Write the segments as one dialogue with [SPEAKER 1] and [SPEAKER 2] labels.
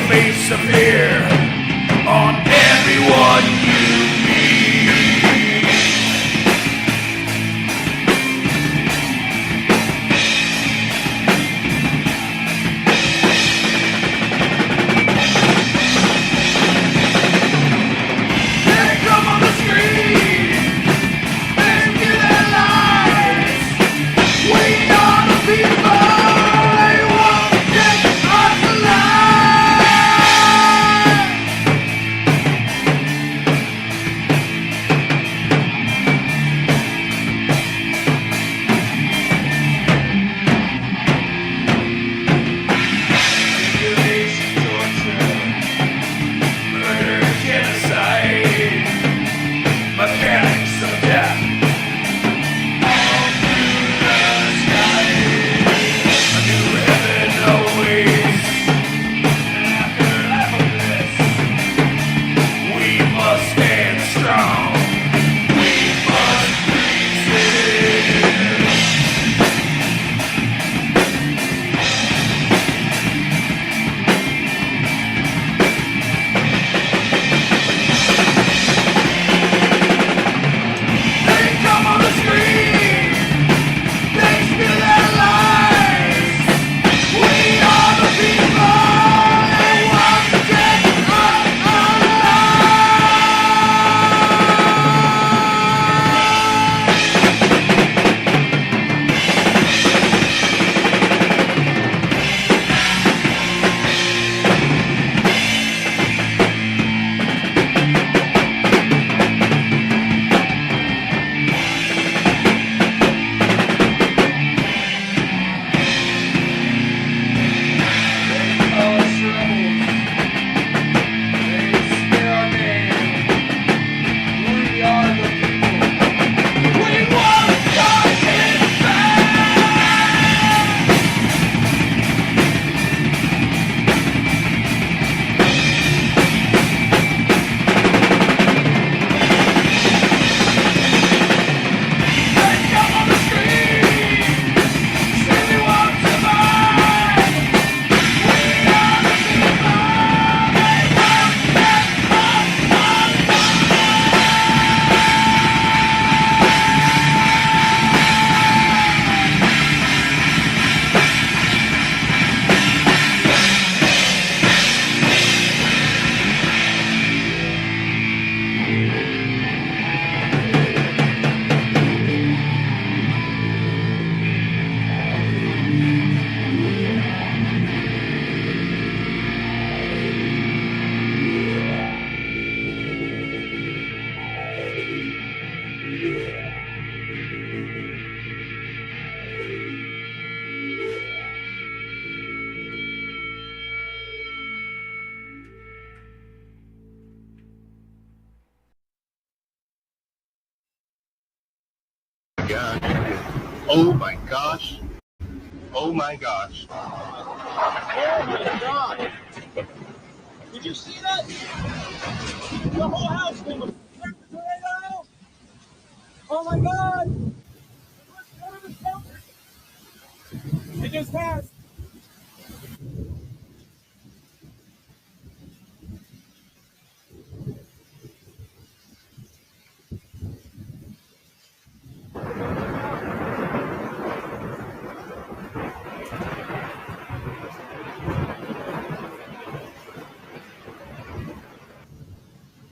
[SPEAKER 1] face of fear on everyone you meet. They come on the street, they give their lives. We are the people.
[SPEAKER 2] Oh my gosh. Oh my gosh.
[SPEAKER 3] Oh my God. Did you see that? The whole house came up. Tornado. Oh my God. It just passed.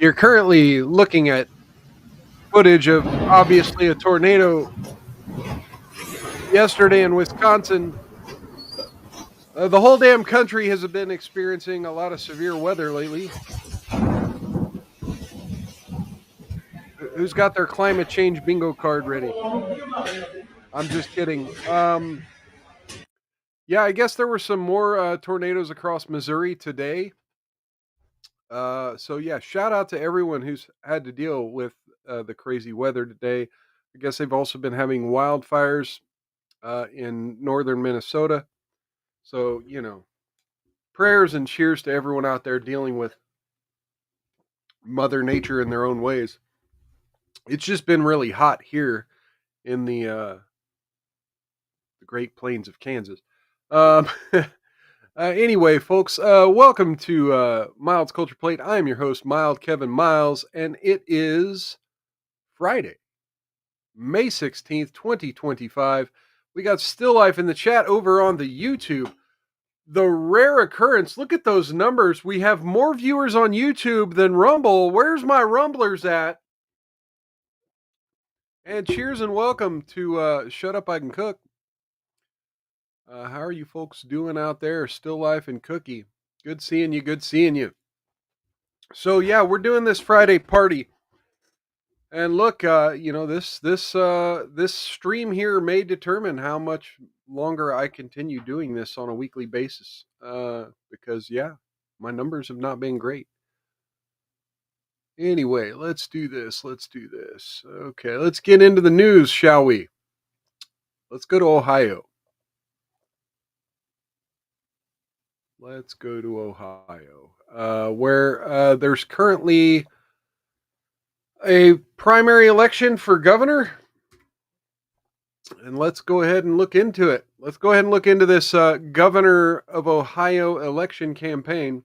[SPEAKER 4] You're currently looking at footage of obviously a tornado yesterday in Wisconsin. The whole damn country has been experiencing a lot of severe weather lately. Who's got their climate change bingo card ready? I'm just kidding. Yeah, I guess there were some more tornadoes across Missouri today. So yeah, shout out to everyone who's had to deal with the crazy weather today. I guess they've also been having wildfires in northern Minnesota. So, prayers and cheers to everyone out there dealing with Mother Nature in their own ways. It's just been really hot here in the Great Plains of Kansas. Anyway, folks, welcome to Mild's Culture Plate. I am your host, Mild Kevin Miles, and it is Friday, May 16th, 2025. We got Still Life in the chat over on the YouTube. The rare occurrence, look at those numbers. We have more viewers on YouTube than Rumble. Where's my Rumblers at? And cheers and welcome to Shut Up, I Can Cook. How are you folks doing out there? Still Life and Cookie. Good seeing you. Good seeing you. So yeah, we're doing this Friday party. And look, this stream here may determine how much longer I continue doing this on a weekly basis. Because yeah, my numbers have not been great. Anyway, let's do this. Okay, let's get into the news, shall we? Let's go to Ohio. Let's go to Ohio, where there's currently a primary election for governor. And let's go ahead and look into it. Let's go ahead and look into this governor of Ohio election campaign.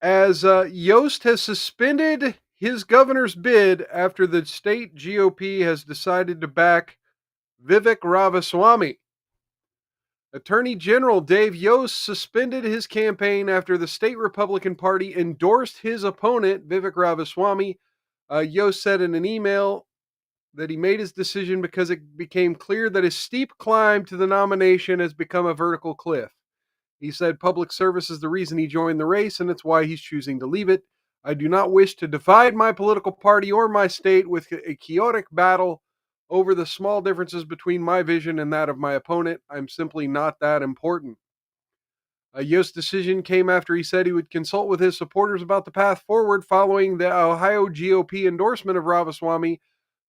[SPEAKER 4] As Yost has suspended his governor's bid after the state GOP has decided to back Vivek Ramaswamy. Attorney General Dave Yost suspended his campaign after the state Republican Party endorsed his opponent, Vivek Ramaswamy. Yost said in an email that he made his decision because it became clear that his steep climb to the nomination has become a vertical cliff. He said public service is the reason he joined the race, and it's why he's choosing to leave it. I do not wish to divide my political party or my state with a chaotic battle over the small differences between my vision and that of my opponent. I'm simply not that important. Yost's decision came after he said he would consult with his supporters about the path forward following the Ohio GOP endorsement of Ramaswamy.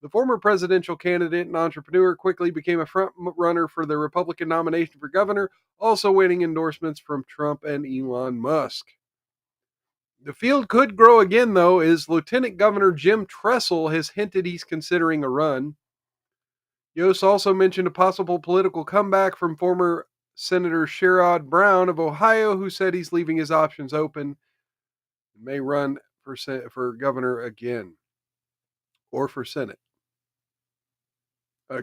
[SPEAKER 4] The former presidential candidate and entrepreneur quickly became a front runner for the Republican nomination for governor, also winning endorsements from Trump and Elon Musk. The field could grow again, though, as Lieutenant Governor Jim Tressel has hinted he's considering a run. Yost also mentioned a possible political comeback from former Senator Sherrod Brown of Ohio, who said he's leaving his options open and may run for governor again or for Senate.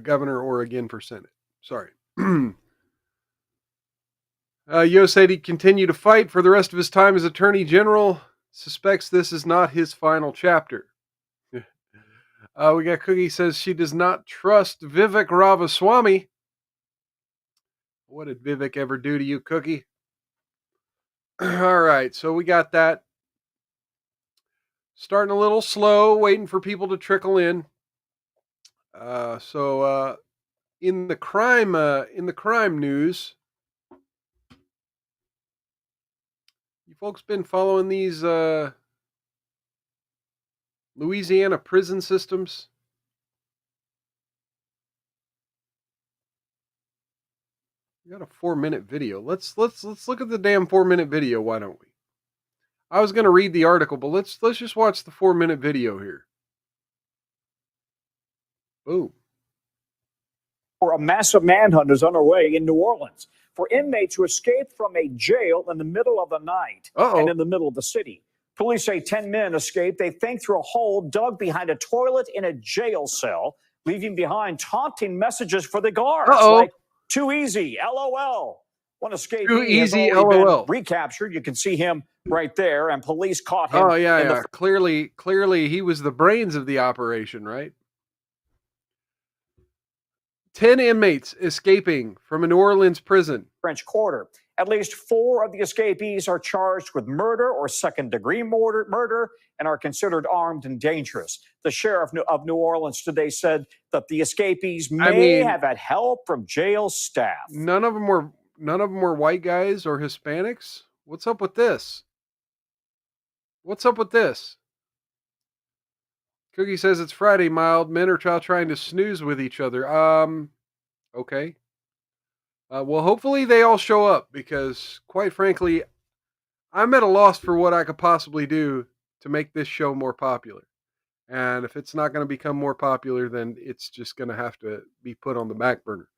[SPEAKER 4] Governor or again for Senate. Sorry. Yost said he'd continue to fight for the rest of his time as Attorney General. Suspects this is not his final chapter. We got Cookie says she does not trust Vivek Ramaswamy. What did Vivek ever do to you, Cookie? All right, so we got that. Starting a little slow, waiting for people to trickle in. So in the crime news, you folks been following these Louisiana prison systems? We got a 4-minute video. Let's look at the damn 4-minute video. Why don't we? I was going to read the article, but let's just watch the 4-minute video here. Boom.
[SPEAKER 5] A massive manhunt is underway in New Orleans for inmates who escaped from a jail in the middle of the night and in the middle of the city. Police say 10 men escaped. They think through a hole dug behind a toilet in a jail cell, leaving behind taunting messages for the guards like, "Too easy, LOL," One escapee
[SPEAKER 4] Too easy,
[SPEAKER 5] has already
[SPEAKER 4] LOL.
[SPEAKER 5] been recaptured. You can see him right there, and police caught him.
[SPEAKER 4] Oh, yeah. Clearly he was the brains of the operation, right? 10 inmates escaping from a New Orleans prison.
[SPEAKER 5] French Quarter. At least 4 of the escapees are charged with murder or second-degree murder and are considered armed and dangerous. The sheriff of New Orleans today said that the escapees may have had help from jail staff.
[SPEAKER 4] None of them were white guys or Hispanics. What's up with this? Cookie says it's Friday, Mild. Men are trying to snooze with each other. Okay. Well, hopefully they all show up because, quite frankly, I'm at a loss for what I could possibly do to make this show more popular. And if it's not going to become more popular, then it's just going to have to be put on the back burner.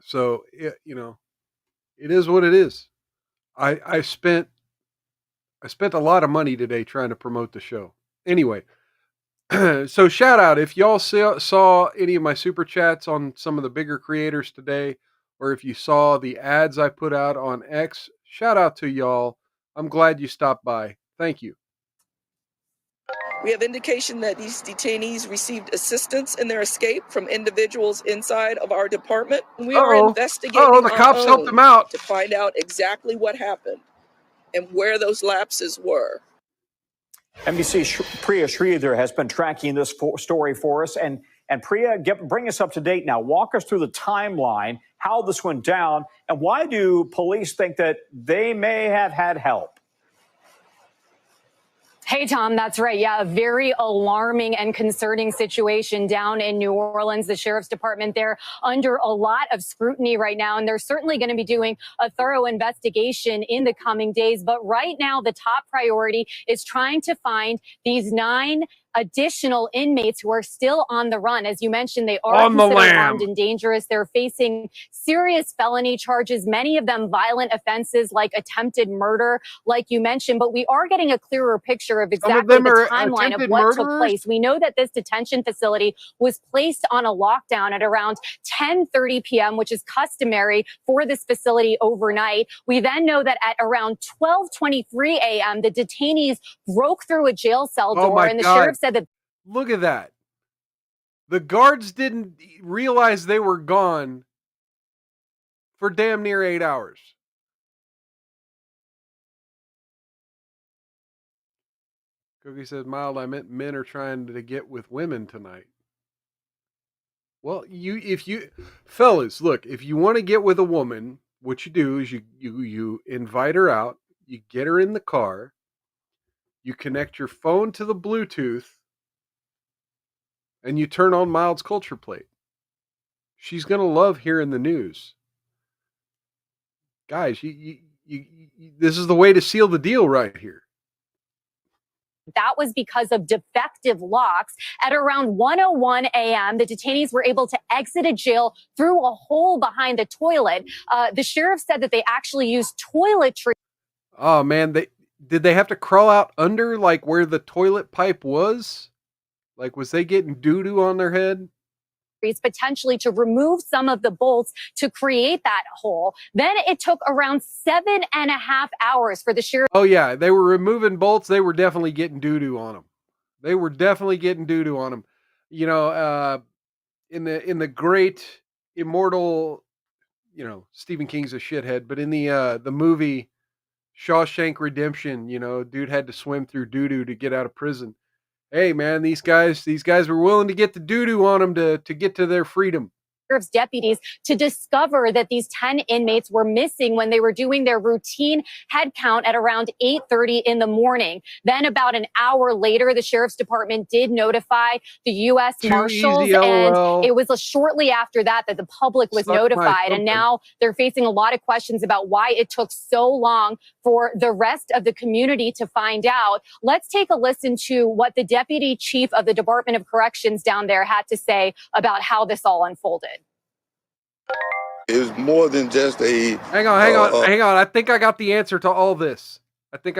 [SPEAKER 4] So, it is what it is. I spent a lot of money today trying to promote the show. Anyway, so shout out if y'all saw any of my super chats on some of the bigger creators today, or if you saw the ads I put out on X, shout out to y'all. I'm glad you stopped by. Thank you.
[SPEAKER 6] We have indication that these detainees received assistance in their escape from individuals inside of our department. We are investigating
[SPEAKER 4] the cops helped them out
[SPEAKER 6] to find out exactly what happened and where those lapses were.
[SPEAKER 5] NBC's Priya Sridhar has been tracking this story for us. And Priya, bring us up to date now. Walk us through the timeline, how this went down, and why do police think that they may have had help?
[SPEAKER 7] Hey, Tom, that's right. Yeah, a very alarming and concerning situation down in New Orleans. The sheriff's department there under a lot of scrutiny right now, and they're certainly going to be doing a thorough investigation in the coming days. But right now, the top priority is trying to find these 9 additional inmates who are still on the run. As you mentioned, they are considered armed and dangerous. They're facing serious felony charges, many of them violent offenses like attempted murder, like you mentioned. But we are getting a clearer picture of exactly the timeline of what took place. We know that this detention facility was placed on a lockdown at around 10:30 p.m., which is customary for this facility overnight. We then know that at around 12:23 a.m., the detainees broke through a jail cell door, and the sheriff said that.
[SPEAKER 4] Look at that. The guards didn't realize they were gone for damn near 8 hours. Cookie says, Mild, I meant men are trying to get with women tonight. Well, fellas, look, if you want to get with a woman, what you do is you invite her out, you get her in the car, you connect your phone to the Bluetooth, and you turn on Mild's Culture Plate. She's going to love hearing the news. Guys, this is the way to seal the deal right here.
[SPEAKER 7] That was because of defective locks. At around 1:01 a.m., the detainees were able to exit a jail through a hole behind the toilet. The sheriff said that they actually used toiletry.
[SPEAKER 4] Oh, man. Did they have to crawl out under, like, where the toilet pipe was? Like, was they getting doo-doo on their head?
[SPEAKER 7] Potentially to remove some of the bolts to create that hole. Then it took around 7.5 hours for the sheriff.
[SPEAKER 4] Oh, yeah. They were removing bolts. They were definitely getting doo-doo on them. You know, in the great immortal, Stephen King's a shithead, but in the movie Shawshank Redemption, dude had to swim through doo-doo to get out of prison. Hey, man, these guys were willing to get the doo-doo on them to get to their freedom.
[SPEAKER 7] Sheriff's deputies to discover that these 10 inmates were missing when they were doing their routine head count at around 8:30 in the morning. Then about an hour later, the sheriff's department did notify the U.S. Marshals, and it was shortly after that the public was notified. And now they're facing a lot of questions about why it took so long for the rest of the community to find out. Let's take a listen to what the deputy chief of the Department of Corrections down there had to say about how this all unfolded.
[SPEAKER 8] It was more than just a...
[SPEAKER 4] Hang on. I think I got the answer to all this. Let's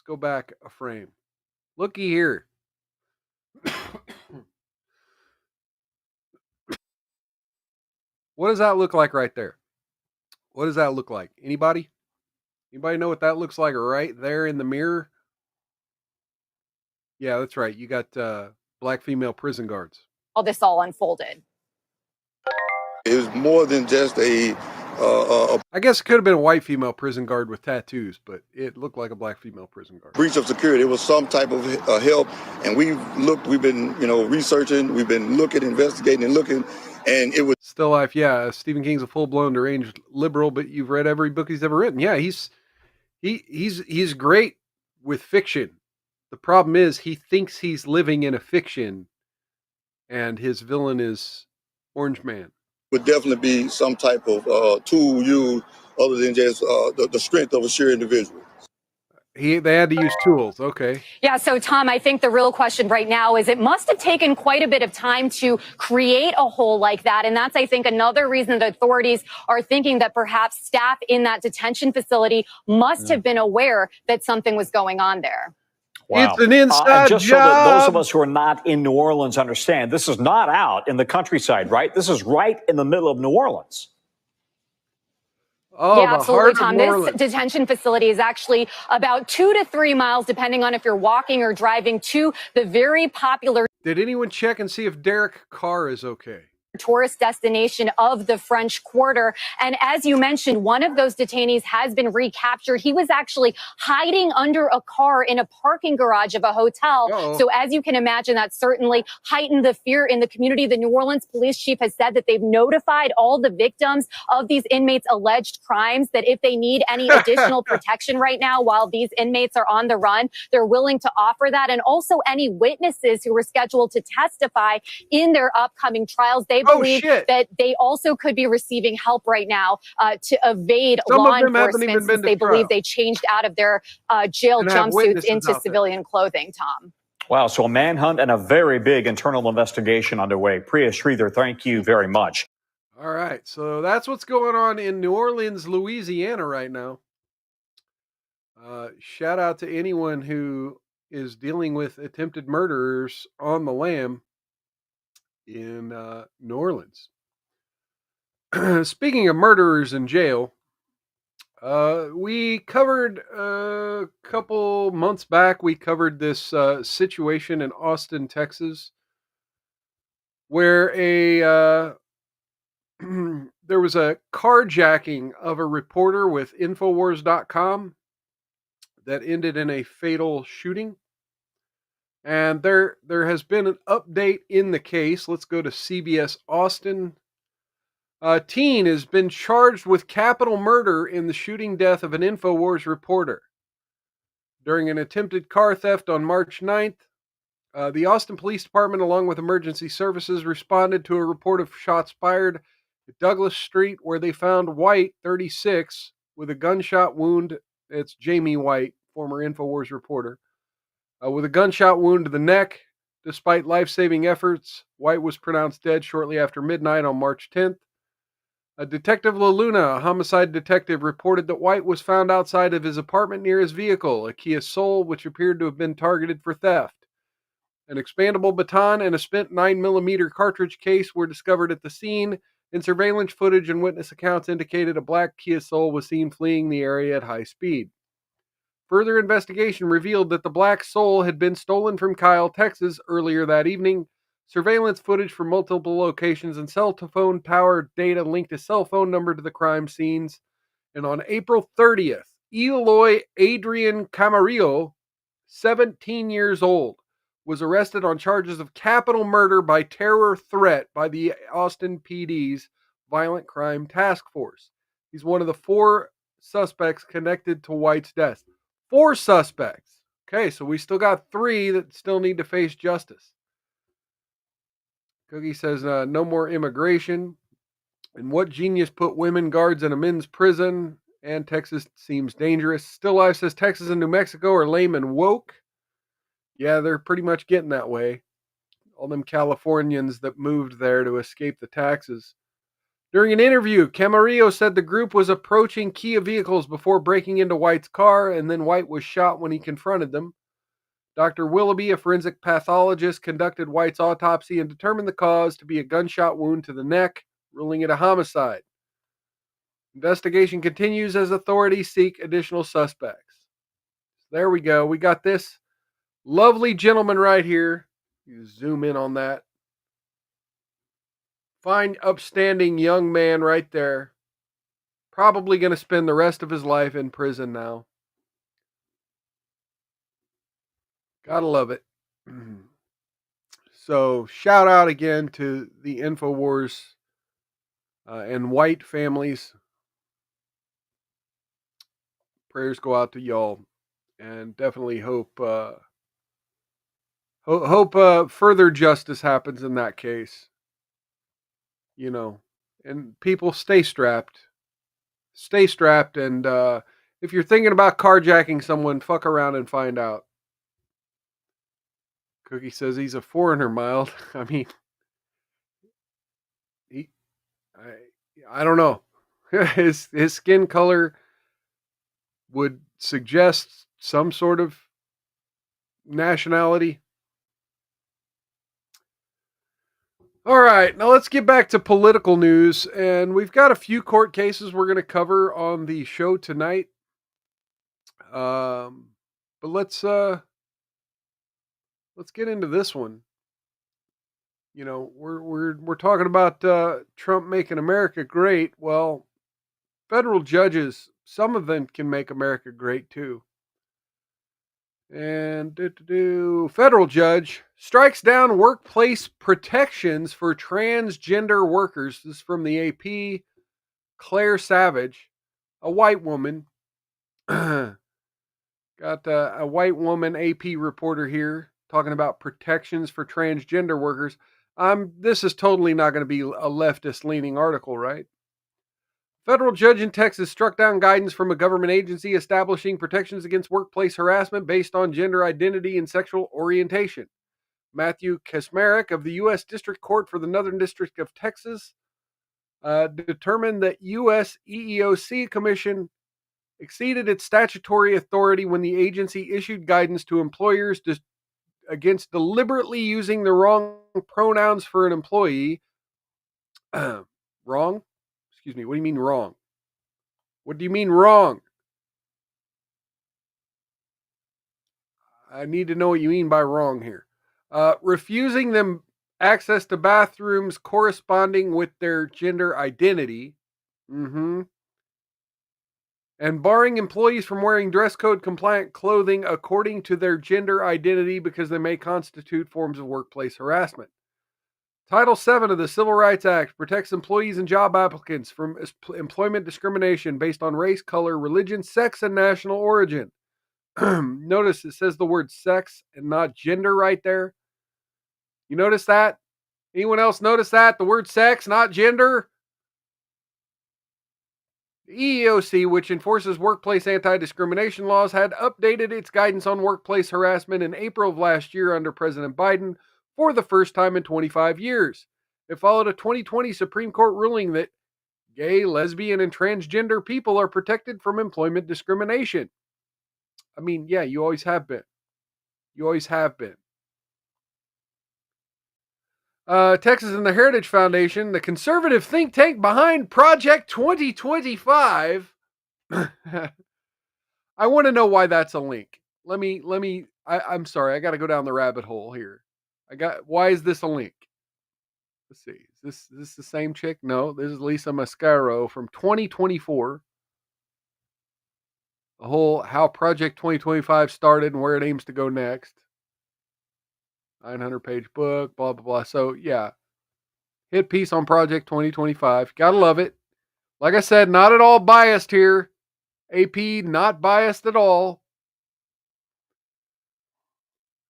[SPEAKER 4] go back a frame. Looky here. What does that look like right there? What does that look like? Anybody? Anybody know what that looks like right there in the mirror? Yeah, that's right. You got black female prison guards.
[SPEAKER 7] All this all unfolded.
[SPEAKER 8] It was more than just
[SPEAKER 4] I guess it could have been a white female prison guard with tattoos, but it looked like a black female prison guard.
[SPEAKER 8] breach of security. It was some type of help, and we've been researching, we've been looking, investigating, and looking, and it was
[SPEAKER 4] Still Life. Yeah, Stephen King's a full-blown deranged liberal, but you've read every book he's ever written. Yeah, he's great with fiction. The problem is he thinks he's living in a fiction, and his villain is Orange Man.
[SPEAKER 8] Would definitely be some type of tool used other than just the strength of a sheer individual.
[SPEAKER 4] They had to use tools. Okay.
[SPEAKER 7] Yeah. So, Tom, I think the real question right now is it must have taken quite a bit of time to create a hole like that. And that's, I think, another reason that authorities are thinking that perhaps staff in that detention facility must have been aware that something was going on there.
[SPEAKER 5] Wow.
[SPEAKER 4] It's an inside
[SPEAKER 5] just
[SPEAKER 4] job.
[SPEAKER 5] So that those of us who are not in New Orleans understand, this is not out in the countryside, right? This is right in the middle of New Orleans.
[SPEAKER 4] Oh,
[SPEAKER 7] yeah, absolutely, Tom. This detention facility is actually about 2 to 3 miles, depending on if you're walking or driving, to the very popular.
[SPEAKER 4] Did anyone check and see if Derek Carr is okay?
[SPEAKER 7] Tourist destination of the French Quarter. And as you mentioned, one of those detainees has been recaptured. He was actually hiding under a car in a parking garage of a hotel.
[SPEAKER 4] Uh-oh.
[SPEAKER 7] So as you can imagine, that certainly heightened the fear in the community. The New Orleans police chief has said that they've notified all the victims of these inmates' alleged crimes, that if they need any additional protection right now while these inmates are on the run, they're willing to offer that. And also any witnesses who were scheduled to testify in their upcoming trials, they believe that they also could be receiving help right now to evade law enforcement, since they believe they changed out of their jail jumpsuits into civilian clothing, Tom.
[SPEAKER 5] Wow, so a manhunt and a very big internal investigation underway. Priya Sridhar, thank you very much.
[SPEAKER 4] All right, so that's what's going on in New Orleans, Louisiana right now. Shout out to anyone who is dealing with attempted murderers on the lam in New Orleans. Speaking of murderers in jail, we covered a couple months back, we covered this situation in Austin, Texas, where there was a carjacking of a reporter with Infowars.com that ended in a fatal shooting. And there has been an update in the case. Let's go to CBS Austin. A teen has been charged with capital murder in the shooting death of an Infowars reporter. During an attempted car theft on March 9th, the Austin Police Department, along with emergency services, responded to a report of shots fired at Douglas Street, where they found White, 36, with a gunshot wound. It's Jamie White, former Infowars reporter. With a gunshot wound to the neck. Despite life-saving efforts, White was pronounced dead shortly after midnight on March 10th. Detective LaLuna, a homicide detective, reported that White was found outside of his apartment near his vehicle, a Kia Soul, which appeared to have been targeted for theft. An expandable baton and a spent 9mm cartridge case were discovered at the scene, and surveillance footage and witness accounts indicated a black Kia Soul was seen fleeing the area at high speed. Further investigation revealed that the black Soul had been stolen from Kyle, Texas earlier that evening. Surveillance footage from multiple locations and cell phone tower data linked a cell phone number to the crime scenes. And on April 30th, Eloy Adrian Camarillo, 17 years old, was arrested on charges of capital murder by terror threat by the Austin PD's Violent Crime Task Force. He's one of the 4 suspects connected to White's death. 4 suspects. Okay, so we still got 3 that still need to face justice. Cookie says no more immigration. And what genius put women guards in a men's prison? And Texas seems dangerous. Still Life says Texas and New Mexico are lame and woke. Yeah, they're pretty much getting that way. All them Californians that moved there to escape the taxes. During an interview, Camarillo said the group was approaching Kia vehicles before breaking into White's car, and then White was shot when he confronted them. Dr. Willoughby, a forensic pathologist, conducted White's autopsy and determined the cause to be a gunshot wound to the neck. ruling it a homicide. Investigation continues as authorities seek additional suspects. There we go. We got this lovely gentleman right here. You zoom in on that. Fine, upstanding young man right there. Probably going to spend the rest of his life in prison now. Gotta love it. So, shout out again to the InfoWars and white families. Prayers go out to y'all, and definitely hope further justice happens in that case. You know, and people stay strapped. Stay strapped, and if you're thinking about carjacking someone, fuck around and find out. Cookie says he's a foreigner, Mild. I mean, I don't know. His skin color would suggest some sort of nationality. All right, now let's get back to political news, and we've got a few court cases we're going to cover on the show tonight. But let's get into this one. You know, we're talking about Trump making America great. Well, federal judges, some of them can make America great too. And federal judge strikes down workplace protections for transgender workers. This is from the AP. Claire Savage, a white woman. Got a white woman AP reporter here talking about protections for transgender workers. This is totally not going to be a leftist leaning article, right? Federal judge in Texas struck down guidance from a government agency establishing protections against workplace harassment based on gender identity and sexual orientation. Matthew Kaczmarek of the U.S. District Court for the Northern District of Texas determined that U.S. EEOC Commission exceeded its statutory authority when the agency issued guidance to employers against deliberately using the wrong pronouns for an employee. Wrong? Excuse me, what do you mean wrong? What do you mean wrong? I need to know what you mean by wrong here. Refusing them access to bathrooms corresponding with their gender identity. And barring employees from wearing dress code compliant clothing according to their gender identity because they may constitute forms of workplace harassment. Title VII of the Civil Rights Act protects employees and job applicants from employment discrimination based on race, color, religion, sex, and national origin. Notice it says the word sex and not gender right there. You notice that? Anyone else notice that? The word sex, not gender? The EEOC, which enforces workplace anti-discrimination laws, had updated its guidance on workplace harassment in April of last year under President Biden for the first time in 25 years. It followed a 2020 Supreme Court ruling that gay, lesbian, and transgender people are protected from employment discrimination. I mean, yeah, you always have been. You always have been. Texas and the Heritage Foundation, the conservative think tank behind Project 2025. I want to know why that's a link. I'm sorry, I got to go down the rabbit hole here. Why is this a link? Let's see. Is this the same chick? No, this is Lisa Mascaro from 2024. The whole how Project 2025 started and where it aims to go next. 900-page book, blah, blah, blah. So, yeah. Hit piece on Project 2025. Gotta love it. Like I said, not at all biased here. AP, not biased at all.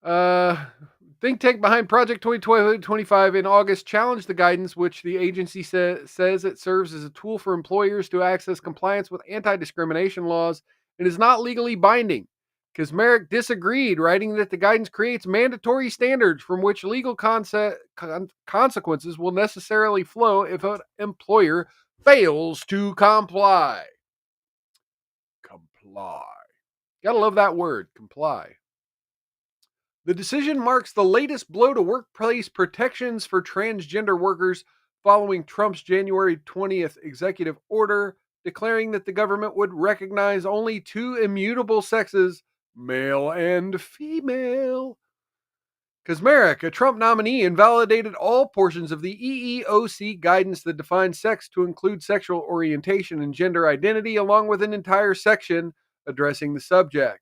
[SPEAKER 4] Think tank behind Project 2025 in August challenged the guidance, which the agency says it serves as a tool for employers to access compliance with anti-discrimination laws and is not legally binding. Kaczmarek disagreed, writing that the guidance creates mandatory standards from which legal consequences will necessarily flow if an employer fails to comply. Comply. Gotta love that word, comply. The decision marks the latest blow to workplace protections for transgender workers following Trump's January 20th executive order declaring that the government would recognize only two immutable sexes, male and female. Kazmarek, a Trump nominee, invalidated all portions of the EEOC guidance that defines sex to include sexual orientation and gender identity, along with an entire section addressing the subject.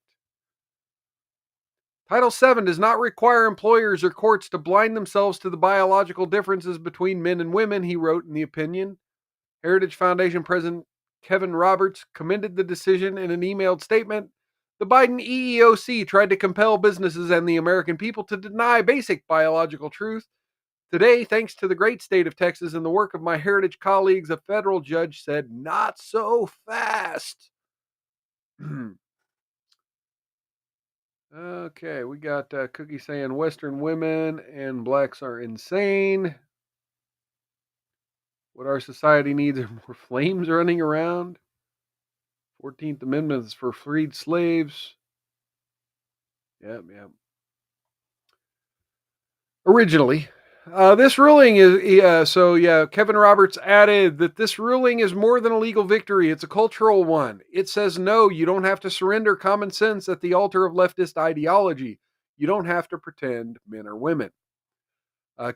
[SPEAKER 4] Title VII does not require employers or courts to blind themselves to the biological differences between men and women, he wrote in the opinion. Heritage Foundation President Kevin Roberts commended the decision in an emailed statement. The Biden EEOC tried to compel businesses and the American people to deny basic biological truth. Today, thanks to the great state of Texas and the work of my Heritage colleagues, a federal judge said, not so fast. Okay, we got Cookie saying Western women and blacks are insane. What our society needs are more flames running around. 14th Amendment is for freed slaves. Yep. Originally, this ruling is, Kevin Roberts added that this ruling is more than a legal victory. It's a cultural one. It says, no, you don't have to surrender common sense at the altar of leftist ideology. You don't have to pretend men are women.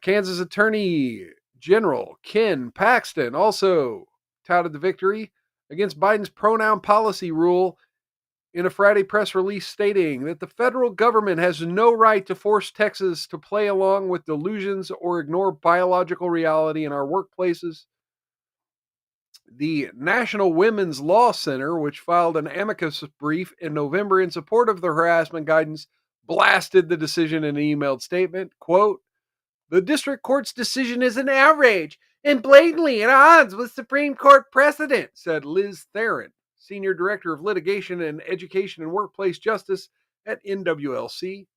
[SPEAKER 4] Kansas Attorney General Ken Paxton also touted the victory against Biden's pronoun policy rule in a Friday press release stating that the federal government has no right to force Texas to play along with delusions or ignore biological reality in our workplaces. The National Women's Law Center, which filed an amicus brief in November in support of the harassment guidance, blasted the decision in an emailed statement. Quote, the district court's decision is an outrage and blatantly at odds with Supreme Court precedent, said Liz Theron, Senior Director of Litigation and Education and Workplace Justice at NWLC.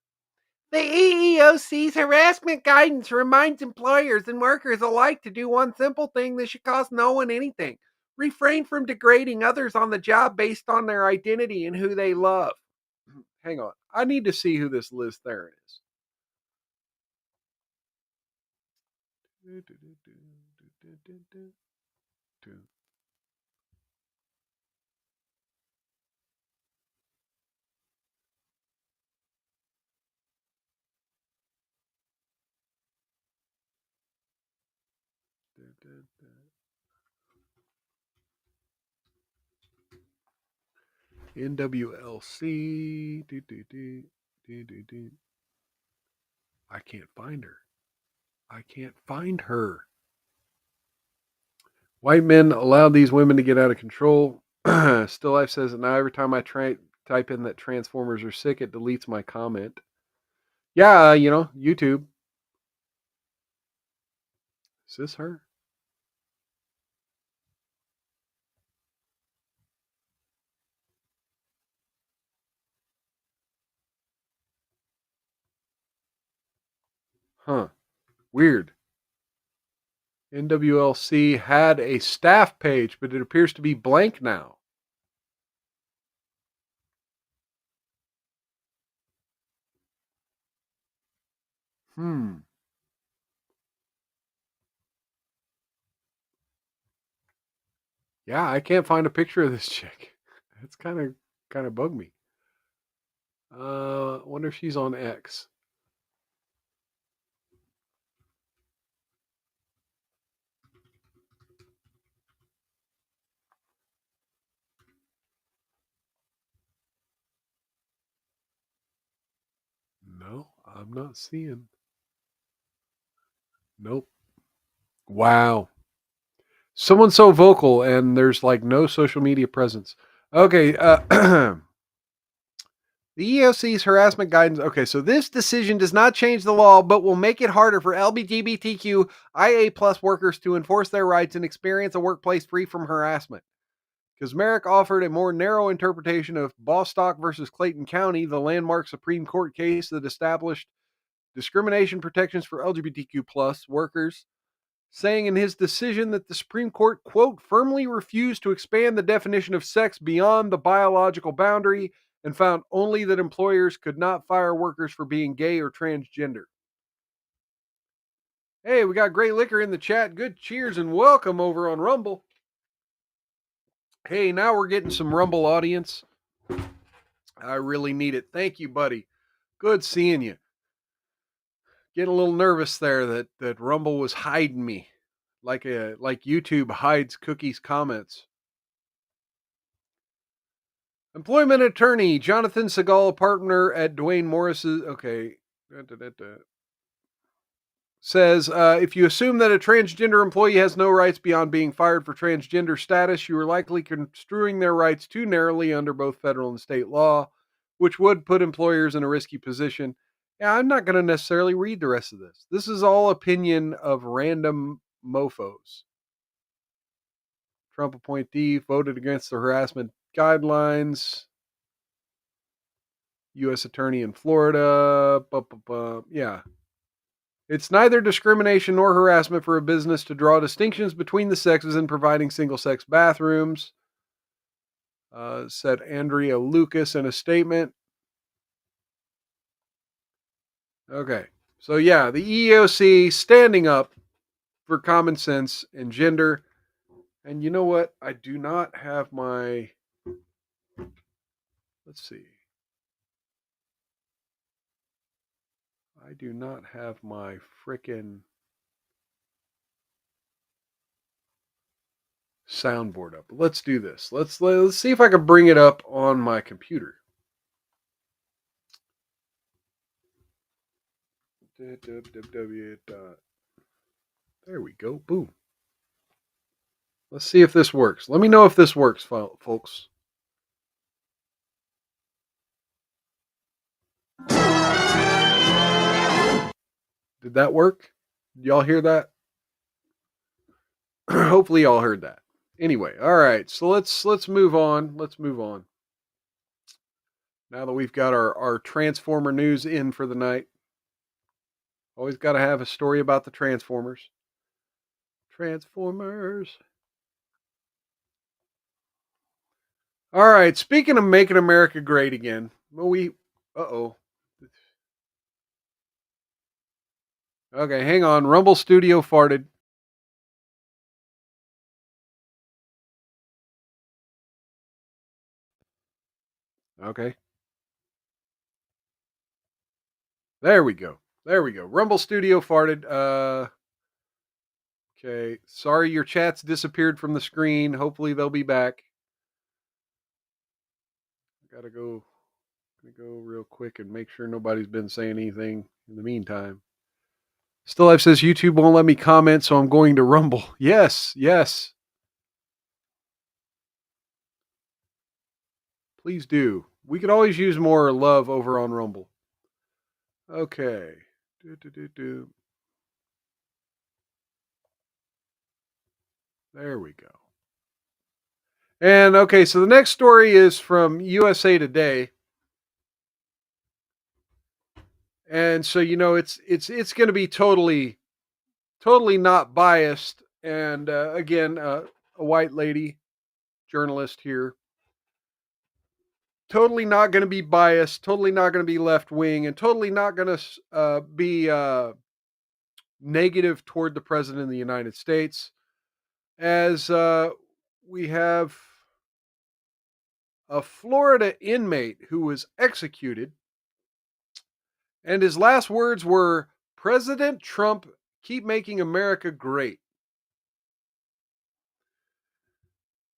[SPEAKER 4] The EEOC's harassment guidance reminds employers and workers alike to do one simple thing that should cost no one anything. Refrain from degrading others on the job based on their identity and who they love. Hang on. I need to see who this Liz Theron is. NWLC. I can't find her. White men allowed these women to get out of control. Still Life says that now every time I type in that Transformers are sick, it deletes my comment. Yeah, YouTube. Is this her? Huh. Weird. NWLC had a staff page, but it appears to be blank now. Yeah, I can't find a picture of this chick. It's kind of bugged me. Wonder if she's on X. No, I'm not seeing. Nope. Wow. Someone so vocal and there's like no social media presence. Okay, the EEOC's harassment guidance. Okay, so this decision does not change the law, but will make it harder for LGBTQIA plus workers to enforce their rights and experience a workplace free from harassment. Kazmarek offered a more narrow interpretation of Bostock versus Clayton County, the landmark Supreme Court case that established discrimination protections for LGBTQ plus workers, saying in his decision that the Supreme Court, quote, firmly refused to expand the definition of sex beyond the biological boundary and found only that employers could not fire workers for being gay or transgender. Hey, we got great liquor in the chat. Good cheers and welcome over on Rumble. Hey, now we're getting some Rumble audience. I really need it. Thank you, buddy. Good seeing you. Getting a little nervous there that Rumble was hiding me like YouTube hides Cookie's comments. Employment attorney Jonathan Segal, partner at Dwayne Morris's. Okay. Says, if you assume that a transgender employee has no rights beyond being fired for transgender status, you are likely construing their rights too narrowly under both federal and state law, which would put employers in a risky position. Yeah, I'm not going to necessarily read the rest of this. This is all opinion of random mofos. Trump appointee voted against the harassment guidelines. U.S. attorney in Florida. Yeah. It's neither discrimination nor harassment for a business to draw distinctions between the sexes in providing single-sex bathrooms, said Andrea Lucas in a statement. Okay. So, yeah, the EEOC standing up for common sense and gender. And you know what? I do not have my... Let's see. I do not have my frickin' soundboard up. Let's do this. Let's see if I can bring it up on my computer. There we go. Boom. Let's see if this works. Let me know if this works, folks. Did that work? Did y'all hear that? Hopefully y'all heard that. Anyway, all right. So let's move on. Let's move on. Now that we've got our Transformer news in for the night. Always got to have a story about the Transformers. Transformers. All right. Speaking of making America great again, uh-oh. Okay, hang on. Rumble Studio farted. Okay. There we go. There we go. Rumble Studio farted. Okay. Sorry your chat's disappeared from the screen. Hopefully they'll be back. Gotta go real quick and make sure nobody's been saying anything in the meantime. Still Life says YouTube won't let me comment, so I'm going to Rumble. Yes, yes. Please do. We could always use more love over on Rumble. Okay. There we go. And okay, so the next story is from USA Today. And so, you know, it's going to be totally not biased. And again, a white lady journalist here. Totally not going to be biased, totally not going to be left wing, and totally not going to be negative toward the president of the United States. As we have a Florida inmate who was executed, and his last words were, "President Trump, keep making America great."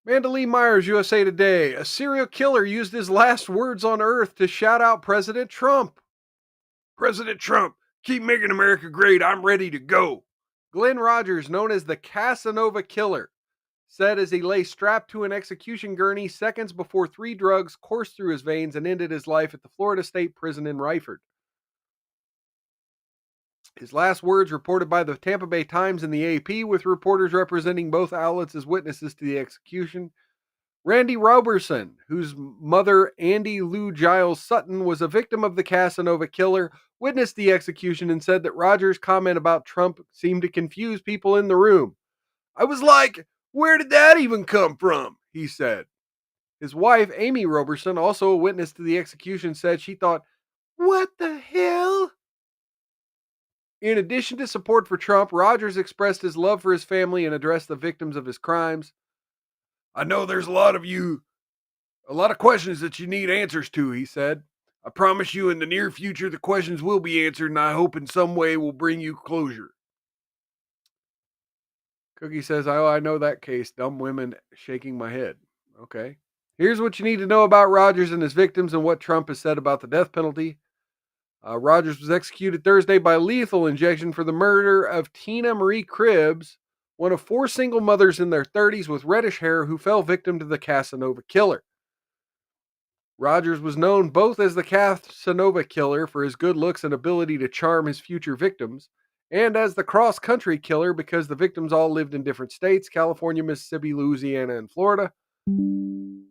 [SPEAKER 4] Amanda Lee Myers, USA Today. A serial killer used his last words on earth to shout out President Trump. "President Trump, keep making America great. I'm ready to go." Glenn Rogers, known as the Casanova Killer, said as he lay strapped to an execution gurney seconds before 3 drugs coursed through his veins and ended his life at the Florida State Prison in Ryford. His last words reported by the Tampa Bay Times and the AP, with reporters representing both outlets as witnesses to the execution. Randy Roberson, whose mother, Andy Lou Giles Sutton, was a victim of the Casanova Killer, witnessed the execution and said that Rogers' comment about Trump seemed to confuse people in the room. "I was like, where did that even come from?" he said. His wife, Amy Roberson, also a witness to the execution, said she thought, "What the hell?" In addition to support for Trump, Rogers expressed his love for his family and addressed the victims of his crimes. I know there's a lot of questions that you need answers to, he said. I promise you in the near future the questions will be answered, and I hope in some way will bring you closure. Cookie says, oh, I know that case. Dumb women shaking my head. Okay. Here's what you need to know about Rogers and his victims and what Trump has said about the death penalty. Rogers was executed Thursday by lethal injection for the murder of Tina Marie Cribbs, one of 4 single mothers in their 30s with reddish hair who fell victim to the Casanova killer. Rogers was known both as the Casanova killer for his good looks and ability to charm his future victims, and as the cross-country killer because the victims all lived in different states, California, Mississippi, Louisiana, and Florida.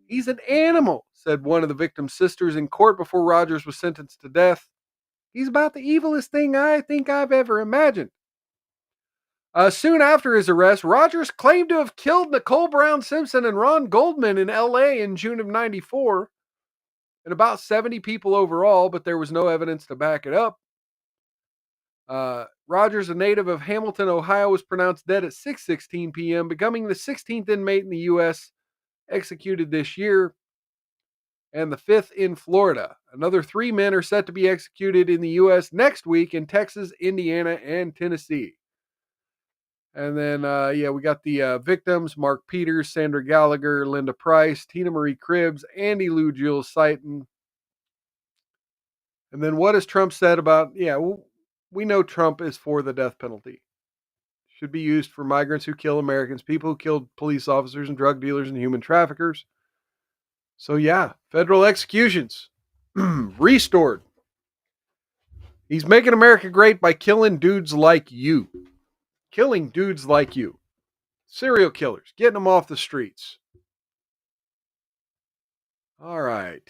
[SPEAKER 4] He's an animal, said one of the victim's sisters in court before Rogers was sentenced to death. He's about the evilest thing I think I've ever imagined. Soon after his arrest, Rogers claimed to have killed Nicole Brown Simpson and Ron Goldman in L.A. in June of 94, and about 70 people overall, but there was no evidence to back it up. Rogers, a native of Hamilton, Ohio, was pronounced dead at 6:16 p.m., becoming the 16th inmate in the U.S. executed this year, and the 5th in Florida. Another 3 men are set to be executed in the U.S. next week in Texas, Indiana, and Tennessee. And then, we got the victims, Mark Peters, Sandra Gallagher, Linda Price, Tina Marie Cribbs, Andy Lou Jules Seiton. And then what has Trump said about, we know Trump is for the death penalty. Should be used for migrants who kill Americans, people who killed police officers and drug dealers and human traffickers. So federal executions restored. He's making America great by killing dudes like you. Killing dudes like you. Serial killers. Getting them off the streets. All right.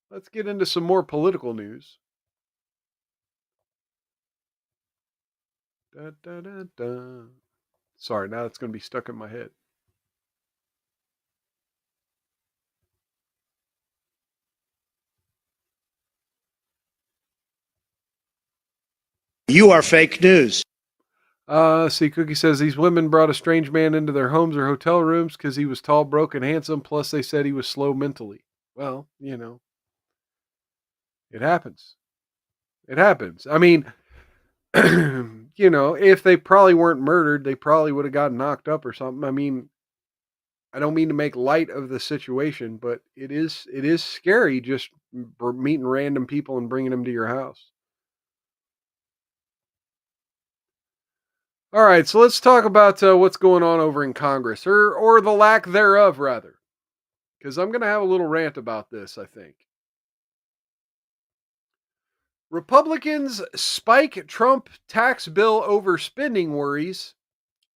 [SPEAKER 4] Let's get into some more political news. Da, da, da, da. Sorry, now it's going to be stuck in my head.
[SPEAKER 9] You are fake news.
[SPEAKER 4] See, Cookie says these women brought a strange man into their homes or hotel rooms because he was tall, broke, and handsome. Plus, they said he was slow mentally. Well, it happens. It happens. I mean, if they probably weren't murdered, they probably would have gotten knocked up or something. I mean, I don't mean to make light of the situation, but it is scary just meeting random people and bringing them to your house. All right, so let's talk about what's going on over in Congress, or the lack thereof, rather, because I'm going to have a little rant about this, I think. Republicans spike Trump tax bill over spending worries,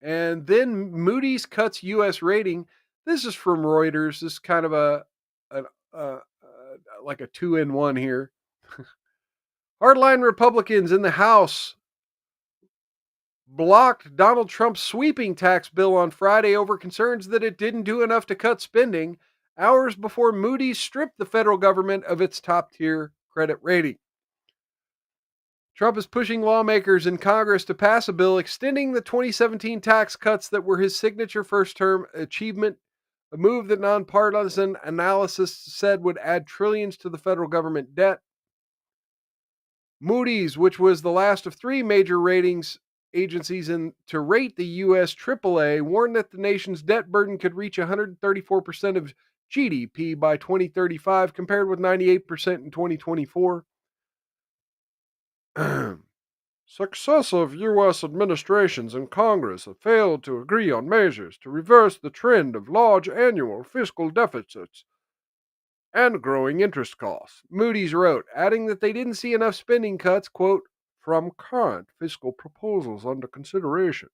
[SPEAKER 4] and then Moody's cuts U.S. rating. This is from Reuters. This is kind of like a 2-in-1 here. Hardline Republicans in the House blocked Donald Trump's sweeping tax bill on Friday over concerns that it didn't do enough to cut spending, hours before Moody's stripped the federal government of its top-tier credit rating. Trump is pushing lawmakers in Congress to pass a bill extending the 2017 tax cuts that were his signature first-term achievement, a move that nonpartisan analysis said would add trillions to the federal government debt. Moody's, which was the last of 3 major ratings agencies to rate the U.S. AAA, warned that the nation's debt burden could reach 134% of GDP by 2035, compared with 98% in 2024. Successive U.S. administrations and Congress have failed to agree on measures to reverse the trend of large annual fiscal deficits and growing interest costs, Moody's wrote, adding that they didn't see enough spending cuts, quote, from current fiscal proposals under consideration.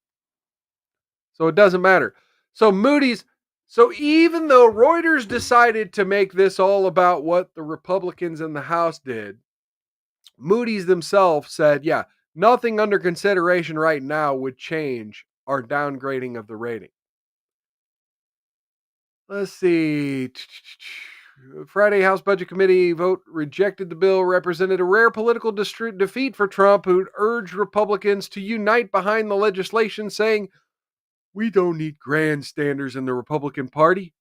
[SPEAKER 4] So it doesn't matter. So even though Reuters decided to make this all about what the Republicans in the House did, Moody's themselves said, nothing under consideration right now would change our downgrading of the rating. Let's see. Friday House Budget Committee vote rejected the bill, represented a rare political defeat for Trump, who urged Republicans to unite behind the legislation, saying, "We don't need grandstanders in the Republican Party."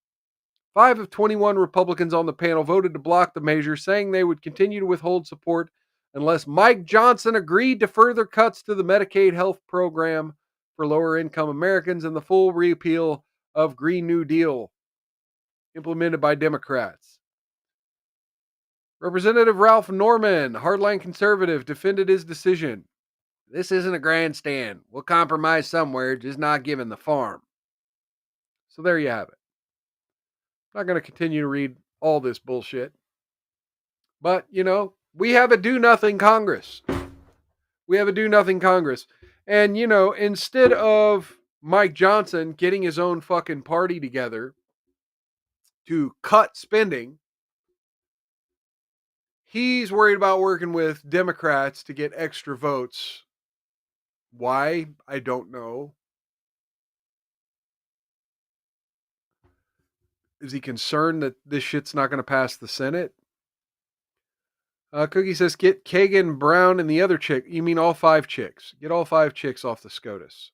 [SPEAKER 4] 5 of 21 Republicans on the panel voted to block the measure, saying they would continue to withhold support unless Mike Johnson agreed to further cuts to the Medicaid health program for lower income Americans and the full repeal of Green New Deal implemented by Democrats. Representative Ralph Norman, hardline conservative, defended his decision. "This isn't a grandstand. We'll compromise somewhere, just not giving the farm." So there you have it. I'm not going to continue to read all this bullshit. But, we have a do-nothing Congress. And, instead of Mike Johnson getting his own fucking party together to cut spending, he's worried about working with Democrats to get extra votes. Why? I don't know. Is he concerned that this shit's not going to pass the Senate? Cookie says, get Kagan, Brown, and the other chick. You mean all 5 chicks. Get all 5 chicks off the SCOTUS.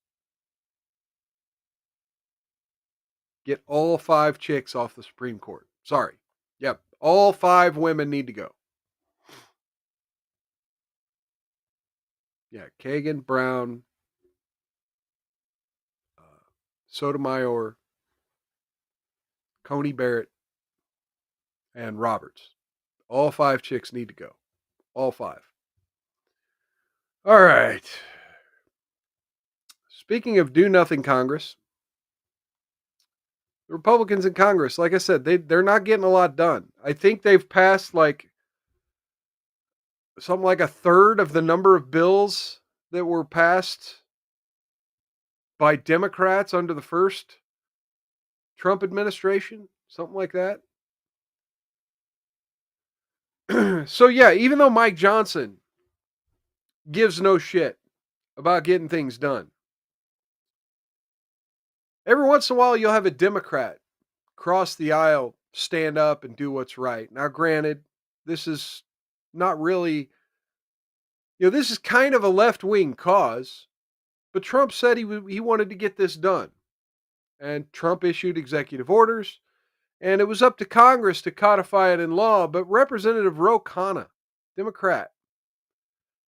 [SPEAKER 4] Get all 5 chicks off the Supreme Court. Sorry. Yep. All 5 women need to go. Yeah. Kagan, Brown, Sotomayor, Coney Barrett, and Roberts. All 5 chicks need to go. All 5. All right. Speaking of do-nothing Congress, the Republicans in Congress, like I said, they're not getting a lot done. I think they've passed something like a third of the number of bills that were passed by Democrats under the first Trump administration, something like that. So yeah, even though Mike Johnson gives no shit about getting things done, every once in a while you'll have a Democrat cross the aisle, stand up, and do what's right. Now, granted, this is not really, this is kind of a left-wing cause, but Trump said he wanted to get this done. And Trump issued executive orders, and it was up to Congress to codify it in law. But Representative Ro Khanna, Democrat,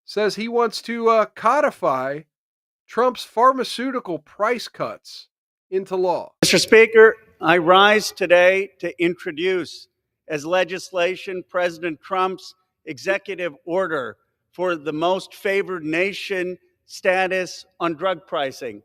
[SPEAKER 4] says he wants to codify Trump's pharmaceutical price cuts into law.
[SPEAKER 9] Mr. Speaker, I rise today to introduce as legislation President Trump's executive order for the most favored nation status on drug pricing.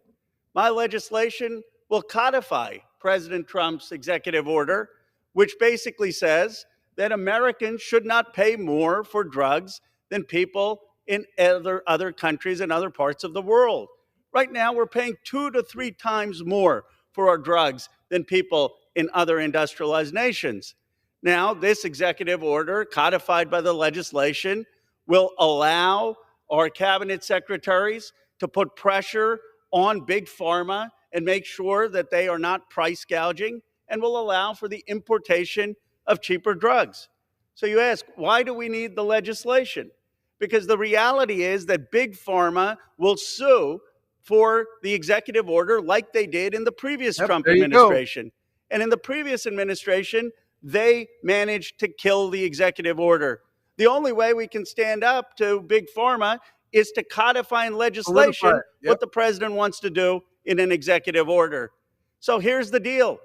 [SPEAKER 9] My legislation will codify President Trump's executive order, which basically says that Americans should not pay more for drugs than people in other countries and other parts of the world. Right now, we're paying 2 to 3 times more for our drugs than people in other industrialized nations. Now, this executive order, codified by the legislation, will allow our cabinet secretaries to put pressure on big pharma and make sure that they are not price gouging, and will allow for the importation of cheaper drugs. So you ask, why do we need the legislation? Because the reality is that big pharma will sue for the executive order like they did in the previous Trump administration. And in the previous administration, they managed to kill the executive order. The only way we can stand up to big pharma is to codify in legislation what the president wants to do in an executive order. So here's the deal.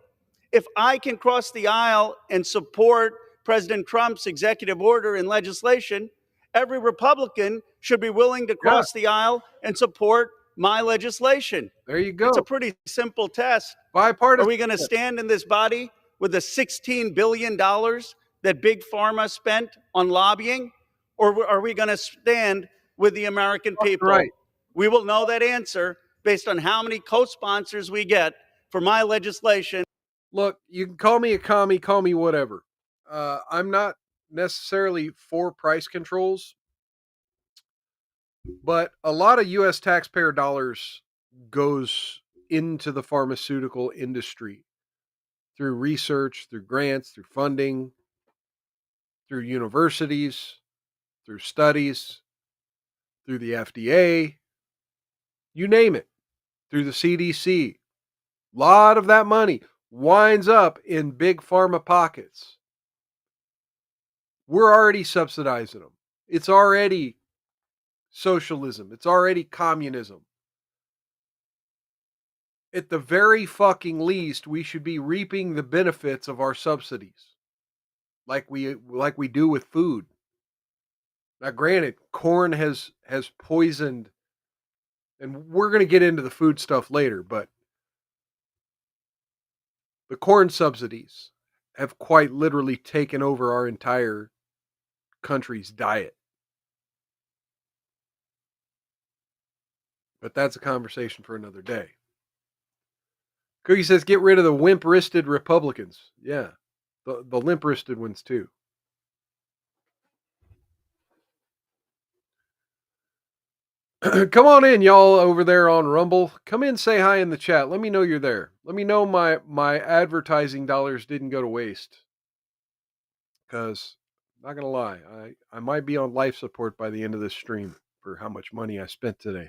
[SPEAKER 9] If I can cross the aisle and support President Trump's executive order in legislation, every Republican should be willing to cross the aisle and support my legislation.
[SPEAKER 4] There you go.
[SPEAKER 9] It's a pretty simple test.
[SPEAKER 4] Bipartisan.
[SPEAKER 9] Are we going to stand in this body with the $16 billion that Big Pharma spent on lobbying? Or are we going to stand with the American people?
[SPEAKER 4] Right.
[SPEAKER 9] We will know that answer based on how many co-sponsors we get for my legislation.
[SPEAKER 4] Look, you can call me a commie, call me whatever. I'm not necessarily for price controls, but a lot of U.S. taxpayer dollars goes into the pharmaceutical industry through research, through grants, through funding, through universities, through studies, through the FDA, you name it, through the CDC. A lot of that money winds up in big pharma pockets. We're already subsidizing them. It's already socialism. It's already communism. At the very fucking least, we should be reaping the benefits of our subsidies, like we do with food. Now, granted, corn has poisoned, and we're going to get into the food stuff later, but the corn subsidies have quite literally taken over our entire country's diet. But that's a conversation for another day. Cookie says, get rid of the wimp-wristed Republicans. Yeah, the limp-wristed ones too. Come on in, y'all over there on Rumble. Come in, say hi in the chat. Let me know you're there. Let me know my advertising dollars didn't go to waste. Because, not going to lie, I might be on life support by the end of this stream for how much money I spent today.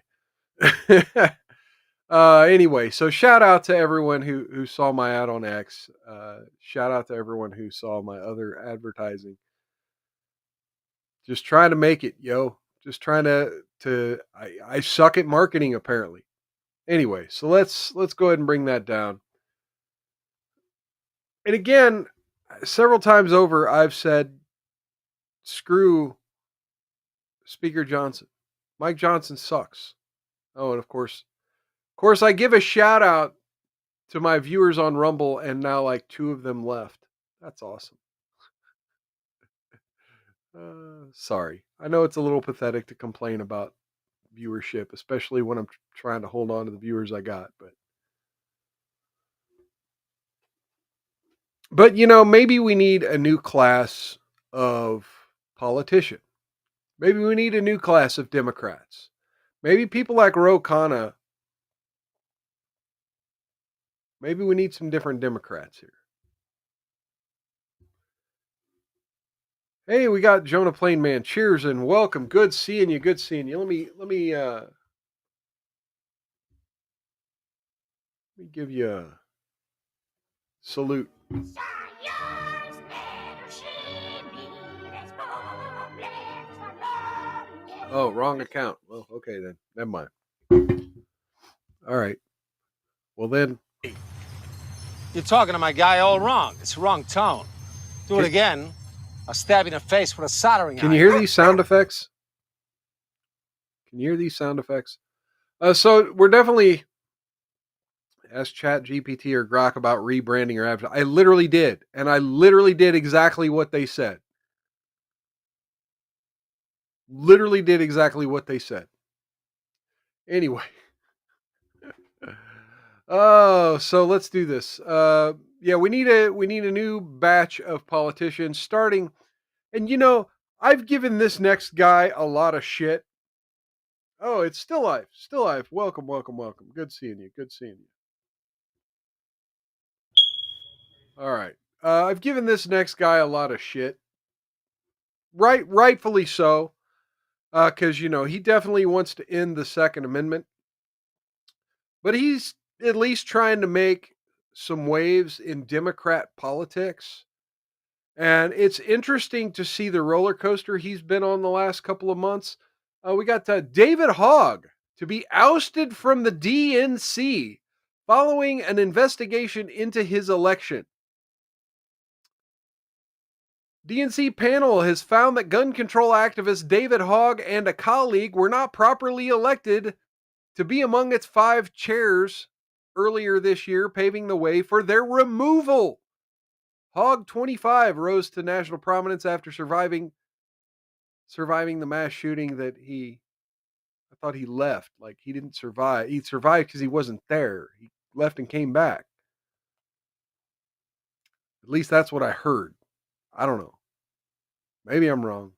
[SPEAKER 4] Anyway, so shout out to everyone who saw my ad on X. Shout out to everyone who saw my other advertising. Just trying to make it, yo. Just trying to I suck at marketing apparently. Anyway, so let's go ahead and bring that down. And again, several times over I've said screw Speaker Johnson. Mike Johnson sucks. Oh, and of course I give a shout out to my viewers on Rumble, and now like 2 of them left. That's awesome. Sorry. I know it's a little pathetic to complain about viewership, especially when I'm trying to hold on to the viewers I got. But you know, maybe we need a new class of politician. Maybe we need a new class of Democrats. Maybe people like Ro Khanna. Maybe we need some different Democrats here. Hey, we got Jonah Plain Man. Cheers and welcome. Good seeing you. Good seeing you. Let me give you a salute. Oh, wrong account. Well, okay then. Never mind. All right. Well then.
[SPEAKER 10] You're talking to my guy all wrong. It's the wrong tone. Do it again. I'll stab you in the face with a soldering iron.
[SPEAKER 4] Can you hear these sound effects? Can you hear these sound effects? So we're definitely, ask ChatGPT or Grok about rebranding or advertising. I literally did. And I literally did exactly what they said. Literally did exactly what they said. Anyway. Oh, so let's do this. Yeah, we need a new batch of politicians starting. And you know, I've given this next guy a lot of shit. Oh, it's Still Life. Still Life. Welcome, welcome, welcome. Good seeing you. Good seeing you. All right. I've given this next guy a lot of shit. Rightfully so. Because, you know, he definitely wants to end the Second Amendment. But he's at least trying to make some waves in Democrat politics. And it's interesting to see the roller coaster he's been on the last couple of months. We got David Hogg to be ousted from the DNC following an investigation into his election. DNC panel has found that gun control activist David Hogg and a colleague were not properly elected to be among its 5 chairs earlier this year, paving the way for their removal. Hogg, 25, rose to national prominence after surviving the mass shooting that I thought he left. Like, he didn't survive. He survived because he wasn't there. He left and came back. At least that's what I heard. I don't know. Maybe I'm wrong.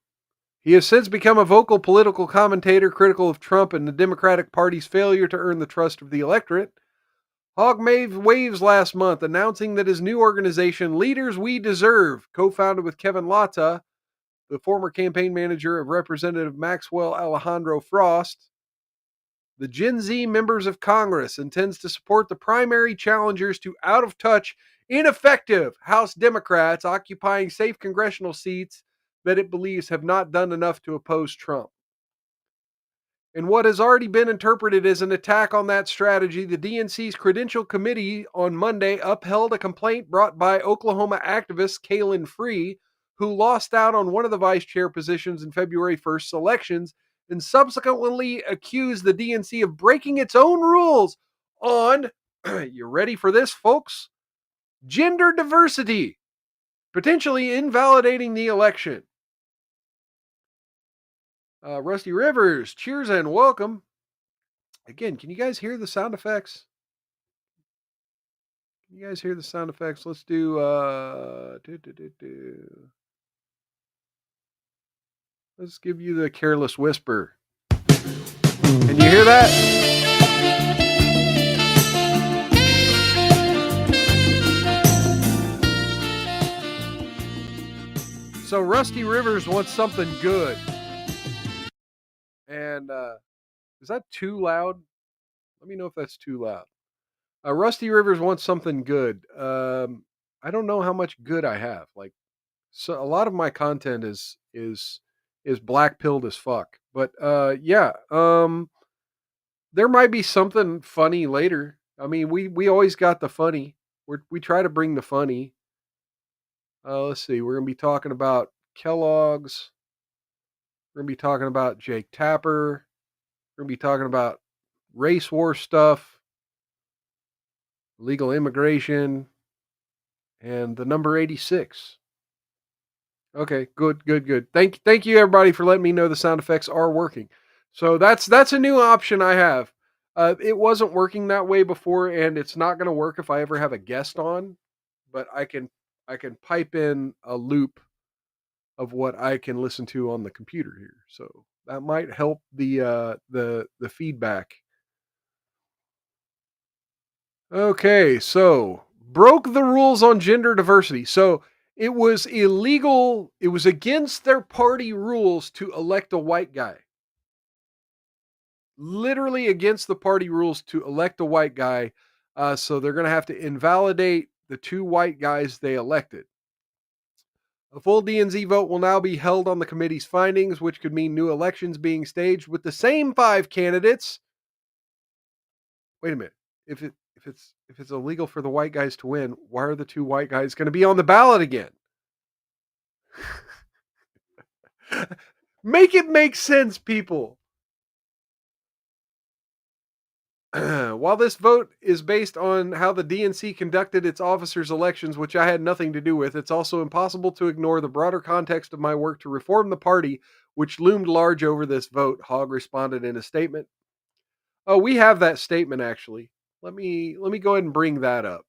[SPEAKER 4] He has since become a vocal political commentator critical of Trump and the Democratic Party's failure to earn the trust of the electorate. Hogg made waves last month, announcing that his new organization, Leaders We Deserve, co-founded with Kevin Latta, the former campaign manager of Representative Maxwell Alejandro Frost, the Gen Z members of Congress intends to support the primary challengers to out-of-touch, ineffective House Democrats occupying safe congressional seats that it believes have not done enough to oppose Trump. In what has already been interpreted as an attack on that strategy, the DNC's Credential Committee on Monday upheld a complaint brought by Oklahoma activist Kaylin Free, who lost out on one of the vice chair positions in February 1st's elections and subsequently accused the DNC of breaking its own rules on, you ready for this, folks? Gender diversity, potentially invalidating the election. Rusty Rivers, cheers and welcome. Again, can you guys hear the sound effects? Can you guys hear the sound effects? Let's do, let's give you the careless whisper. Can you hear that? So Rusty Rivers wants something good. And is that too loud? Let me know if that's too loud. Rusty Rivers wants something good. I don't know how much good I have. Like, so a lot of my content is black pilled as fuck. But yeah, there might be something funny later. I mean, we always got the funny. We try to bring the funny. Let's see. We're gonna be talking about Kellogg's. We're gonna be talking about Jake Tapper. We're gonna be talking about race war stuff, legal immigration, and the number 86. Okay, good. Thank you everybody for letting me know the sound effects are working. So that's a new option I have. It wasn't working that way before, and it's not going to work if I ever have a guest on. But I can pipe in a loop of what I can listen to on the computer here. So that might help the feedback. Okay, so broke the rules on gender diversity. So it was illegal. It was against their party rules to elect a white guy. Literally against the party rules to elect a white guy. So they're going to have to invalidate the two white guys they elected. A full DNC vote will now be held on the committee's findings, which could mean new elections being staged with the same 5 candidates. Wait a minute. If it's illegal for the white guys to win, why are the 2 white guys going to be on the ballot again? Make it make sense, people. While this vote is based on how the DNC conducted its officers' elections, which I had nothing to do with, it's also impossible to ignore the broader context of my work to reform the party, which loomed large over this vote, Hogg responded in a statement. Oh, we have that statement, actually. Let me go ahead and bring that up.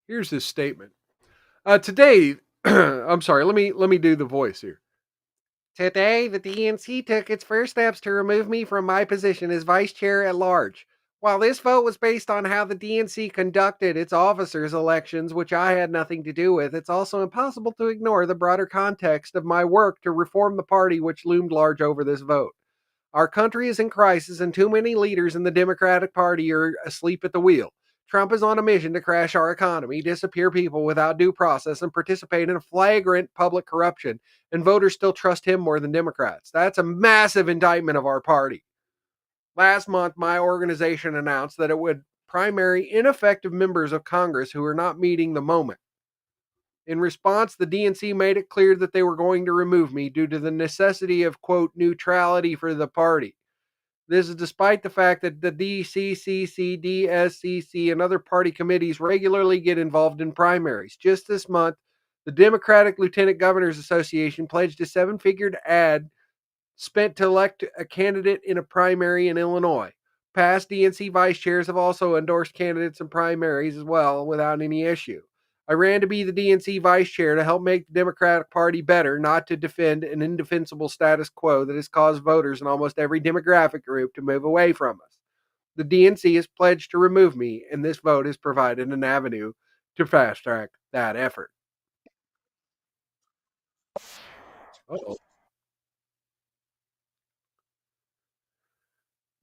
[SPEAKER 4] Here's his statement. Today, I'm sorry, let me do the voice here. Today, the DNC took its first steps to remove me from my position as vice chair at large. While this vote was based on how the DNC conducted its officers' elections, which I had nothing to do with, it's also impossible to ignore the broader context of my work to reform the party which loomed large over this vote. Our country is in crisis, and too many leaders in the Democratic Party are asleep at the wheel. Trump is on a mission to crash our economy, disappear people without due process, and participate in flagrant public corruption, and voters still trust him more than Democrats. That's a massive indictment of our party. Last month, my organization announced that it would primary ineffective members of Congress who are not meeting the moment. In response, the DNC made it clear that they were going to remove me due to the necessity of, quote, neutrality for the party. This is despite the fact that the DCCC, DSCC, and other party committees regularly get involved in primaries. Just this month, the Democratic Lieutenant Governors Association pledged a 7-figure ad spent to elect a candidate in a primary in Illinois. Past DNC vice chairs have also endorsed candidates in primaries as well without any issue. I ran to be the DNC vice chair to help make the Democratic Party better, not to defend an indefensible status quo that has caused voters in almost every demographic group to move away from us. The DNC has pledged to remove me, and this vote has provided an avenue to fast track that effort. Uh-oh.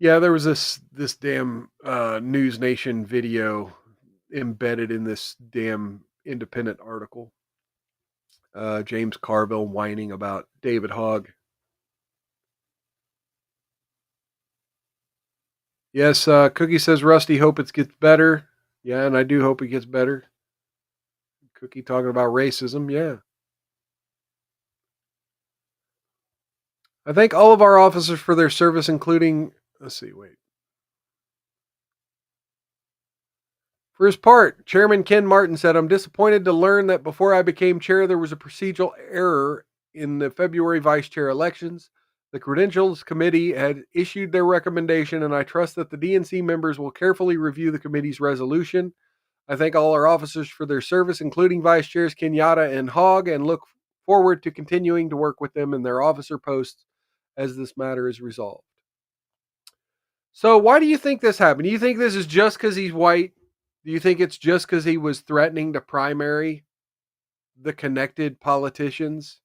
[SPEAKER 4] Yeah, there was this damn News Nation video embedded in this damn Independent article. James Carville whining about David Hogg. Yes, Cookie says, Rusty, hope it gets better. Yeah, and I do hope it gets better. Cookie talking about racism, yeah. I thank all of our officers for their service, including, let's see, wait. For his part, Chairman Ken Martin said, I'm disappointed to learn that before I became chair, there was a procedural error in the February vice chair elections. The Credentials Committee had issued their recommendation, and I trust that the DNC members will carefully review the committee's resolution. I thank all our officers for their service, including Vice Chairs Kenyatta and Hogg, and look forward to continuing to work with them in their officer posts as this matter is resolved. So why do you think this happened? Do you think this is just because he's white? Do you think it's just because he was threatening to primary the connected politicians?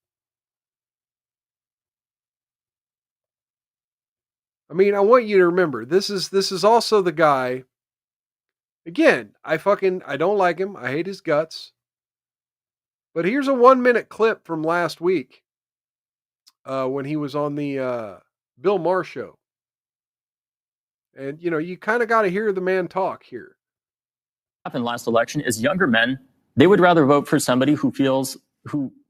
[SPEAKER 4] I mean, I want you to remember, this is also the guy. Again, I don't like him. I hate his guts. But here's a 1-minute clip from last week when he was on the Bill Maher show. And, you kind of got to hear the man talk here.
[SPEAKER 11] Happened last election is younger men, they would rather vote for somebody who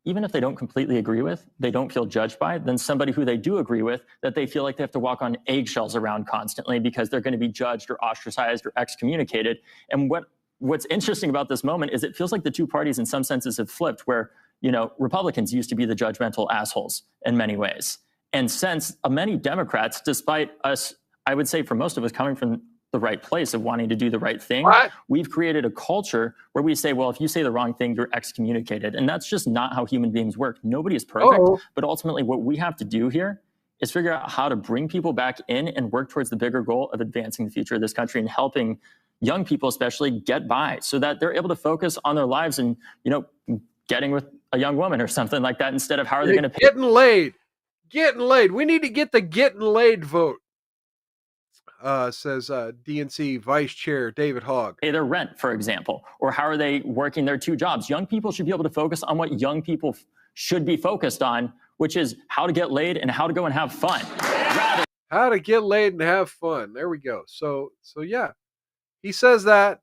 [SPEAKER 11] even if they don't completely agree with, they don't feel judged by, than somebody who they do agree with, that they feel like they have to walk on eggshells around constantly because they're going to be judged or ostracized or excommunicated. And what's interesting about this moment is it feels like the two parties in some senses have flipped, where, Republicans used to be the judgmental assholes in many ways. And since many Democrats, despite us, I would say for most of us coming from the right place of wanting to do the right thing, we've created a culture where we say, well, if you say the wrong thing, you're excommunicated. And that's just not how human beings work. Nobody is perfect. But ultimately, what we have to do here is figure out how to bring people back in and work towards the bigger goal of advancing the future of this country and helping young people especially get by so that they're able to focus on their lives and, getting with a young woman or something like that instead of how are they going to pay.
[SPEAKER 4] Getting laid. We need to get the getting laid vote. Says DNC Vice Chair David Hogg.
[SPEAKER 11] Pay their rent, for example, or how are they working their two jobs? Young people should be able to focus on what young people should be focused on, which is how to get laid and how to go and have fun.
[SPEAKER 4] How to get laid and have fun. There we go. So yeah, he says that,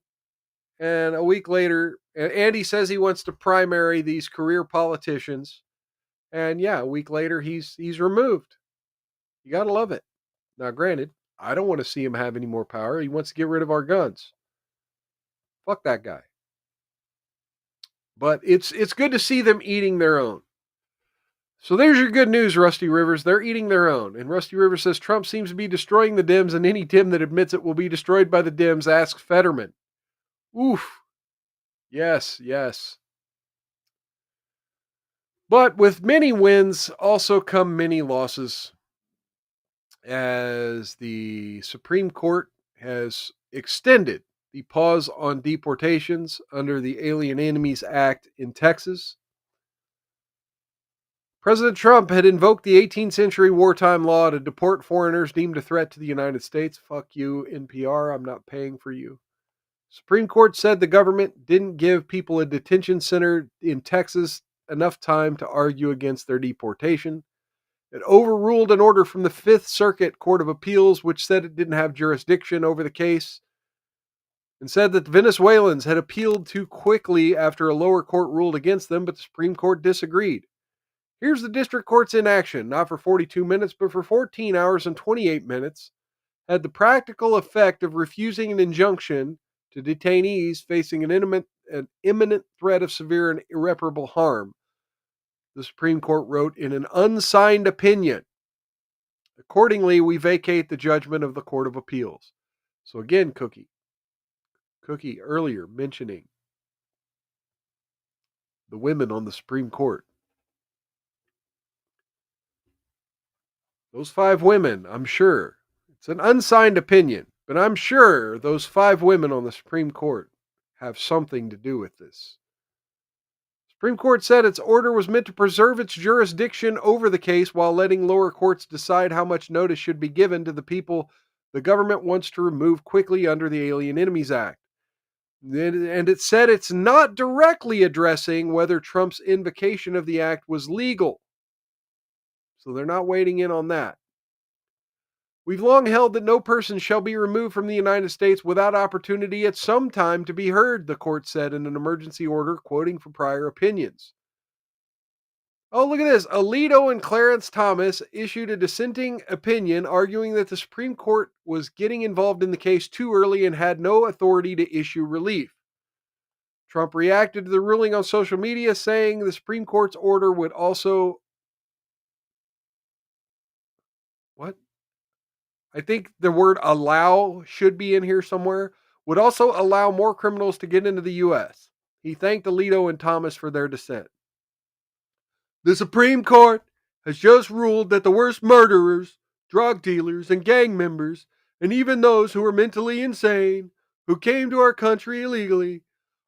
[SPEAKER 4] and a week later, and he says he wants to primary these career politicians, and yeah, a week later he's removed. You gotta love it. Now, granted, I don't want to see him have any more power. He wants to get rid of our guns. Fuck that guy. But it's good to see them eating their own. So there's your good news, Rusty Rivers. They're eating their own. And Rusty Rivers says Trump seems to be destroying the Dems, and any Dem that admits it will be destroyed by the Dems. Ask Fetterman. Oof. Yes. But with many wins also come many losses, as the Supreme Court has extended the pause on deportations under the Alien Enemies Act in Texas. President Trump had invoked the 18th century wartime law to deport foreigners deemed a threat to the United States. Fuck you, NPR. I'm not paying for you. Supreme Court said the government didn't give people a detention center in Texas enough time to argue against their deportation. It overruled an order from the Fifth Circuit Court of Appeals, which said it didn't have jurisdiction over the case, and said that the Venezuelans had appealed too quickly after a lower court ruled against them, but the Supreme Court disagreed. Here's the district court's inaction, not for 42 minutes, but for 14 hours and 28 minutes, had the practical effect of refusing an injunction to detainees facing an imminent threat of severe and irreparable harm. The Supreme Court wrote in an unsigned opinion. Accordingly, we vacate the judgment of the Court of Appeals. So again, Cookie earlier mentioning the women on the Supreme Court. Those 5 women, I'm sure, it's an unsigned opinion. But I'm sure those 5 women on the Supreme Court have something to do with this. Supreme Court said its order was meant to preserve its jurisdiction over the case while letting lower courts decide how much notice should be given to the people the government wants to remove quickly under the Alien Enemies Act. And it said it's not directly addressing whether Trump's invocation of the act was legal. So they're not weighing in on that. We've long held that no person shall be removed from the United States without opportunity at some time to be heard, the court said in an emergency order, quoting from prior opinions. Oh, look at this. Alito and Clarence Thomas issued a dissenting opinion arguing that the Supreme Court was getting involved in the case too early and had no authority to issue relief. Trump reacted to the ruling on social media, saying the Supreme Court's order would also... What? I think the word allow should be in here somewhere. Would also allow more criminals to get into the U.S. He thanked Alito and Thomas for their dissent. The Supreme Court has just ruled that the worst murderers, drug dealers, and gang members, and even those who are mentally insane, who came to our country illegally,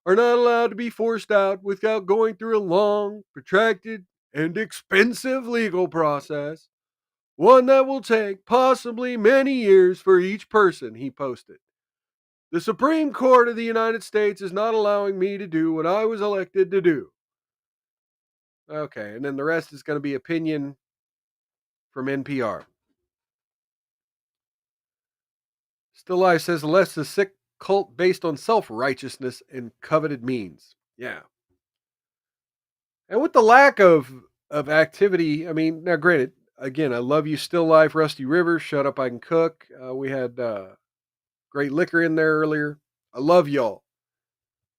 [SPEAKER 4] are not allowed to be forced out without going through a long, protracted, and expensive legal process. One that will take possibly many years for each person, he posted. The Supreme Court of the United States is not allowing me to do what I was elected to do. Okay, and then the rest is going to be opinion from NPR. Still Life says, unless the sick cult based on self-righteousness and coveted means. Yeah. And with the lack of activity, I mean, now granted, again, I love you, Still Life, Rusty Rivers, Shut Up, I Can Cook. We had Great Liquor in there earlier. I love y'all.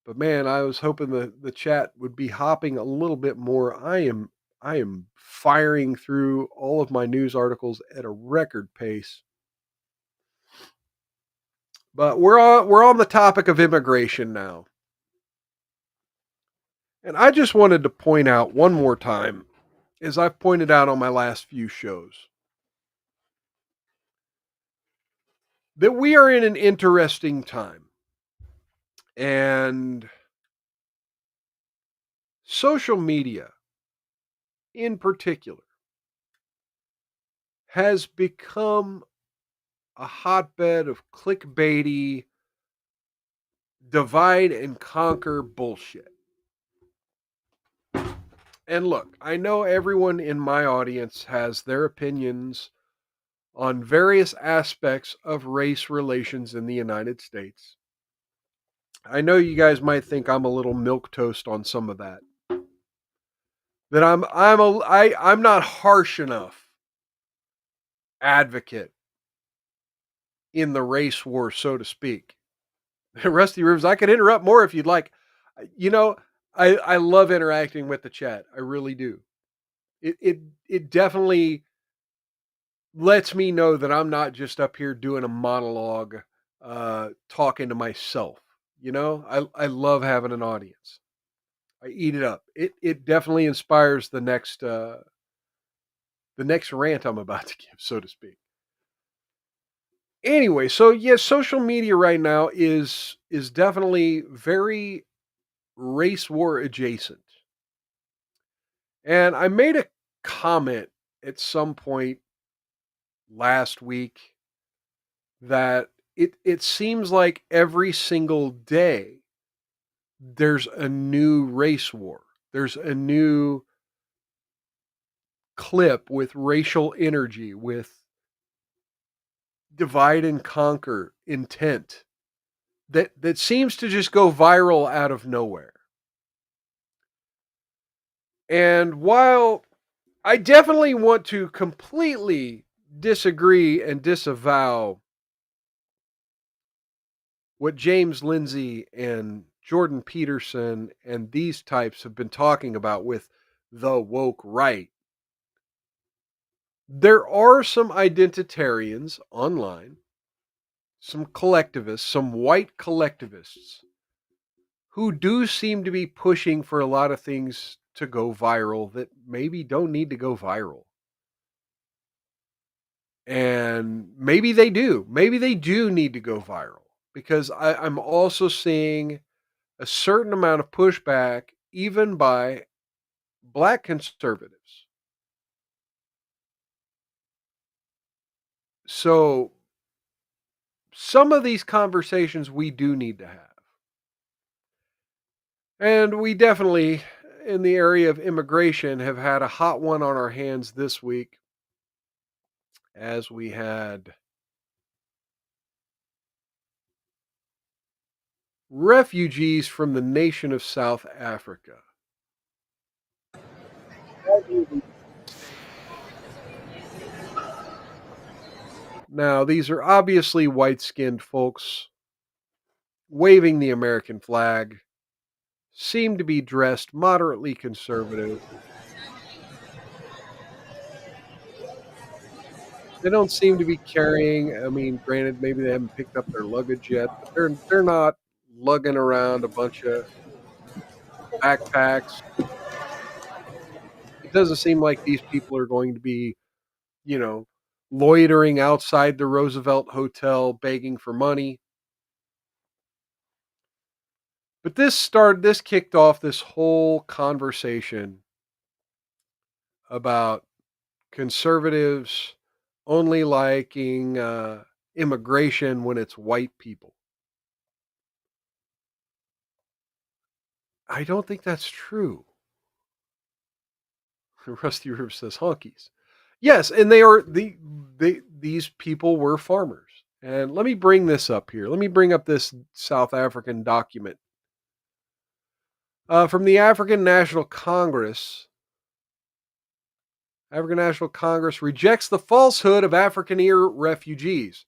[SPEAKER 4] But man, I was hoping the chat would be hopping a little bit more. I am firing through all of my news articles at a record pace. But we're on the topic of immigration now. And I just wanted to point out one more time, as I've pointed out on my last few shows, that we are in an interesting time. And social media, in particular, has become a hotbed of clickbaity, divide and conquer bullshit. And look, I know everyone in my audience has their opinions on various aspects of race relations in the United States. I know you guys might think I'm a little milquetoast on some of that. That I'm not harsh enough advocate in the race war, so to speak. Rusty Rivers, I could interrupt more if you'd like. You know, I love interacting with the chat. I really do. It definitely lets me know that I'm not just up here doing a monologue, talking to myself. You know, I love having an audience. I eat it up. It definitely inspires the next rant I'm about to give, so to speak. Anyway, so yes, social media right now is definitely very race war adjacent. And I made a comment at some point last week that it seems like every single day there's a new race war. There's a new clip with racial energy, with divide and conquer intent that seems to just go viral out of nowhere. And while I definitely want to completely disagree and disavow what James Lindsay and Jordan Peterson and these types have been talking about with the woke right, there are some identitarians online, some collectivists, some white collectivists, who do seem to be pushing for a lot of things to go viral that maybe don't need to go viral. And maybe they do. Maybe they do need to go viral, because I'm also seeing a certain amount of pushback, even by black conservatives. So some of these conversations we do need to have. And we definitely, in the area of immigration, have had a hot one on our hands this week, as we had refugees from the nation of South Africa. Now, these are obviously white-skinned folks waving the American flag, seem to be dressed moderately conservative. They don't seem to be carrying, I mean, granted, maybe they haven't picked up their luggage yet, but they're not lugging around a bunch of backpacks. It doesn't seem like these people are going to be, loitering outside the Roosevelt Hotel begging for money. But this kicked off this whole conversation about conservatives only liking immigration when it's white people. I don't think that's true. Rusty Roof says honkies. Yes, and these people were farmers. And let me bring this up here. Let me bring up this South African document from the African National Congress. African National Congress rejects the falsehood of Afrikaner refugees.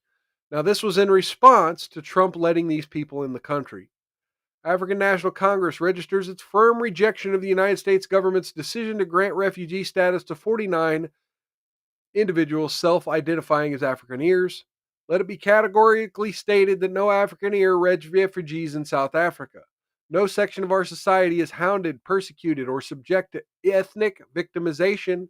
[SPEAKER 4] Now, this was in response to Trump letting these people in the country. African National Congress registers its firm rejection of the United States government's decision to grant refugee status to 49 individuals self-identifying as Afrikaners. Let it be categorically stated that no Afrikaner refugees in South Africa. No section of our society is hounded, persecuted, or subject to ethnic victimization.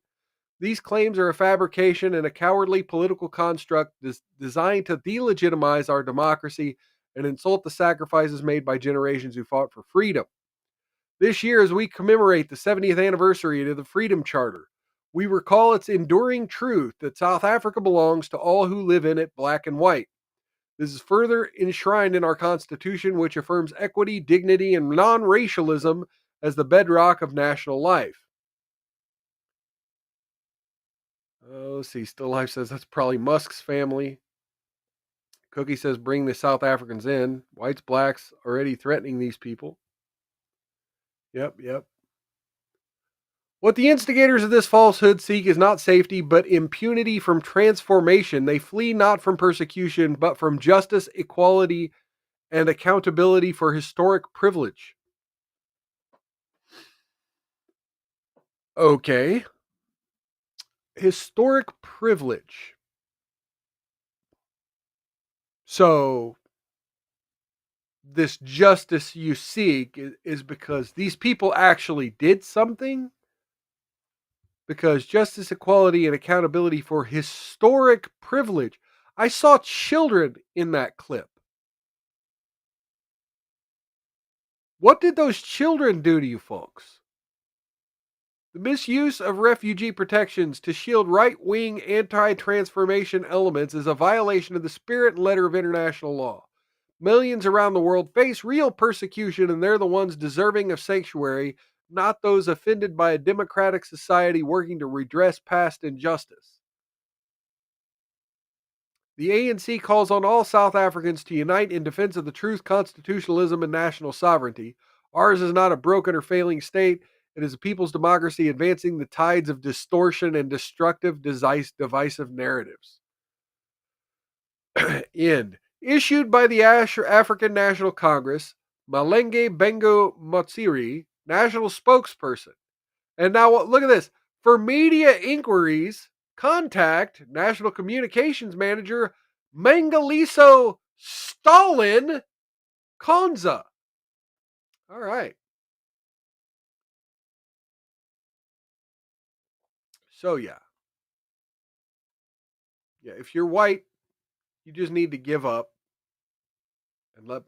[SPEAKER 4] These claims are a fabrication and a cowardly political construct designed to delegitimize our democracy and insult the sacrifices made by generations who fought for freedom. This year, as we commemorate the 70th anniversary of the Freedom Charter, we recall its enduring truth that South Africa belongs to all who live in it, black and white. This is further enshrined in our Constitution, which affirms equity, dignity, and non-racialism as the bedrock of national life. Let's see. Still Life says that's probably Musk's family. Cookie says bring the South Africans in. Whites, blacks already threatening these people. Yep. What the instigators of this falsehood seek is not safety, but impunity from transformation. They flee not from persecution, but from justice, equality, and accountability for historic privilege. Okay. Historic privilege. So, this justice you seek is because these people actually did something? Because justice, equality, and accountability for historic privilege. I saw children in that clip. What did those children do to you folks? The misuse of refugee protections to shield right-wing anti-transformation elements is a violation of the spirit and letter of international law. Millions around the world face real persecution, and they're the ones deserving of sanctuary, not those offended by a democratic society working to redress past injustice. The ANC calls on all South Africans to unite in defense of the truth, constitutionalism, and national sovereignty. Ours is not a broken or failing state. It is a people's democracy advancing the tides of distortion and destructive, divisive narratives. End. Issued by the African National Congress, Malenge Bengo Motsiri, national spokesperson. And now look at this. For media inquiries, contact National Communications Manager Mangaliso Stalin Konza. All right. So, yeah. Yeah, if you're white, you just need to give up and let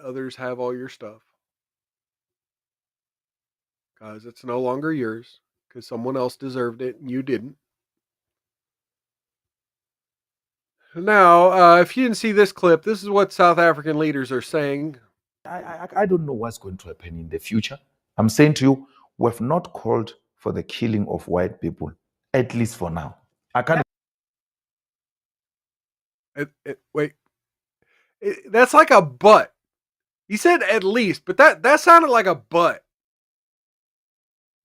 [SPEAKER 4] others have all your stuff, because it's no longer yours, because someone else deserved it and you didn't. Now, if you didn't see this clip, this is what South African leaders are saying.
[SPEAKER 12] I don't know what's going to happen in the future. I'm saying to you, we've not called for the killing of white people, at least for now. I can't.
[SPEAKER 4] Wait, that's like a but. He said at least, but that sounded like a but.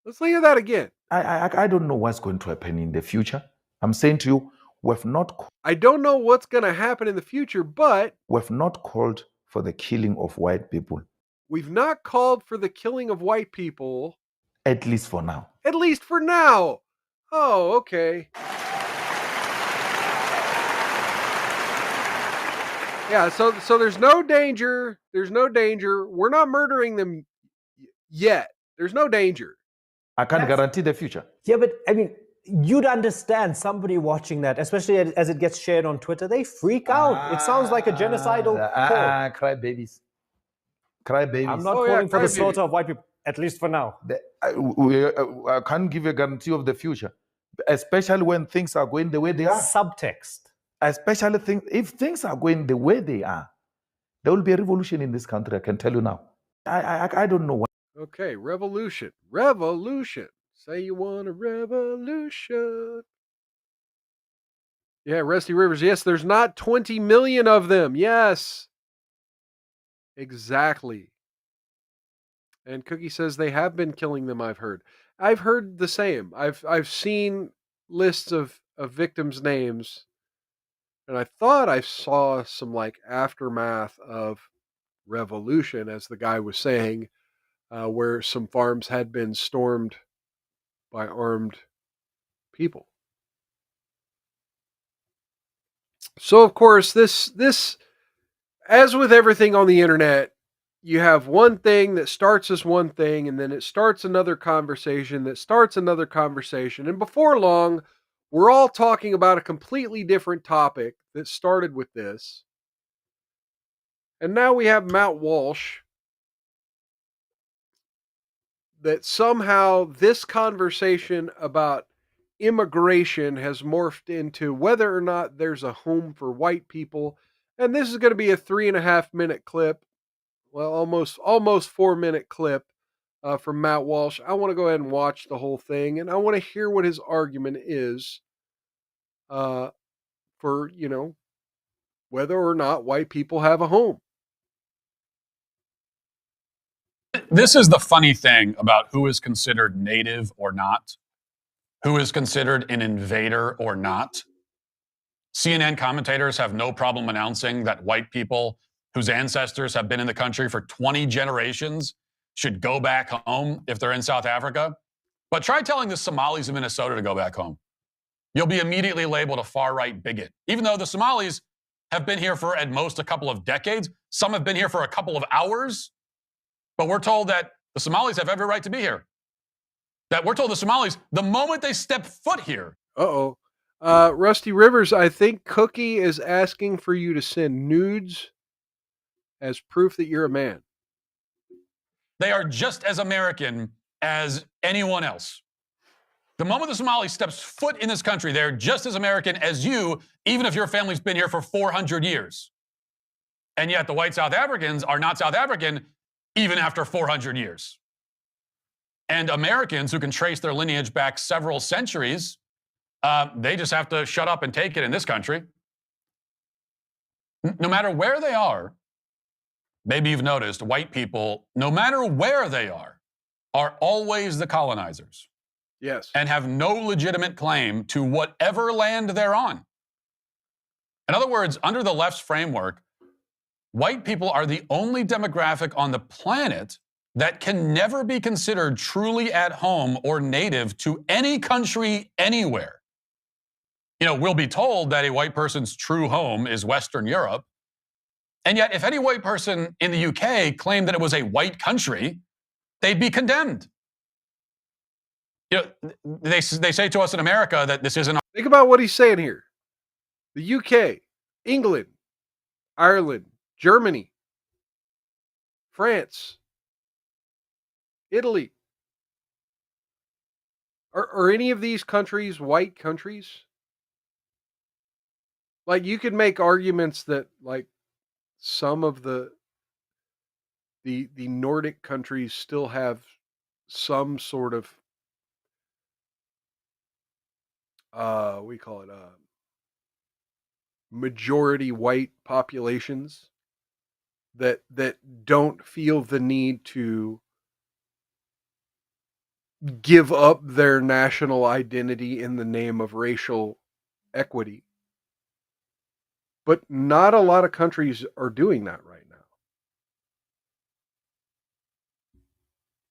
[SPEAKER 4] Let's hear that again.
[SPEAKER 12] I don't know what's going to happen in the future. I'm saying to you, we've not.
[SPEAKER 4] I don't know what's going to happen in the future, but
[SPEAKER 12] we've not called for the killing of white people.
[SPEAKER 4] We've not called for the killing of white people.
[SPEAKER 12] At least for now.
[SPEAKER 4] At least for now. Oh, okay. Yeah, so there's no danger. There's no danger. We're not murdering them yet. There's no danger.
[SPEAKER 12] I can't guarantee the future.
[SPEAKER 13] Yeah, but I mean, you'd understand somebody watching that, especially as it gets shared on Twitter, they freak out. It sounds like a genocidal call.
[SPEAKER 12] Cry babies. Cry babies.
[SPEAKER 13] I'm not calling for the slaughter of white people, at least for now.
[SPEAKER 12] I can't give a guarantee of the future, especially when things are going the way they are.
[SPEAKER 13] Subtext.
[SPEAKER 12] Especially if things are going the way they are, there will be a revolution in this country, I can tell you now. I don't know what.
[SPEAKER 4] Okay, revolution. Revolution. Say you want a revolution. Yeah, Rusty Rivers. Yes, there's not 20 million of them. Yes. Exactly. And Cookie says they have been killing them, I've heard. I've heard the same. I've seen lists of victims' names, and I thought I saw some like aftermath of revolution, as the guy was saying, where some farms had been stormed by armed people. So, of course, this, as with everything on the internet, you have one thing that starts as one thing, and then it starts another conversation that starts another conversation. And before long, we're all talking about a completely different topic that started with this. And now we have Matt Walsh, that somehow this conversation about immigration has morphed into whether or not there's a home for white people. And this is going to be a 3.5-minute clip. Well, almost 4-minute clip from Matt Walsh. I want to go ahead and watch the whole thing, and I want to hear what his argument is for, whether or not white people have a home.
[SPEAKER 14] This is the funny thing about who is considered native or not, who is considered an invader or not. CNN commentators have no problem announcing that white people whose ancestors have been in the country for 20 generations should go back home if they're in South Africa. But try telling the Somalis in Minnesota to go back home. You'll be immediately labeled a far-right bigot. Even though the Somalis have been here for at most a couple of decades, some have been here for a couple of hours, but we're told that the Somalis have every right to be here. That we're told the Somalis, the moment they step foot here.
[SPEAKER 4] Rusty Rivers, I think Cookie is asking for you to send nudes as proof that you're a man.
[SPEAKER 14] They are just as American as anyone else. The moment the Somali steps foot in this country, they're just as American as you, even if your family's been here for 400 years. And yet the white South Africans are not South African even after 400 years. And Americans who can trace their lineage back several centuries, they just have to shut up and take it in this country. No matter where they are, maybe you've noticed white people, no matter where they are always the colonizers.
[SPEAKER 4] Yes.
[SPEAKER 14] And have no legitimate claim to whatever land they're on. In other words, under the left's framework, white people are the only demographic on the planet that can never be considered truly at home or native to any country anywhere. We'll be told that a white person's true home is Western Europe. And yet, if any white person in the UK claimed that it was a white country, they'd be condemned. They say to us in America that this isn't.
[SPEAKER 4] Think about what he's saying here. The UK, England, Ireland, Germany, France, Italy. Are any of these countries white countries? Like, you could make arguments that, like, some of the Nordic countries still have some sort of we call it majority white populations that don't feel the need to give up their national identity in the name of racial equity. But not a lot of countries are doing that right now.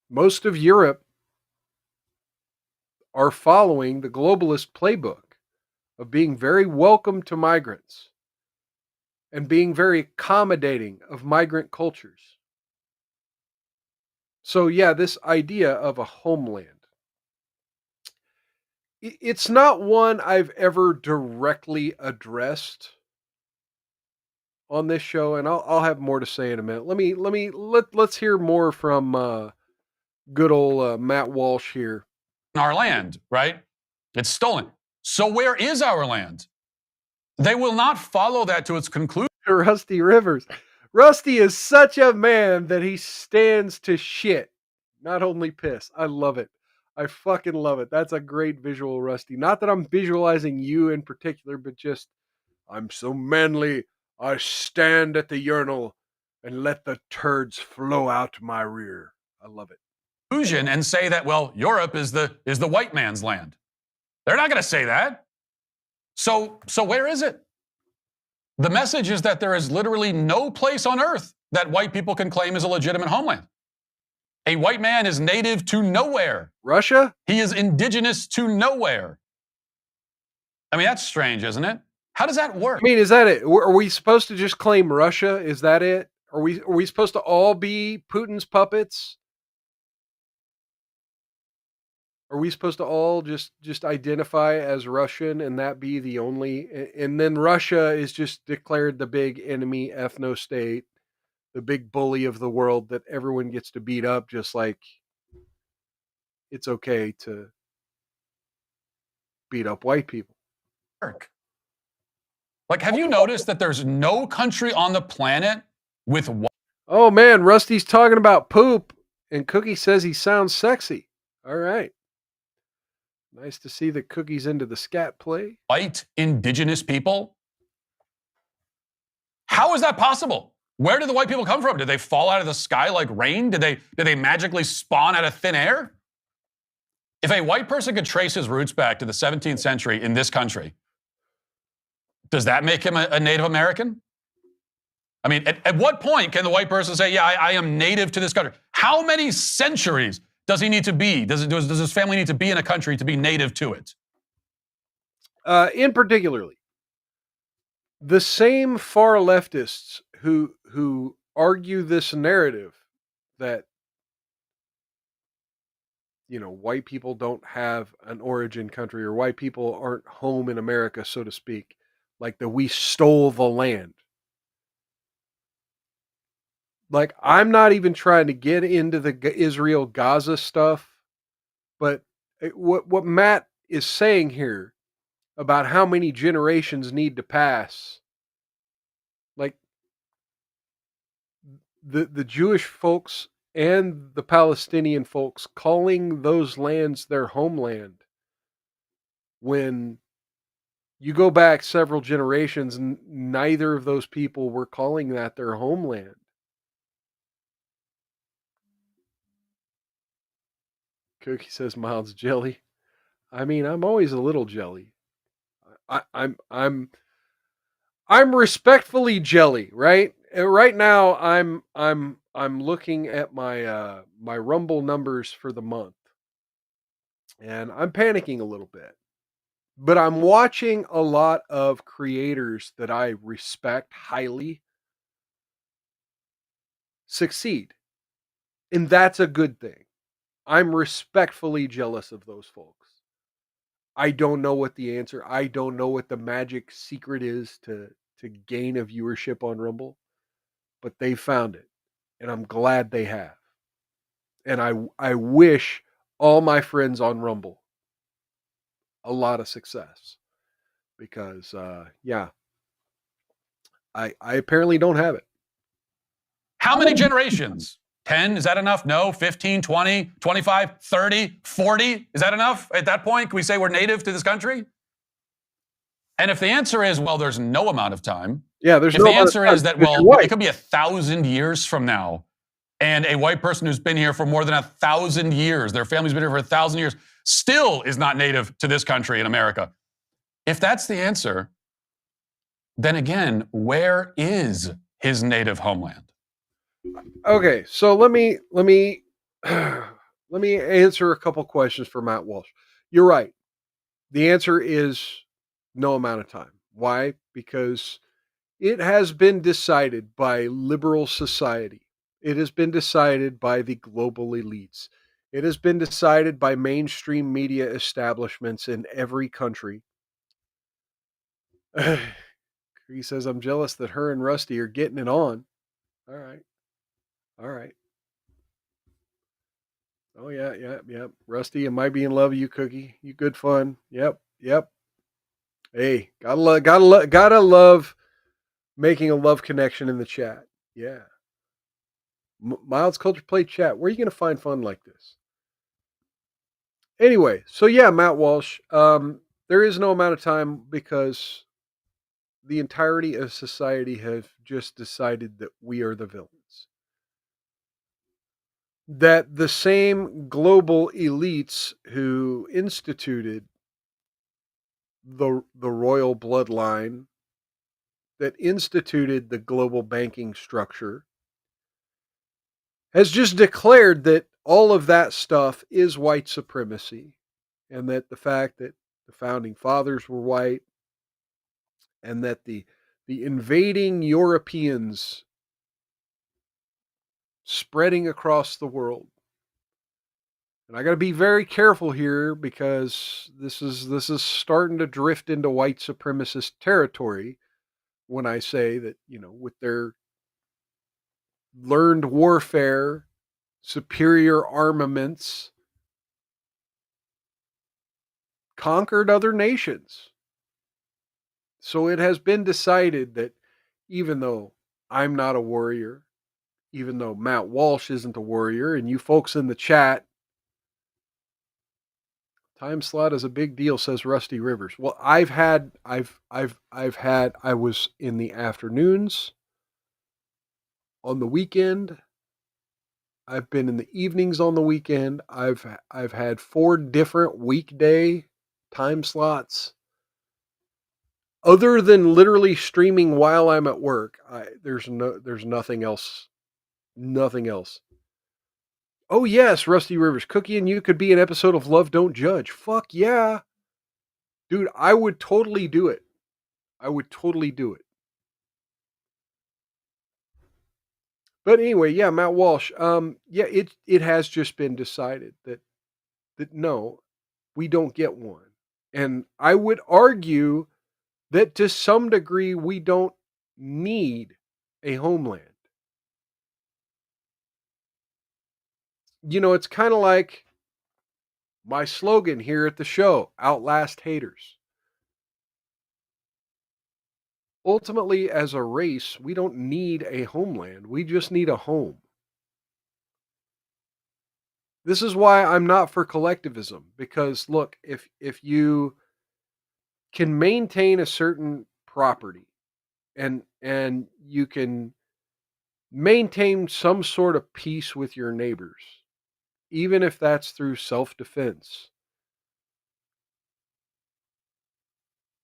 [SPEAKER 4] Most of Europe are following the globalist playbook of being very welcome to migrants and being very accommodating of migrant cultures. So yeah, this idea of a homeland, it's not one I've ever directly addressed on this show, and I'll have more to say in a minute. Let's hear more from good old Matt Walsh here.
[SPEAKER 14] Our land, right? It's stolen. So where is our land? They will not follow that to its conclusion.
[SPEAKER 4] Rusty Rivers. Rusty is such a man that he stands to shit, not only piss. I love it. I fucking love it. That's a great visual, Rusty. Not that I'm visualizing you in particular, but just, I'm so manly, I stand at the urinal and let the turds flow out my rear. I love it.
[SPEAKER 14] And say that, well, Europe is the white man's land. They're not going to say that. So where is it? The message is that there is literally no place on earth that white people can claim as a legitimate homeland. A white man is native to nowhere.
[SPEAKER 4] Russia?
[SPEAKER 14] He is indigenous to nowhere. I mean, that's strange, isn't it? How does that work?
[SPEAKER 4] I mean, is that it? Are we supposed to just claim Russia? Is that it? Are we supposed to all be Putin's puppets? Are we supposed to all just identify as Russian and that be the only? And then Russia is just declared the big enemy ethno-state, the big bully of the world that everyone gets to beat up, just like it's okay to beat up white people.
[SPEAKER 14] Like, have you noticed that there's no country on the planet with...
[SPEAKER 4] Oh man, Rusty's talking about poop, and Cookie says he sounds sexy. All right. Nice to see that Cookie's into the scat play.
[SPEAKER 14] White indigenous people? How is that possible? Where did the white people come from? Did they fall out of the sky like rain? Did they magically spawn out of thin air? If a white person could trace his roots back to the 17th century in this country, does that make him a Native American? I mean, at what point can the white person say, yeah, I am native to this country? How many centuries does he need to be? Does his family need to be in a country to be native to it?
[SPEAKER 4] In particularly, the same far leftists who argue this narrative that, you know, white people don't have an origin country or white people aren't home in America, so to speak, like that we stole the land. Like, I'm not even trying to get into the Israel-Gaza stuff, but what Matt is saying here about how many generations need to pass, like the Jewish folks and the Palestinian folks calling those lands their homeland, when you go back several generations, neither of those people were calling that their homeland. Cookie says Miles jelly. I mean, I'm always a little jelly. I'm respectfully jelly, right? Right now I'm looking at my my Rumble numbers for the month. And I'm panicking a little bit. But I'm watching a lot of creators that I respect highly succeed. And that's a good thing. I'm respectfully jealous of those folks. I don't know what the answer. I don't know what the magic secret is to gain a viewership on Rumble, but they found it, and I'm glad they have. And I wish all my friends on Rumble a lot of success, because I apparently don't have it.
[SPEAKER 14] How many generations? 10? Is that enough? No. 15, 20, 25, 30, 40? Is that enough? At that point, can we say we're native to this country? And if the answer is, well, there's no amount of time.
[SPEAKER 4] Yeah, there's
[SPEAKER 14] if
[SPEAKER 4] no
[SPEAKER 14] the answer is that, well, it could be 1,000 years from now, and a white person who's been here for more than 1,000 years, their family's been here for 1,000 years, still is not native to this country in America. If that's the answer, then again, where is his native homeland?
[SPEAKER 4] Okay, so let me answer a couple questions for Matt Walsh. You're right. The answer is no amount of time. Why? Because it has been decided by liberal society. It has been decided by the global elites. It has been decided by mainstream media establishments in every country. He says, I'm jealous that her and Rusty are getting it on. All right. Oh, yeah. Rusty, I might be in love with you, Cookie. You good fun. Yep. Hey, gotta love making a love connection in the chat. Yeah. Miles Culture Play chat. Where are you going to find fun like this? Anyway, so yeah, Matt Walsh. There is no amount of time, because the entirety of society have just decided that we are the villains. That the same global elites who instituted the royal bloodline, that instituted the global banking structure, has just declared that all of that stuff is white supremacy, and that the fact that the founding fathers were white, and that the invading Europeans spreading across the world. And I got to be very careful here, because this is starting to drift into white supremacist territory when I say that, with their learned warfare, superior armaments, conquered other nations. So it has been decided that even though I'm not a warrior, even though Matt Walsh isn't a warrior, and you folks in the chat, time slot is a big deal, says Rusty Rivers. Well, I was in the afternoons on the weekend. I've been in the evenings on the weekend. I've had 4 different weekday time slots. Other than literally streaming while I'm at work, there's nothing else. Nothing else. Oh yes, Rusty Rivers. Cookie and you could be an episode of Love Don't Judge. Fuck yeah. Dude, I would totally do it. But anyway, yeah, Matt Walsh. Yeah, it has just been decided that no, we don't get one. And I would argue that to some degree we don't need a homeland. It's kind of like my slogan here at the show, outlast haters. Ultimately, as a race, we don't need a homeland. We just need a home. This is why I'm not for collectivism, because look, if you can maintain a certain property and you can maintain some sort of peace with your neighbors, even if that's through self-defense,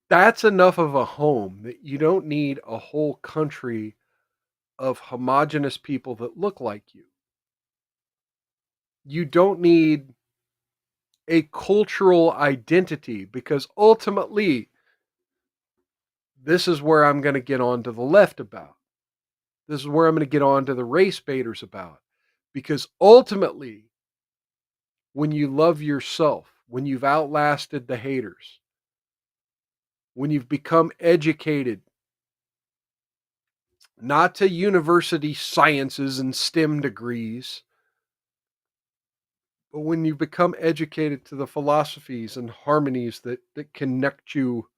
[SPEAKER 4] that's enough of a home that you don't need a whole country of homogenous people that look like you. You don't need a cultural identity, because ultimately, this is where I'm going to get on to the left about. This is where I'm going to get on to the race baiters about. Because ultimately, when you love yourself, when you've outlasted the haters, when you've become educated, not to university sciences and STEM degrees, but when you become educated to the philosophies and harmonies that connect you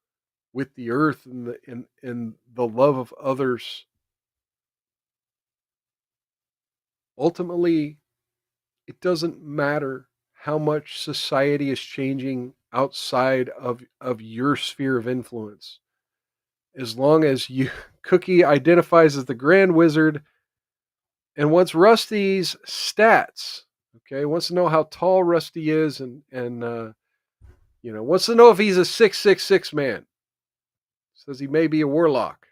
[SPEAKER 4] with the earth and the love of others, ultimately, it doesn't matter how much society is changing outside of your sphere of influence. As long as you Cookie identifies as the Grand Wizard and wants Rusty's stats, okay, wants to know how tall Rusty is and wants to know if he's a 666 man. Says he may be a warlock.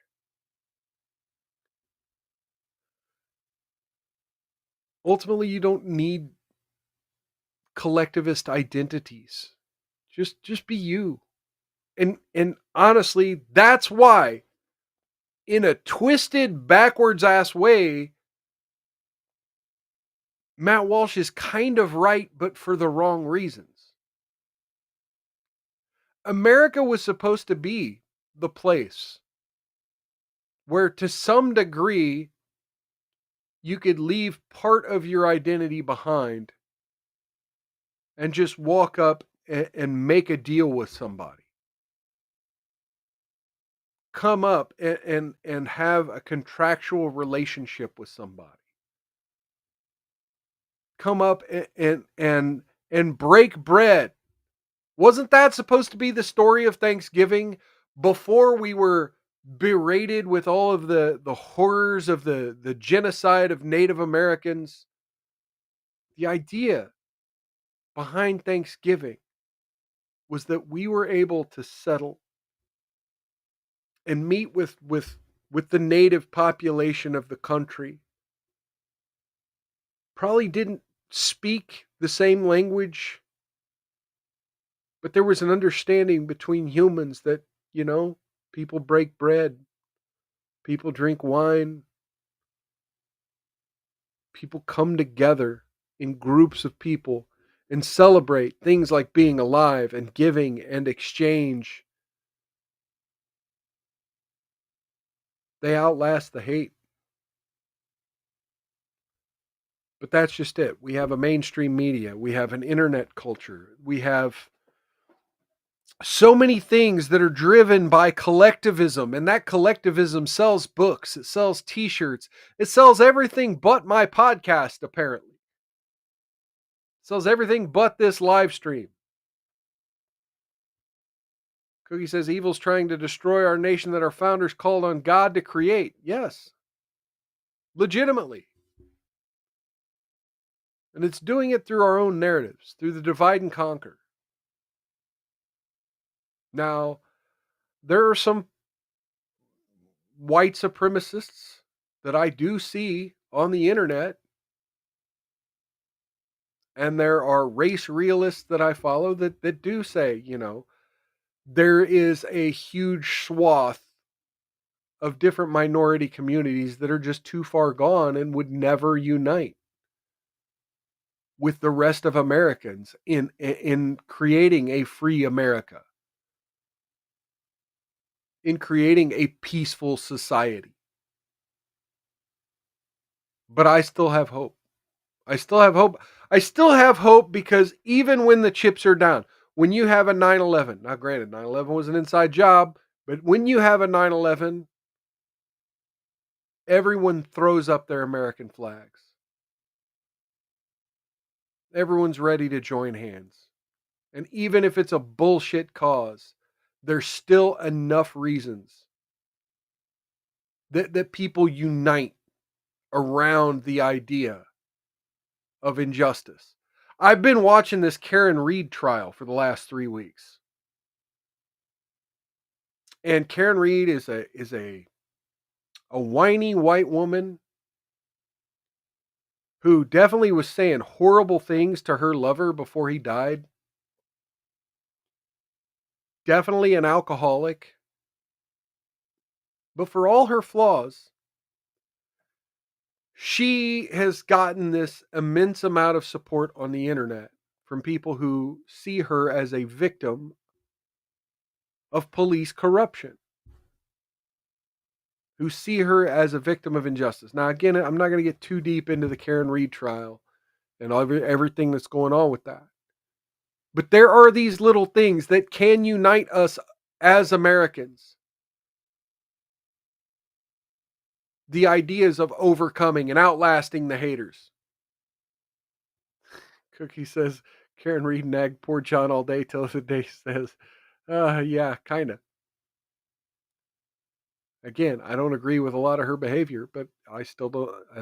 [SPEAKER 4] Ultimately, you don't need collectivist identities. Just be you. And honestly, that's why, in a twisted, backwards ass way, Matt Walsh is kind of right, but for the wrong reasons. America was supposed to be the place where, to some degree, you could leave part of your identity behind and just walk up and make a deal with somebody. Come up and have a contractual relationship with somebody. Come up and break bread. Wasn't that supposed to be the story of Thanksgiving before we were berated with all of the horrors of the genocide of Native Americans? The idea behind Thanksgiving was that we were able to settle and meet with the native population of the country. Probably didn't speak the same language, but there was an understanding between humans that, people break bread, people drink wine, people come together in groups of people and celebrate things like being alive and giving and exchange. They outlast the hate. But that's just it. We have a mainstream media. We have an internet culture. We have so many things that are driven by collectivism, and that collectivism sells books, it sells t-shirts, it sells everything but my podcast, apparently. It sells everything but this live stream. Cookie says evil's trying to destroy our nation that our founders called on God to create. Yes. Legitimately. And it's doing it through our own narratives, through the divide and conquer. Now, there are some white supremacists that I do see on the internet, and there are race realists that I follow that do say, there is a huge swath of different minority communities that are just too far gone and would never unite with the rest of Americans in creating a free America, in creating a peaceful society. But I still have hope. I still have hope. I still have hope because even when the chips are down, when you have a 9/11, now granted, 9/11 was an inside job, but when you have a 9/11, everyone throws up their American flags. Everyone's ready to join hands. And even if it's a bullshit cause, there's still enough reasons that people unite around the idea of injustice. I've been watching this Karen Reed trial for the last 3 weeks. And Karen Reed is a whiny white woman who definitely was saying horrible things to her lover before he died. Definitely an alcoholic. But for all her flaws, she has gotten this immense amount of support on the internet from people who see her as a victim of police corruption, who see her as a victim of injustice. Now, again, I'm not going to get too deep into the Karen Reed trial and everything that's going on with that. But there are these little things that can unite us as Americans. The ideas of overcoming and outlasting the haters. Cookie says, Karen Reed nagged poor John all day till the day says, yeah, kind of. Again, I don't agree with a lot of her behavior, but I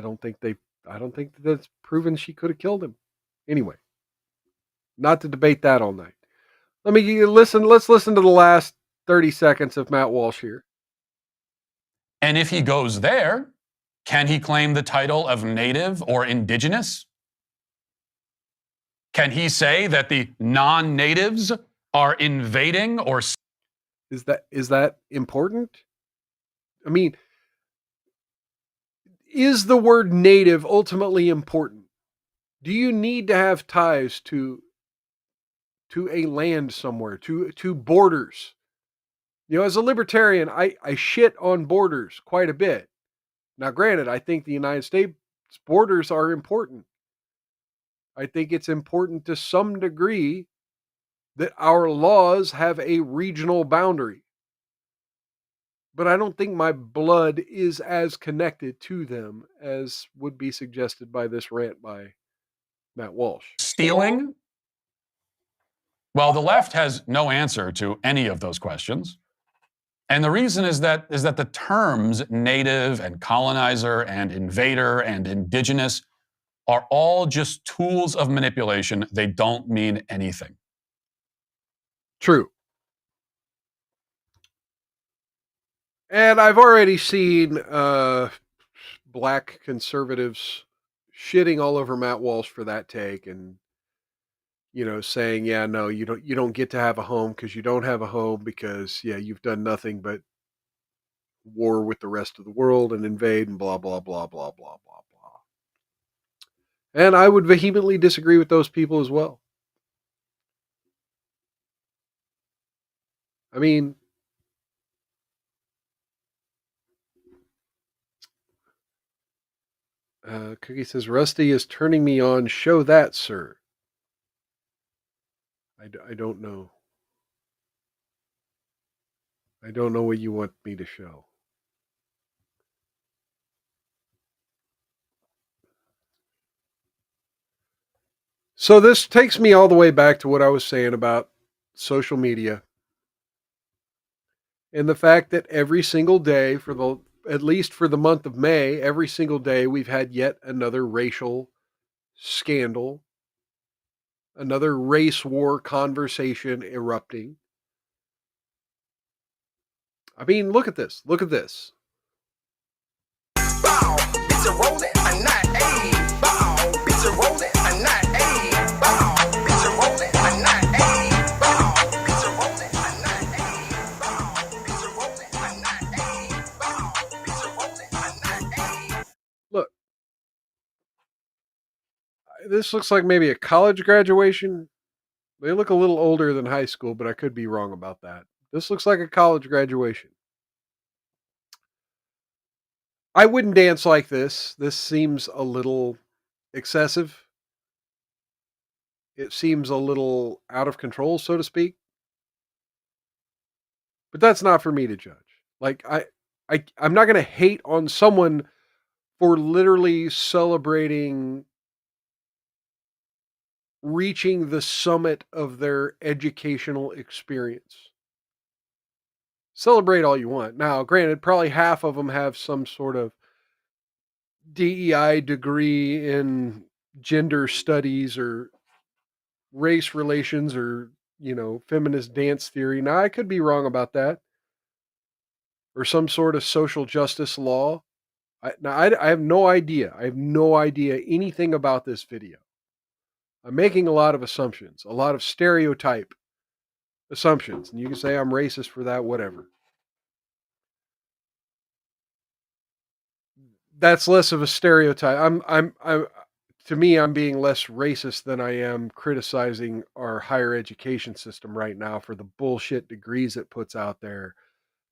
[SPEAKER 4] don't think that's proven she could have killed him. Anyway, not to debate that all night. Let's listen to the last 30 seconds of Matt Walsh here.
[SPEAKER 14] And if he goes there, can he claim the title of native or indigenous? Can he say that the non-natives are invading or...
[SPEAKER 4] Is that important? I mean, is the word native ultimately important? Do you need to have ties to a land somewhere, to borders? You know, as a libertarian, I shit on borders quite a bit. Now, granted, I think the United States borders are important. I think it's important to some degree that our laws have a regional boundary. But I don't think my blood is as connected to them as would be suggested by this rant by Matt Walsh.
[SPEAKER 14] Stealing? Well, the left has no answer to any of those questions. And the reason is that the terms native and colonizer and invader and indigenous are all just tools of manipulation. They don't mean anything.
[SPEAKER 4] True. And I've already seen black conservatives shitting all over Matt Walsh for that take, and saying, yeah, no, you don't get to have a home because you don't have a home because you've done nothing but war with the rest of the world and invade and blah blah blah blah blah blah blah. And I would vehemently disagree with those people as well. I mean, Cookie says, Rusty is turning me on. Show that, sir. I don't know. I don't know what you want me to show. So this takes me all the way back to what I was saying about social media and the fact that every single day at least for the month of May, every single day we've had yet another racial scandal, another race war conversation erupting. I mean, look at this. Look at this.
[SPEAKER 1] Bow, bitch, a rolling, a not a bow, bitch, a rolling, a not a bow, bitch, a rolling, a not a bow, bitch, a rolling, a not a bow, bitch, a rolling, a not a bow, bitch, a rolling, a not a.
[SPEAKER 4] Look, this looks like maybe a college graduation. They look a little older than high school, but I could be wrong about that. This looks like a college graduation. I wouldn't dance like this. This seems a little excessive. It seems a little out of control, so to speak. But that's not for me to judge. Like, I'm not going to hate on someone for literally celebrating reaching the summit of their educational experience. Celebrate all you want. Now, granted, probably half of them have some sort of DEI degree in gender studies or race relations or, feminist dance theory. Now, I could be wrong about that. Or some sort of social justice law. I have no idea. I have no idea anything about this video. I'm making a lot of assumptions, a lot of stereotype assumptions. And you can say I'm racist for that, whatever. That's less of a stereotype. to me, I'm being less racist than I am criticizing our higher education system right now for the bullshit degrees it puts out there,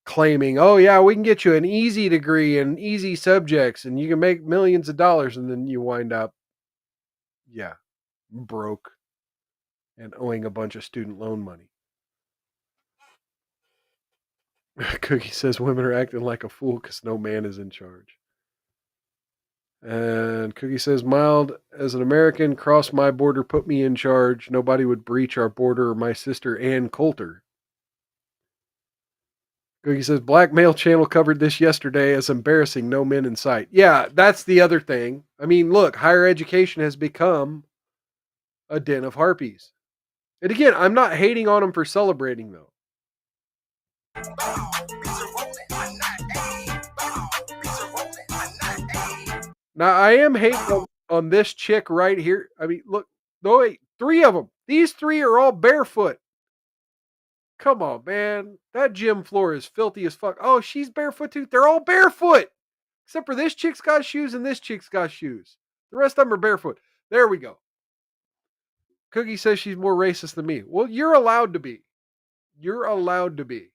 [SPEAKER 4] claiming, oh yeah, we can get you an easy degree in easy subjects and you can make millions of dollars, and then you wind up, broke and owing a bunch of student loan money. Cookie says women are acting like a fool because no man is in charge. And Cookie says, Mild, as an American, cross my border, put me in charge. Nobody would breach our border or my sister Ann Coulter. Cookie says, Black Male Channel covered this yesterday as embarrassing, no men in sight. Yeah, that's the other thing. I mean, look, higher education has become a den of harpies. And again, I'm not hating on them for celebrating, though. Now, I am hating on this chick right here. I mean, look, no, wait, 3 of them. These 3 are all barefoot. Come on, man. That gym floor is filthy as fuck. Oh, she's barefoot too. They're all barefoot. Except for this chick's got shoes and this chick's got shoes. The rest of them are barefoot. There we go. Cookie says she's more racist than me. Well, you're allowed to be. You're allowed to be.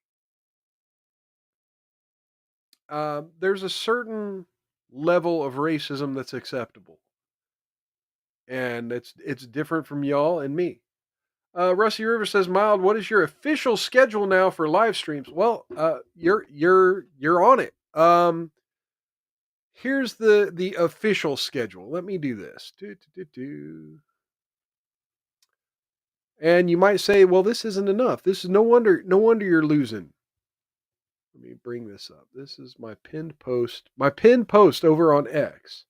[SPEAKER 4] There's a certain level of racism that's acceptable. And it's different from y'all and me. Rusty River says, Mild, what is your official schedule now for live streams? Well, you're on it. Here's the official schedule. Let me do this. And you might say, well, this isn't enough. This is no wonder you're losing. Let me bring this up. This is my pinned post. My pinned post over on X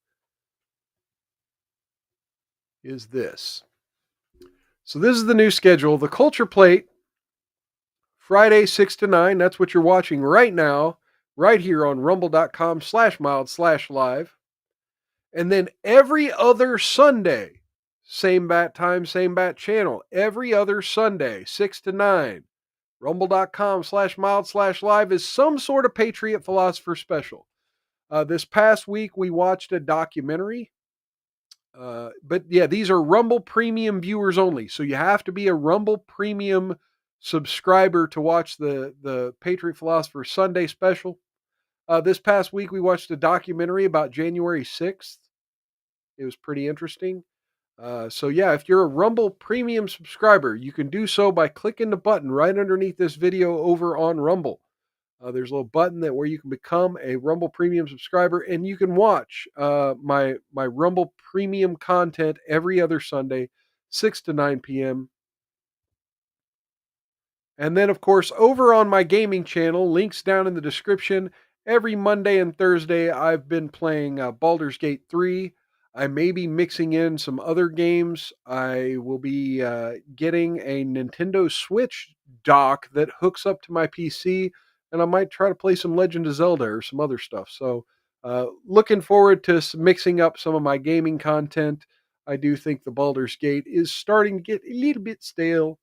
[SPEAKER 4] is this. So this is the new schedule. The Culture Plate, Friday 6 to 9. That's what you're watching right now, right here on rumble.com/mild/live. And then every other Sunday, same bat time, same bat channel, every other Sunday, 6 to 9, rumble.com/mild/live is some sort of Patriot Philosopher special. This past week, we watched a documentary. But yeah, these are Rumble Premium viewers only. So you have to be a Rumble Premium subscriber to watch the Patriot Philosopher Sunday special. This past week, we watched a documentary about January 6th. It was pretty interesting. So yeah, if you're a Rumble Premium subscriber, you can do so by clicking the button right underneath this video over on Rumble. There's a little button where you can become a Rumble Premium subscriber, and you can watch my Rumble Premium content every other Sunday, 6 to 9 p.m. And then, of course, over on my gaming channel, links down in the description, every Monday and Thursday, I've been playing Baldur's Gate 3. I may be mixing in some other games. I will be getting a Nintendo Switch dock that hooks up to my PC, and I might try to play some Legend of Zelda or some other stuff. So looking forward to mixing up some of my gaming content. I do think the Baldur's Gate is starting to get a little bit stale.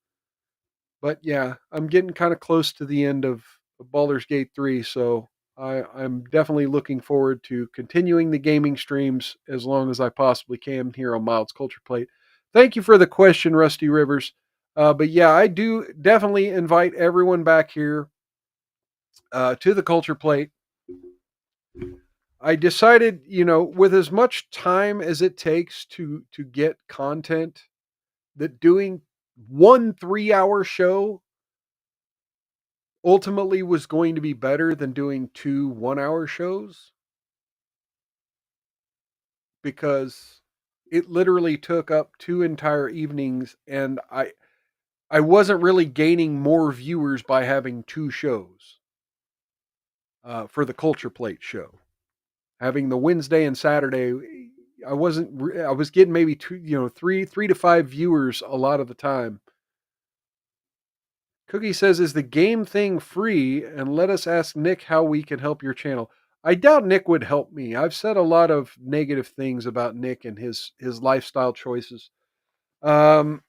[SPEAKER 4] But yeah, I'm getting kind of close to the end of Baldur's Gate 3, so I'm definitely looking forward to continuing the gaming streams as long as I possibly can here on Mild's Culture Plate. Thank you for the question, Rusty Rivers. But yeah, I do definitely invite everyone back here to the Culture Plate. I decided, with as much time as it takes to get content, that doing 1 3-hour show ultimately was going to be better than doing 2 1-hour shows, because it literally took up 2 entire evenings, and I wasn't really gaining more viewers by having 2 shows for the Culture Plate show. Having the Wednesday and Saturday, I was getting maybe 2, 3 to 5 viewers a lot of the time. Cookie says, is the game thing free? And let us ask Nick how we can help your channel. I doubt Nick would help me. I've said a lot of negative things about Nick and his lifestyle choices. But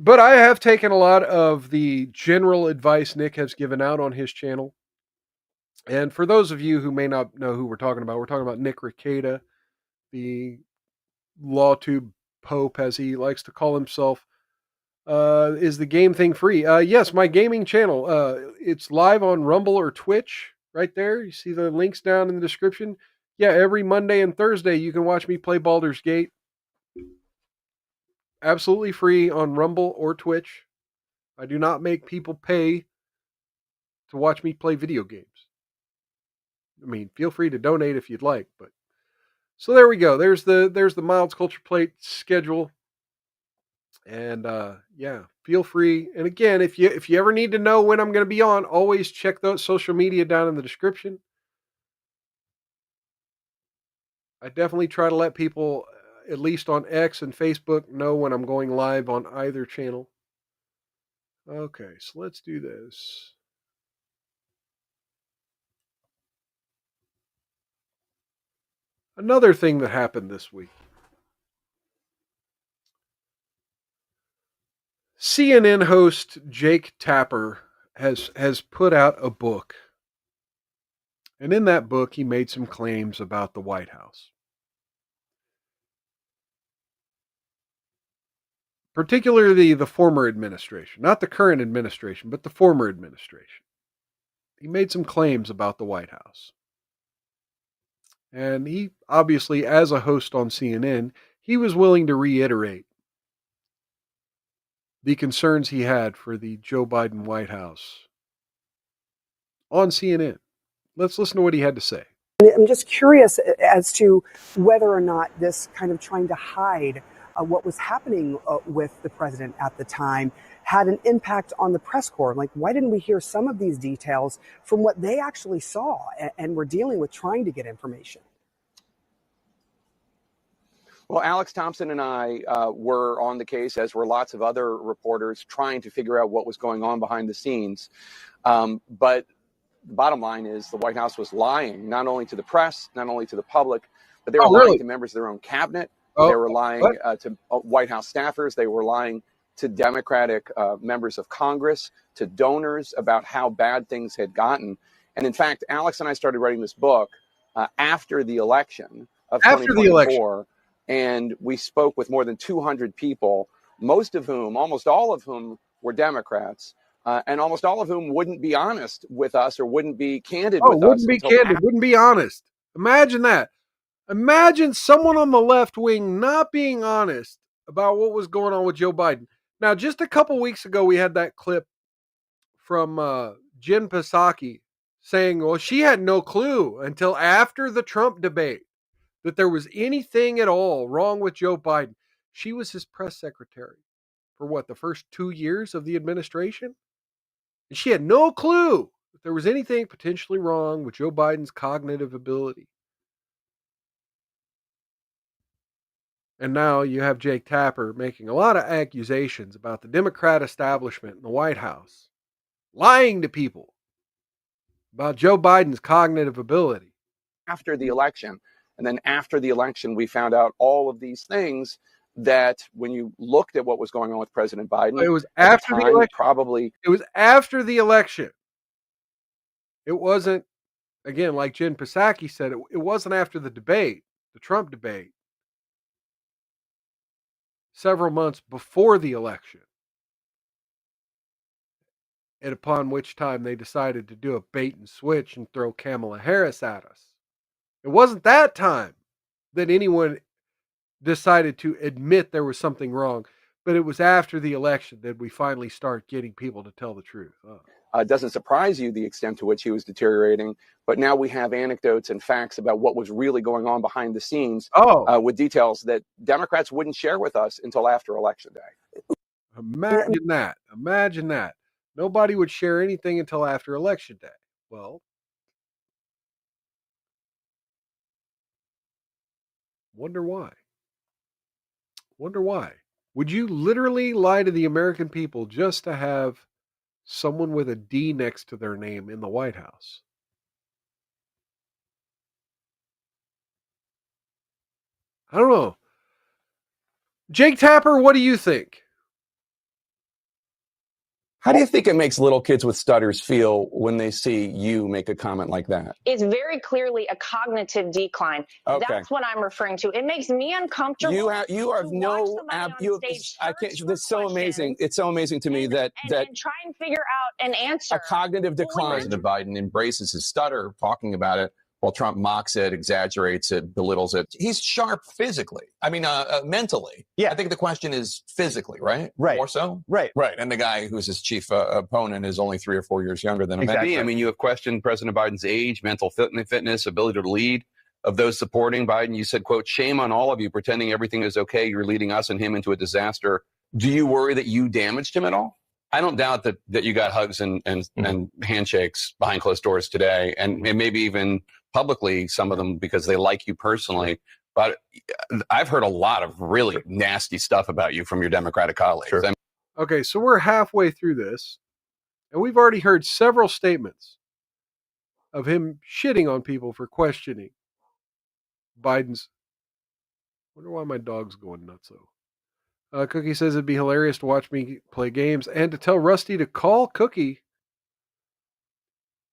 [SPEAKER 4] I have taken a lot of the general advice Nick has given out on his channel. And for those of you who may not know who we're talking about Nick Rekieta, the LawTube Pope, as he likes to call himself. Is the game thing free? Yes, my gaming channel. It's live on Rumble or Twitch right there. You see the links down in the description. Yeah, every Monday and Thursday you can watch me play Baldur's Gate. Absolutely free on Rumble or Twitch. I do not make people pay to watch me play video games. I mean, feel free to donate if you'd like, but so there we go. There's the Milds Culture Plate schedule. And yeah, feel free. And again, if you ever need to know when I'm going to be on, always check those social media down in the description. I definitely try to let people, at least on X and Facebook, know when I'm going live on either channel. Okay, so let's do this. Another thing that happened this week. CNN host Jake Tapper has put out a book. And in that book, he made some claims about the White House. Particularly the former administration, not the current administration, but the former administration. He made some claims about the White House. And he, obviously, as a host on CNN, he was willing to reiterate the concerns he had for the Joe Biden White House on CNN. Let's listen to what he had to say.
[SPEAKER 15] I'm just curious as to whether or not this kind of trying to hide what was happening with the president at the time had an impact on the press corps. Like, why didn't we hear some of these details from what they actually saw and were dealing with trying to get information?
[SPEAKER 16] Well, Alex Thompson and I were on the case, as were lots of other reporters, trying to figure out what was going on behind the scenes. But the bottom line is the White House was lying, not only to the press, not only to the public, but they were lying to members of their own cabinet. They were lying to White House staffers. They were lying to Democratic members of Congress, to donors about how bad things had gotten. And in fact, Alex and I started writing this book after the election of 2024. And we spoke with more than 200 people, most of whom, almost all of whom, were Democrats. And almost all of whom wouldn't be honest with us or wouldn't be candid with us.
[SPEAKER 4] Wouldn't be candid, wouldn't be honest. Imagine that. Imagine someone on the left wing not being honest about what was going on with Joe Biden. Now, just a couple weeks ago, we had that clip from Jen Psaki saying, well, she had no clue until after the Trump debate that there was anything at all wrong with Joe Biden. She was his press secretary for what, the first 2 years of the administration? And she had no clue that there was anything potentially wrong with Joe Biden's cognitive ability. And now you have Jake Tapper making a lot of accusations about the Democrat establishment in the White House, lying to people about Joe Biden's cognitive ability.
[SPEAKER 16] After the election. And then after the election, we found out all of these things that when you looked at what was going on with President Biden,
[SPEAKER 4] it was after the election.
[SPEAKER 16] Probably.
[SPEAKER 4] It was after the election. It wasn't, again, like Jen Psaki said, it wasn't after the debate, the Trump debate. Several months before the election. And upon which time they decided to do a bait and switch and throw Kamala Harris at us. It wasn't that time that anyone decided to admit there was something wrong, but it was after the election that we finally start getting people to tell the truth.
[SPEAKER 16] It doesn't surprise you the extent to which he was deteriorating, but now we have anecdotes and facts about what was really going on behind the scenes with details that Democrats wouldn't share with us until after Election Day.
[SPEAKER 4] Imagine that. Imagine that. Nobody would share anything until after Election Day. Well, wonder why. Wonder why. Would you literally lie to the American people just to have someone with a D next to their name in the White House? I don't know. Jake Tapper, what do you think?
[SPEAKER 16] How do you think it makes little kids with stutters feel when they see you make a comment like that?
[SPEAKER 17] It's very clearly a cognitive decline.
[SPEAKER 16] Okay.
[SPEAKER 17] That's what I'm referring to. It makes me uncomfortable.
[SPEAKER 16] You have no. I can't. That's so amazing. It's so amazing to me that
[SPEAKER 17] and try and figure out an answer.
[SPEAKER 16] A cognitive decline. President Biden embraces his stutter, talking about it, while Trump mocks it, exaggerates it, belittles it. He's sharp physically. I mean, mentally. Yeah. I think the question is physically, right?
[SPEAKER 18] Right.
[SPEAKER 16] More so?
[SPEAKER 18] Right.
[SPEAKER 16] Right. And the guy who's his chief opponent is only 3 or 4 years younger than him.
[SPEAKER 18] Exactly.
[SPEAKER 16] I mean, you have questioned President Biden's age, mental fitness, ability to lead. Of those supporting Biden, you said, quote, "Shame on all of you pretending everything is okay. You're leading us and him into a disaster." Do you worry that you damaged him at all? I don't doubt that you got hugs and handshakes behind closed doors today, and maybe even publicly, some of them because they like you personally. But I've heard a lot of really nasty stuff about you from your Democratic colleagues.
[SPEAKER 18] Sure.
[SPEAKER 4] Okay, so we're halfway through this, and we've already heard several statements of him shitting on people for questioning Biden's. I wonder why my dog's going nuts though. Cookie says it'd be hilarious to watch me play games and to tell Rusty to call Cookie.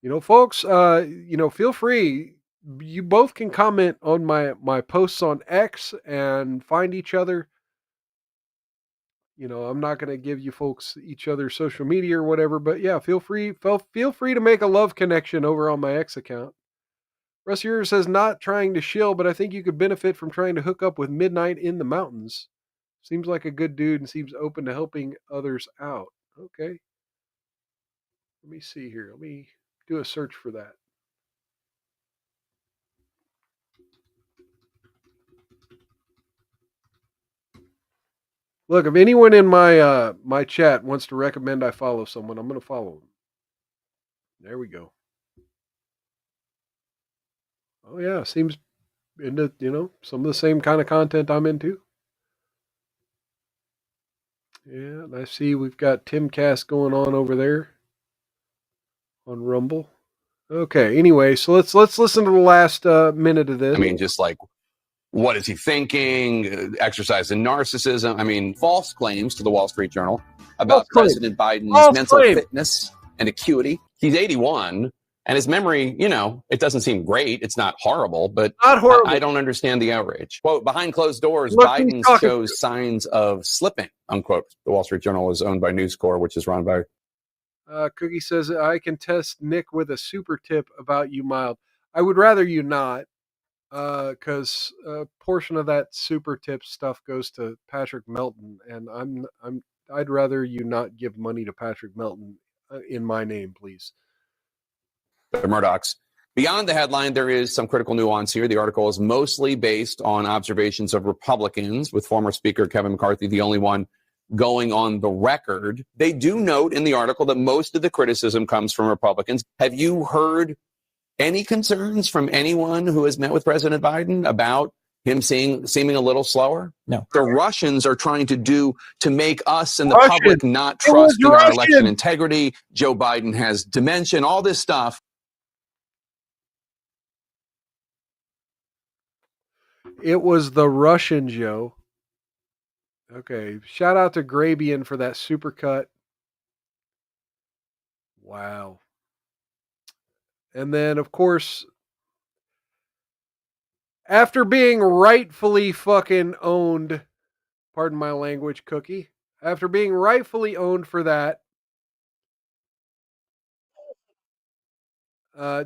[SPEAKER 4] You know, folks, feel free. You both can comment on my posts on X and find each other. You know, I'm not going to give you folks each other's social media or whatever, but yeah, feel free to make a love connection over on my X account. Russ Urier says, not trying to shill, but I think you could benefit from trying to hook up with Midnight in the Mountains. Seems like a good dude and seems open to helping others out. Okay. Let me see here. Let me do a search for that. Look, if anyone in my my chat wants to recommend I follow someone, I'm going to follow them. There we go. Oh yeah, seems into, some of the same kind of content I'm into. Yeah, and I see we've got Timcast going on over there on Rumble. Okay, anyway, so let's listen to the last minute of this.
[SPEAKER 16] I mean, just like, what is he thinking? Exercise in narcissism. I mean, false claims to the Wall Street Journal about President Biden's mental fitness and acuity. He's 81, and his memory, it doesn't seem great. It's not horrible, but
[SPEAKER 4] not horrible.
[SPEAKER 16] I don't understand the outrage. Quote, behind closed doors, Biden shows signs of slipping, unquote. The Wall Street Journal is owned by News Corp, which is run by...
[SPEAKER 4] Cookie says, I can test Nick with a super tip about you, Mild. I would rather you not, because a portion of that super tip stuff goes to Patrick Melton, and I'd rather you not give money to Patrick Melton in my name, please.
[SPEAKER 16] The Murdochs. Beyond the headline, there is some critical nuance here. The article is mostly based on observations of Republicans, with former Speaker Kevin McCarthy the only one going on the record. They do note in the article that most of the criticism comes from Republicans. Have you heard any concerns from anyone who has met with President Biden about him seeming a little slower?
[SPEAKER 18] No.
[SPEAKER 16] The Russians are trying to make us and the public not trust in our election integrity. Joe Biden has dementia, all this stuff.
[SPEAKER 4] It was the Russian, Joe. Okay, shout out to Grabian for that supercut. Wow. And then, of course, after being rightfully fucking owned, pardon my language, Cookie, after being rightfully owned for that,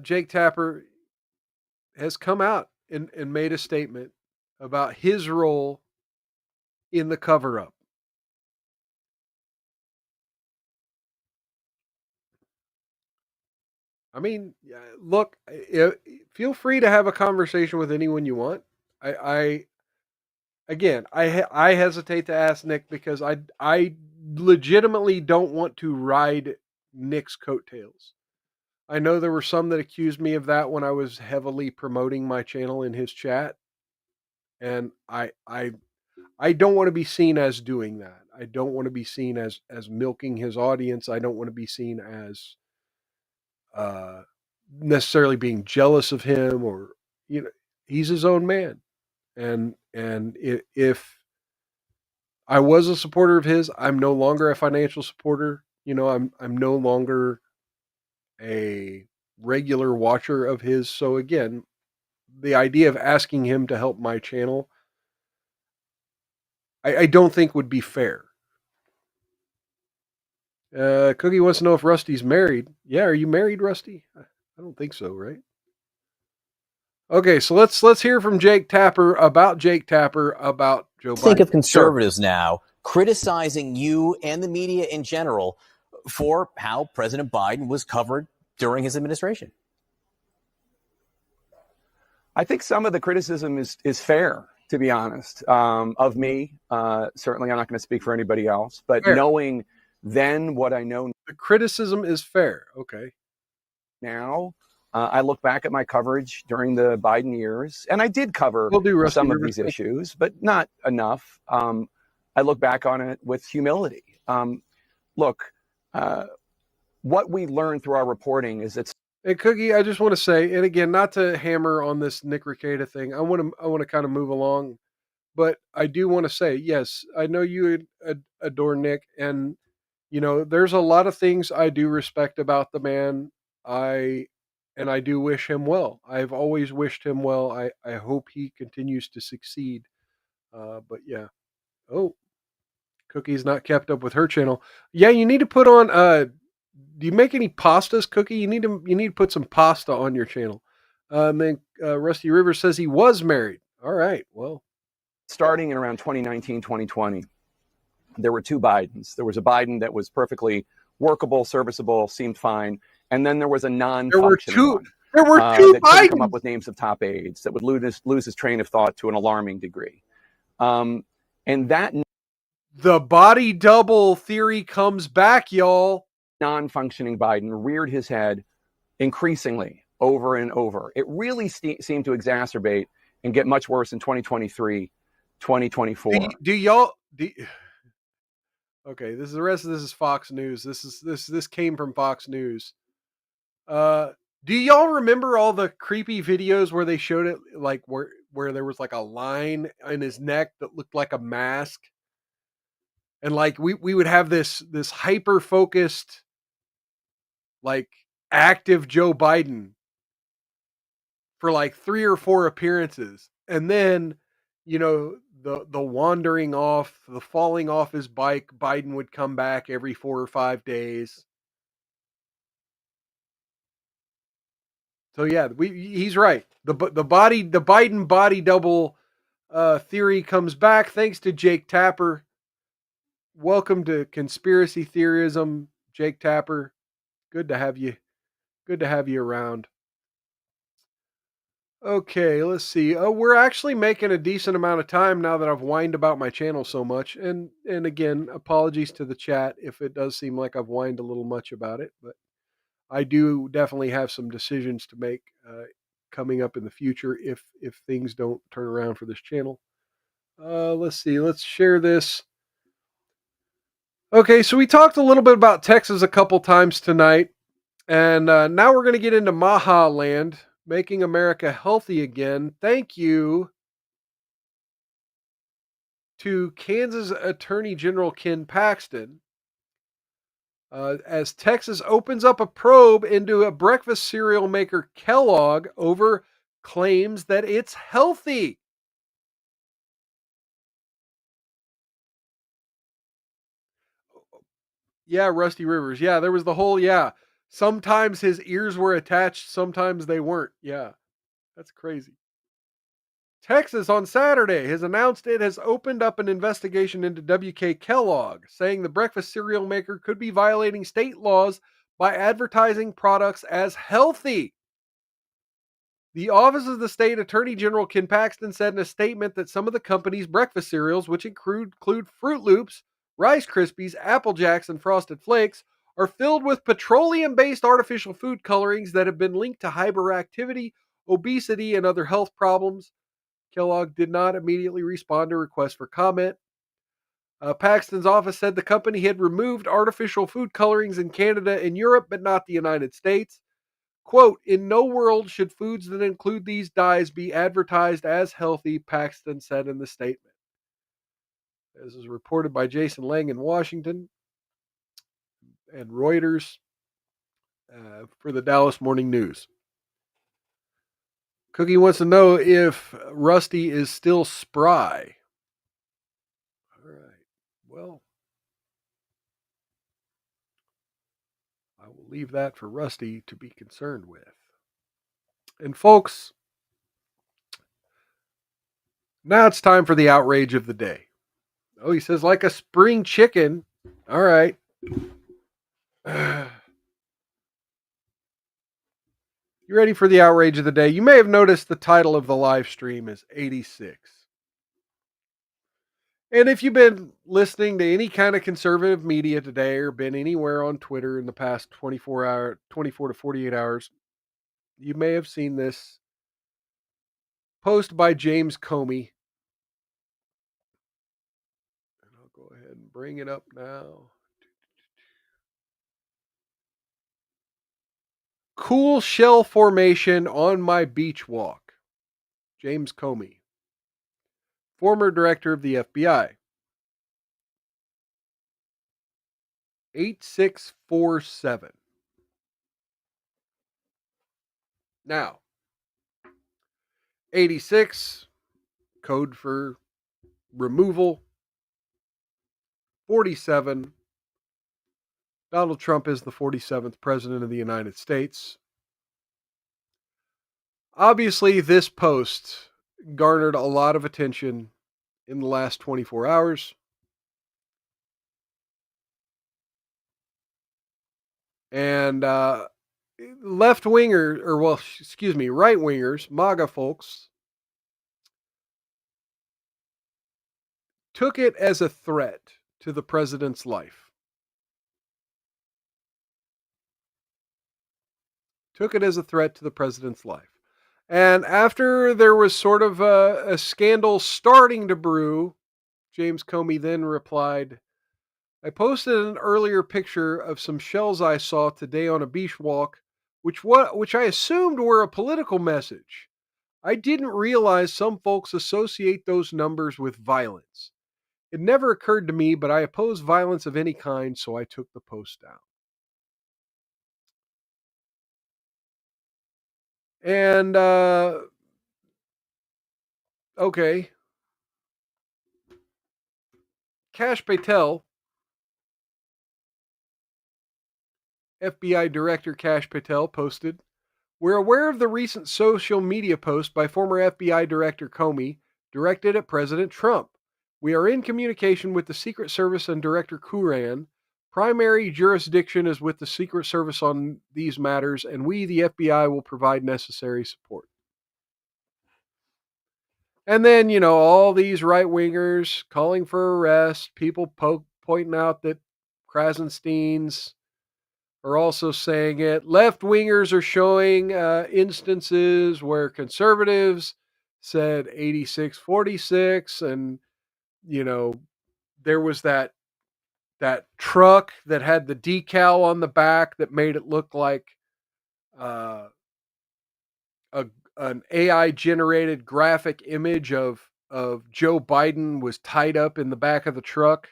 [SPEAKER 4] Jake Tapper has come out and made a statement about his role in the cover-up. I mean, look, feel free to have a conversation with anyone you want. I hesitate to ask Nick because I legitimately don't want to ride Nick's coattails. I know there were some that accused me of that when I was heavily promoting my channel in his chat. And I don't want to be seen as doing that. I don't want to be seen as milking his audience. I don't want to be seen as necessarily being jealous of him, or he's his own man. And if I was a supporter of his, I'm no longer a financial supporter. I'm no longer a regular watcher of his. So again, the idea of asking him to help my channel, I don't think would be fair. Cookie wants to know if Rusty's married. Yeah, are you married, Rusty? I don't think so, right? Okay, so let's hear from Jake Tapper about Joe Biden.
[SPEAKER 18] Think of conservatives now criticizing you and the media in general for how President Biden was covered during his administration.
[SPEAKER 16] I think some of the criticism is fair, to be honest, of me. Certainly, I'm not going to speak for anybody else, but fair. Knowing then what I know.
[SPEAKER 4] The criticism is fair. Okay.
[SPEAKER 16] Now, I look back at my coverage during the Biden years, and I did cover some of these issues, but not enough. I look back on it with humility. Look, what we learned through our reporting is that.
[SPEAKER 4] Hey, Cookie, I just want to say, and again, not to hammer on this Nick Rekieta thing. I want to kind of move along, but I do want to say, yes, I know you adore Nick, and there's a lot of things I do respect about the man. I do wish him well. I've always wished him well. I hope he continues to succeed. But yeah. Oh, Cookie's not kept up with her channel. Yeah, you need to put on. Do you make any pastas, Cookie? You need to put some pasta on your channel. And then Rusty Rivers says he was married. All right. Well,
[SPEAKER 16] starting in around 2019, 2020, there were two Bidens. There was a Biden that was perfectly workable, serviceable, seemed fine. And then there was a non-functioning one.
[SPEAKER 4] There were two
[SPEAKER 16] that
[SPEAKER 4] Bidens.
[SPEAKER 16] Come up with names of top aides that would lose his train of thought to an alarming degree. And that
[SPEAKER 4] the body double theory comes back, y'all.
[SPEAKER 16] Non-functioning Biden reared his head increasingly over and over. It really seemed to exacerbate and get much worse in 2023, 2024.
[SPEAKER 4] Okay, the rest of this is Fox News. This came from Fox News. Do y'all remember all the creepy videos where they showed it, like where there was like a line in his neck that looked like a mask? And like we would have this hyper focused, like active Joe Biden for like 3 or 4 appearances, and then the wandering off, the falling off his bike, Biden would come back every 4 or 5 days. So yeah, he's right. The Biden body double theory comes back thanks to Jake Tapper. Welcome to Conspiracy Theorism, Jake Tapper. Good to have you. Good to have you around. Okay, let's see. We're actually making a decent amount of time now that I've whined about my channel so much. And again, apologies to the chat if it does seem like I've whined a little much about it, but I do definitely have some decisions to make coming up in the future if things don't turn around for this channel. Let's see. Let's share this. Okay, so we talked a little bit about Texas a couple times tonight, and now we're going to get into Maha land, making America healthy again. Thank you to Kansas Attorney General Ken Paxton, as Texas opens up a probe into a breakfast cereal maker Kellogg over claims that it's healthy. Yeah, Rusty Rivers. Yeah, there was the whole, sometimes his ears were attached, sometimes they weren't. Yeah, that's crazy. Texas on Saturday has announced it has opened up an investigation into WK Kellogg, saying the breakfast cereal maker could be violating state laws by advertising products as healthy. The Office of the State Attorney General Ken Paxton said in a statement that some of the company's breakfast cereals, which include Fruit Loops, Rice Krispies, Apple Jacks, and Frosted Flakes, are filled with petroleum-based artificial food colorings that have been linked to hyperactivity, obesity, and other health problems. Kellogg did not immediately respond to requests for comment. Paxton's office said the company had removed artificial food colorings in Canada and Europe, but not the United States. Quote, in no world should foods that include these dyes be advertised as healthy, Paxton said in the statement. This is reported by Jason Lang in Washington. and Reuters for the Dallas Morning News. Cookie wants to know if Rusty is still spry. All right. Well, I will leave that for Rusty to be concerned with. And folks, now it's time for the outrage of the day. Oh, he says, like a spring chicken. All right. You ready for the outrage of the day? You may have noticed the title of the live stream is 86. And if you've been listening to any kind of conservative media today or been anywhere on Twitter in the past 24 to 48 hours, you may have seen this post by James Comey. And I'll go ahead and bring it up now. Cool shell formation on my beach walk. James Comey, former director of the FBI. 8647. Now, 86, code for removal. 47, Donald Trump is the 47th president of the United States. Obviously, this post garnered a lot of attention in the last 24 hours. And right-wingers, MAGA folks, took it as a threat to the president's life. And after there was sort of a scandal starting to brew, James Comey then replied, I posted an earlier picture of some shells I saw today on a beach walk, which I assumed were a political message. I didn't realize some folks associate those numbers with violence. It never occurred to me, but I oppose violence of any kind, so I took the post down. And, okay. Kash Patel, FBI Director Kash Patel, posted, we're aware of the recent social media post by former FBI Director Comey directed at President Trump. We are in communication with the Secret Service and Director Curran. Primary jurisdiction is with the Secret Service on these matters, and we, the FBI, will provide necessary support. And then, all these right-wingers calling for arrest, people pointing out that Krasenstein's are also saying it. Left-wingers are showing instances where conservatives said 8646, and, there was that truck that had the decal on the back that made it look like an AI-generated graphic image of Joe Biden was tied up in the back of the truck.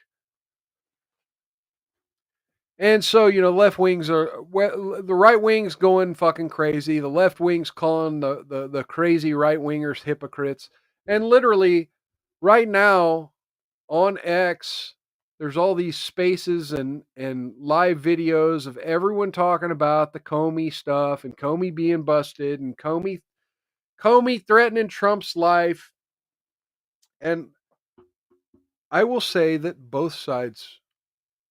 [SPEAKER 4] And so, left wings the right wings going fucking crazy. The left wings calling the crazy right wingers hypocrites. And literally right now on X, there's all these spaces and live videos of everyone talking about the Comey stuff and Comey being busted and Comey threatening Trump's life. And I will say that both sides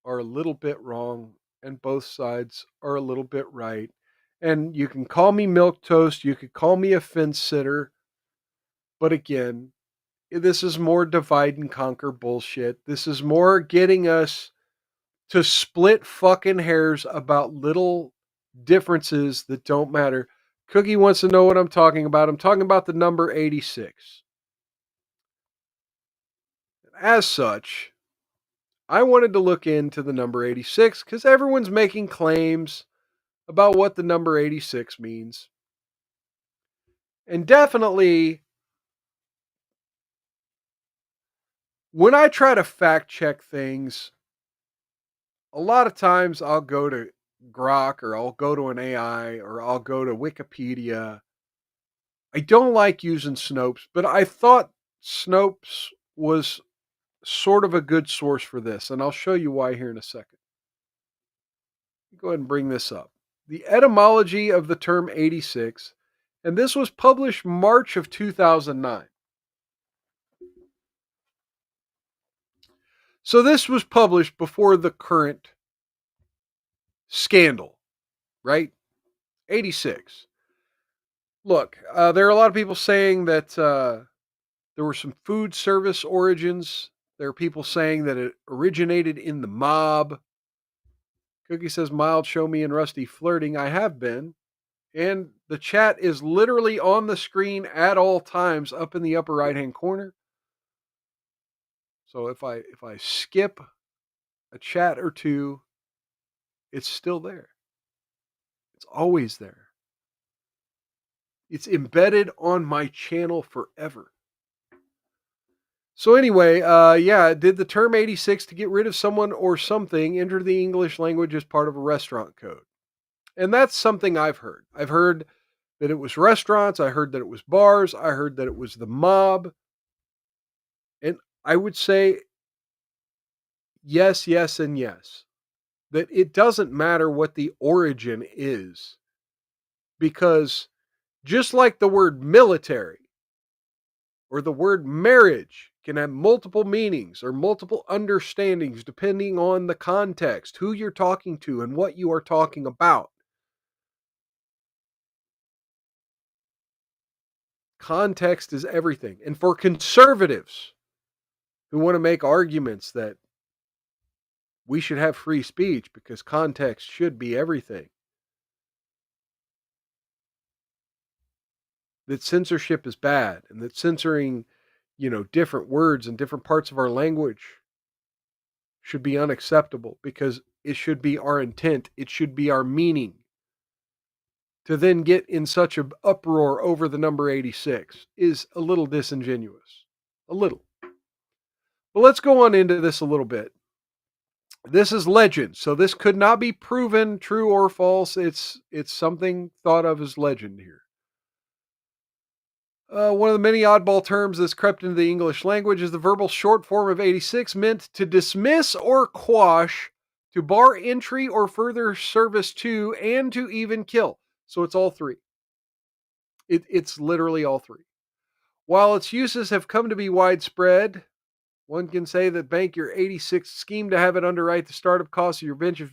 [SPEAKER 4] are a little bit wrong and both sides are a little bit right. And you can call me milquetoast, you could call me a fence sitter, but again, this is more divide and conquer bullshit. This is more getting us to split fucking hairs about little differences that don't matter. Cookie wants to know what I'm talking about. I'm talking about the number 86. As such, I wanted to look into the number 86 because everyone's making claims about what the number 86 means. And definitely, when I try to fact check things, a lot of times I'll go to Grok or I'll go to an AI or I'll go to Wikipedia. I don't like using Snopes, but I thought Snopes was sort of a good source for this, and I'll show you why here in a second. Go ahead and bring this up. The etymology of the term 86, and this was published March of 2009. So this was published before the current scandal, right? 86. Look, there are a lot of people saying that there were some food service origins. There are people saying that it originated in the mob. Cookie says, mild, show me and Rusty flirting. I have been. And the chat is literally on the screen at all times up in the upper right-hand corner. So if I skip a chat or two, it's still there. It's always there. It's embedded on my channel forever. So anyway, did the term 86 to get rid of someone or something enter the English language as part of a restaurant code? And that's something I've heard. I've heard that it was restaurants. I heard that it was bars. I heard that it was the mob. And I would say yes, yes, and yes. That it doesn't matter what the origin is. Because just like the word military or the word marriage can have multiple meanings or multiple understandings depending on the context, who you're talking to, and what you are talking about. Context is everything. And for conservatives who want to make arguments that we should have free speech because context should be everything, that censorship is bad and that censoring, different words and different parts of our language should be unacceptable because it should be our intent. It should be our meaning. To then get in such an uproar over the number 86 is a little disingenuous. A little. But let's go on into this a little bit. This is legend, so this could not be proven true or false. It's something thought of as legend here. One of the many oddball terms that's crept into the English language is the verbal short form of 86, meant to dismiss or quash, to bar entry or further service to, and to even kill. So it's all three. It's literally all three. While its uses have come to be widespread, one can say that bank your 86 scheme to have it underwrite the startup costs of your venture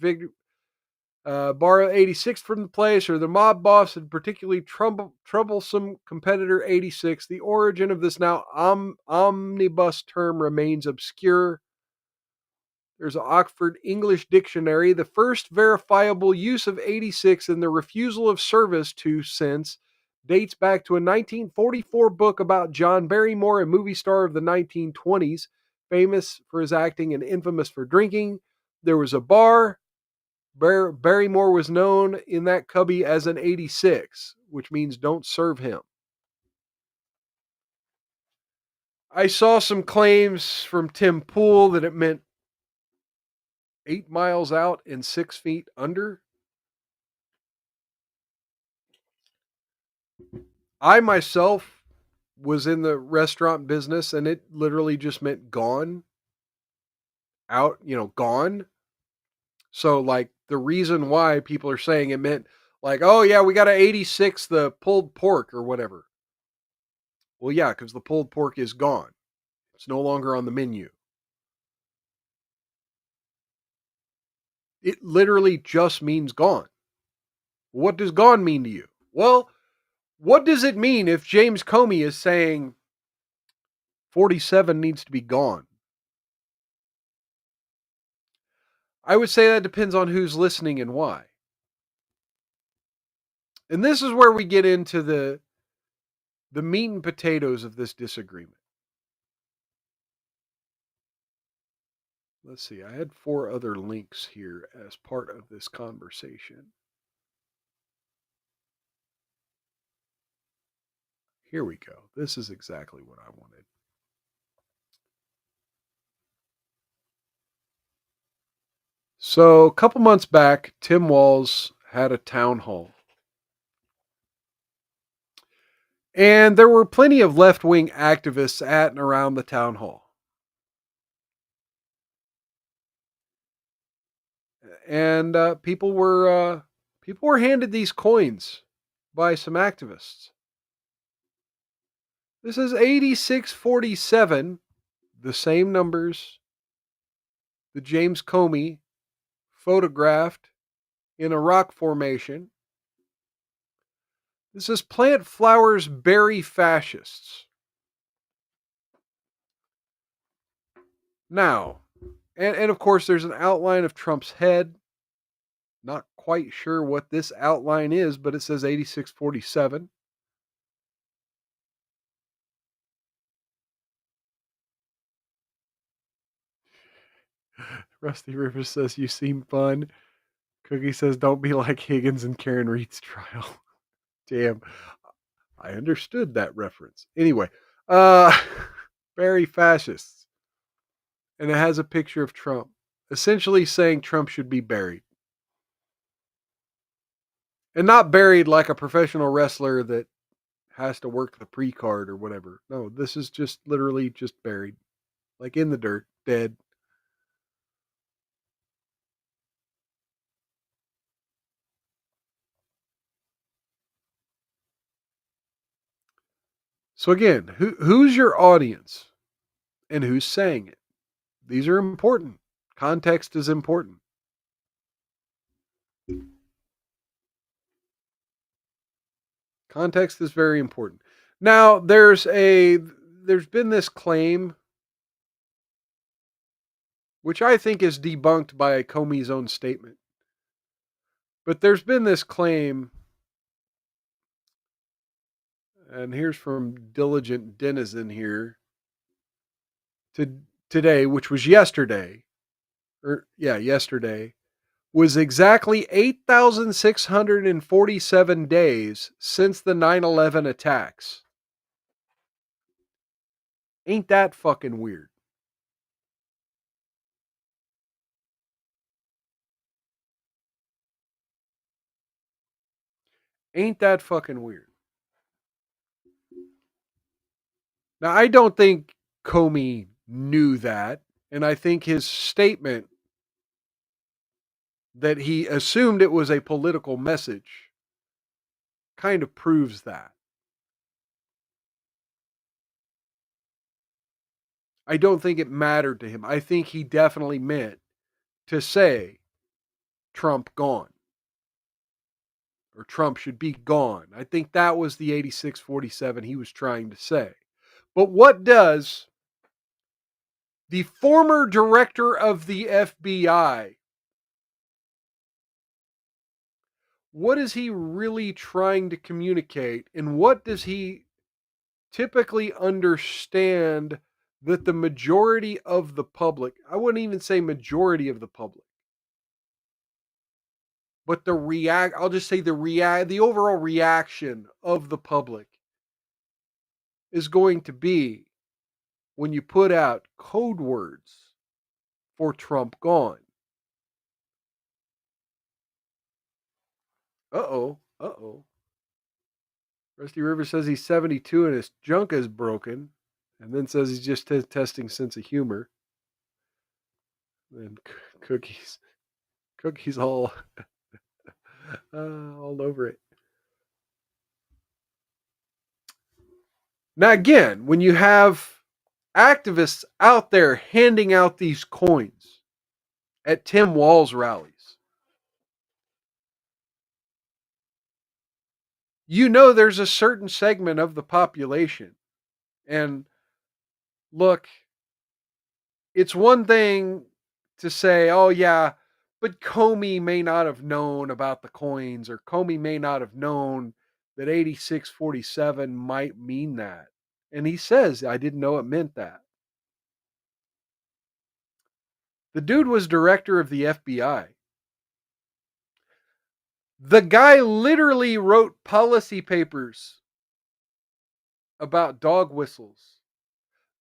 [SPEAKER 4] borrow 86 from the place or the mob boss and particularly troublesome competitor 86. The origin of this now omnibus term remains obscure. There's an Oxford English Dictionary. The first verifiable use of 86 in the refusal of service to sense dates back to a 1944 book about John Barrymore, a movie star of the 1920s, famous for his acting and infamous for drinking. There was a bar. Barrymore was known in that cubby as an 86, which means don't serve him. I saw some claims from Tim Pool that it meant 8 miles out and 6 feet under. I myself was in the restaurant business and it literally just meant gone. Out, gone. So like the reason why people are saying it meant like, oh yeah, we got to 86 the pulled pork or whatever. Well, yeah, because the pulled pork is gone. It's no longer on the menu. It literally just means gone. What does gone mean to you? Well, what does it mean if James Comey is saying 47 needs to be gone? I would say that depends on who's listening and why. And this is where we get into the meat and potatoes of this disagreement. Let's see, I had 4 other links here as part of this conversation. Here we go. This is exactly what I wanted. So a couple months back, Tim Walz had a town hall. And there were plenty of left-wing activists at and around the town hall. And people were handed these coins by some activists. This is 8647, the same numbers that James Comey photographed in a rock formation. This is plant flowers bury fascists. Now, and of course there's an outline of Trump's head. Not quite sure what this outline is, but it says 8647. Rusty Rivers says, you seem fun. Cookie says, don't be like Higgins and Karen Reed's trial. Damn. I understood that reference. Anyway, bury fascists. And it has a picture of Trump, essentially saying Trump should be buried. And not buried like a professional wrestler that has to work the pre-card or whatever. No, this is just literally just buried. Like in the dirt, dead. So again, who's your audience and who's saying it? These are important. Context is important. Context is very important. Now, there's been this claim, which I think is debunked by Comey's own statement. But there's been this claim, and here's from Diligent Denizen here, today, which was yesterday, yesterday, was exactly 8,647 days since the 9/11 attacks. Ain't that fucking weird? Ain't that fucking weird? Now, I don't think Comey knew that, and I think his statement that he assumed it was a political message kind of proves that. I don't think it mattered to him. I think he definitely meant to say Trump gone. Or Trump should be gone. I think that was the 8647 he was trying to say. But what does the former director of the FBI, what is he really trying to communicate? And what does he typically understand that the majority of the public, I wouldn't even say majority of the public, but I'll just say the overall reaction of the public is going to be when you put out code words for Trump gone. Uh-oh. Rusty Rivers says he's 72 and his junk is broken, and then says he's just testing sense of humor. And Cookie's all all over it. Now again, when you have activists out there handing out these coins at Tim Walz rallies, you know there's a certain segment of the population. And look, it's one thing to say, oh yeah, but Comey may not have known about the coins, or Comey may not have known that 8647 might mean that. And he says, I didn't know it meant that. The dude was director of the FBI. The guy literally wrote policy papers about dog whistles.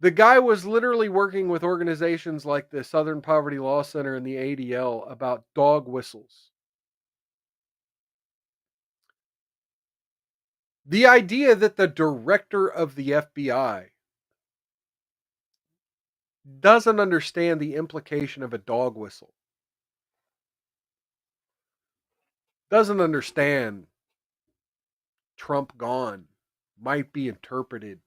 [SPEAKER 4] The guy was literally working with organizations like the Southern Poverty Law Center and the ADL about dog whistles. The idea that the director of the FBI doesn't understand the implication of a dog whistle, doesn't understand Trump gone might be interpreted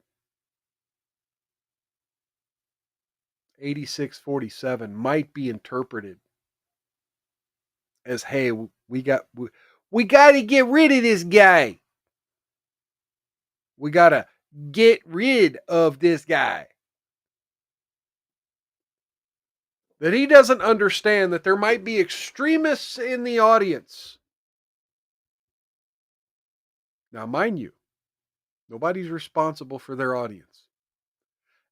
[SPEAKER 4] 8647 might be interpreted as, hey, we got to get rid of this guy. We got to get rid of this guy. That he doesn't understand that there might be extremists in the audience. Now, mind you, nobody's responsible for their audience.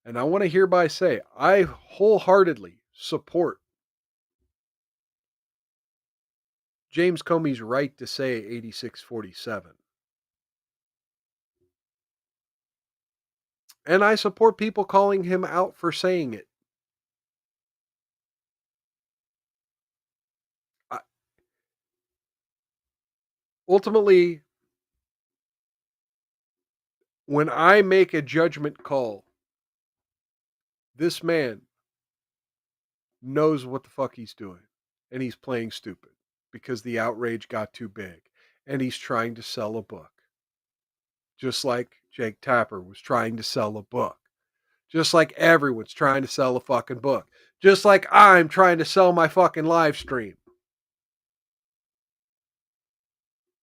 [SPEAKER 4] And I want to hereby say, I wholeheartedly support James Comey's right to say 8647. And I support people calling him out for saying it. Ultimately, when I make a judgment call, this man knows what the fuck he's doing. And he's playing stupid because the outrage got too big. And he's trying to sell a book. Just like Jake Tapper was trying to sell a book. Just like everyone's trying to sell a fucking book. Just like I'm trying to sell my fucking live stream.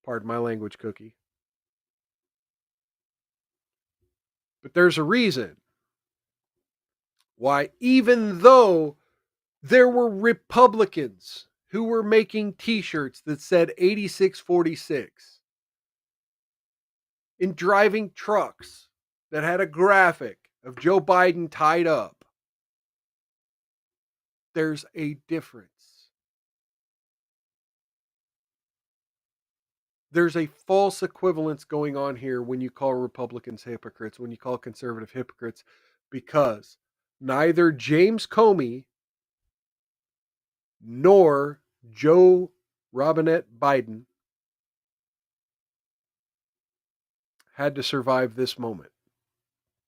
[SPEAKER 4] Pardon my language, Cookie. But there's a reason why, even though there were Republicans who were making t-shirts that said 8646 and driving trucks that had a graphic of Joe Biden tied up, there's a difference. There's a false equivalence going on here when you call Republicans hypocrites, when you call conservative hypocrites, because neither James Comey nor Joe Robinette Biden had to survive this moment.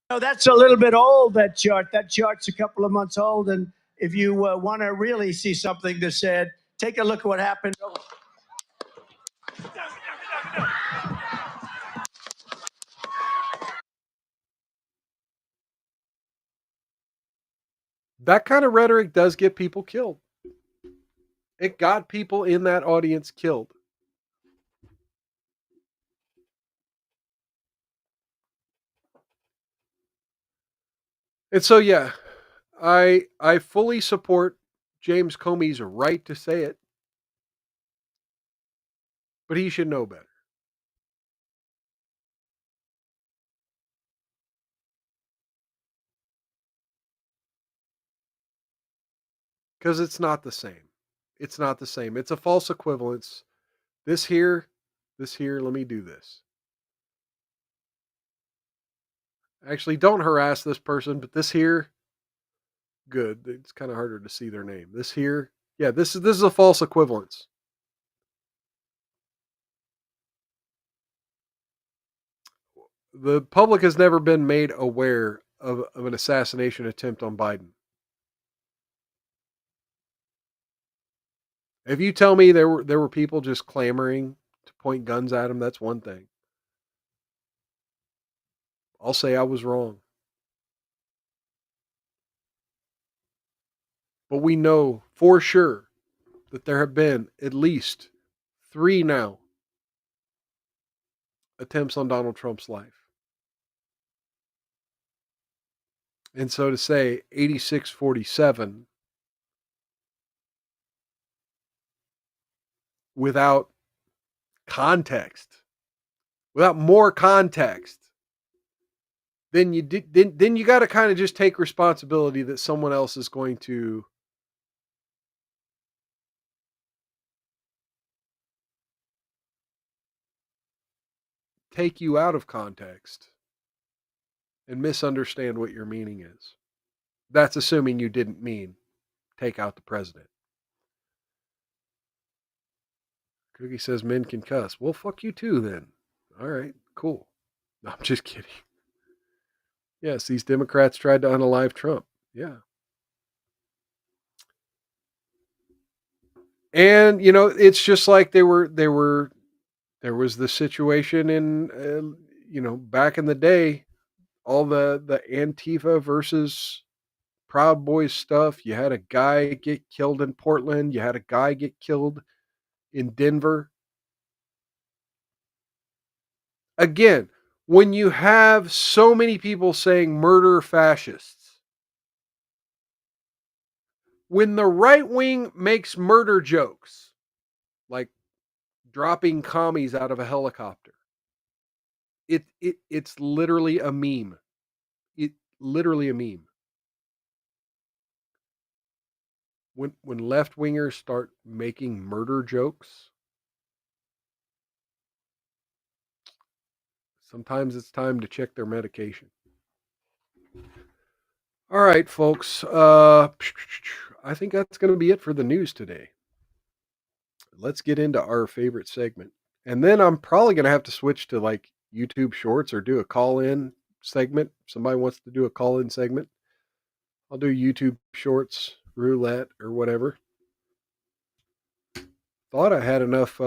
[SPEAKER 3] No, that's a little bit old, that chart. That chart's a couple of months old. And if you want to really see something that said, take a look at what happened.
[SPEAKER 4] That kind of rhetoric does get people killed. It got people in that audience killed. And so, yeah, I fully support James Comey's right to say it, but he should know better. Because it's not the same. It's not the same. It's a false equivalence. This here, let me do this. Actually, don't harass this person, but this here, good. It's kind of harder to see their name. This here, yeah, this is a false equivalence. The public has never been made aware of an assassination attempt on Biden. If you tell me there were people just clamoring to point guns at him, that's one thing. I'll say I was wrong. But we know for sure that there have been at least 3 now attempts on Donald Trump's life. And so to say 8647 without context, without more context, then you got to kind of just take responsibility that someone else is going to take you out of context and misunderstand what your meaning is. That's assuming you didn't mean take out the president. Cookie says men can cuss. Well, fuck you too then. All right, cool. No, I'm just kidding. Yes, these Democrats tried to unalive Trump. Yeah. And, you know, it's just like there was the situation in, you know, back in the day, all the Antifa versus Proud Boys stuff. You had a guy get killed in Portland. You had a guy get killed in Denver. Again, when you have so many people saying murder fascists, when the right wing makes murder jokes, like dropping commies out of a helicopter, it's literally a meme. It literally a meme. When left wingers start making murder jokes, sometimes it's time to check their medication. All right, folks. I think that's going to be it for the news today. Let's get into our favorite segment. And then I'm probably going to have to switch to like YouTube Shorts or do a call-in segment. If somebody wants to do a call-in segment, I'll do YouTube Shorts, roulette, or whatever. Thought I had enough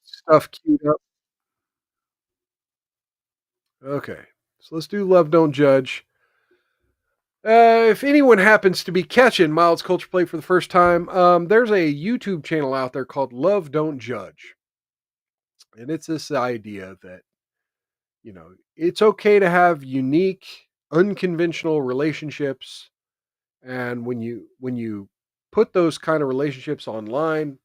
[SPEAKER 4] stuff queued up. Okay, so let's do Love Don't Judge. If anyone happens to be catching Mild's Culture Plate for the first time, there's a YouTube channel out there called Love Don't Judge. And it's this idea that, you know, it's okay to have unique, unconventional relationships. And when you put those kind of relationships online,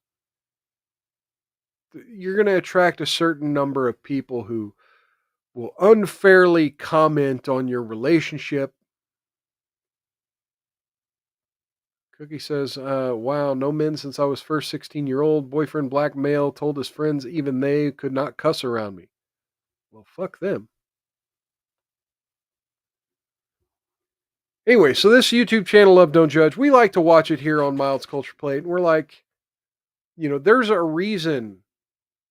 [SPEAKER 4] you're going to attract a certain number of people who will unfairly comment on your relationship. Cookie says, wow, no men since I was first 16-year-old. Boyfriend, black male, told his friends even they could not cuss around me. Well, fuck them. Anyway, so this YouTube channel, Love Don't Judge, we like to watch it here on Mild's Culture Plate. And we're like, you know, there's a reason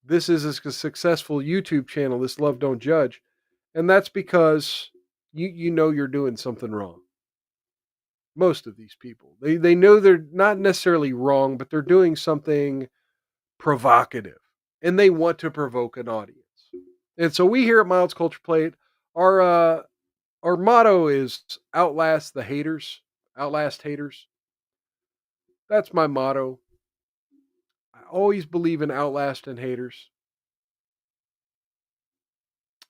[SPEAKER 4] this is a successful YouTube channel, this Love Don't Judge. And that's because you know you're doing something wrong. Most of these people, they know they're not necessarily wrong, but they're doing something provocative and they want to provoke an audience. And so we here at Mild's Culture Plate, our motto is outlast the haters, outlast haters. That's my motto. I always believe in outlasting haters.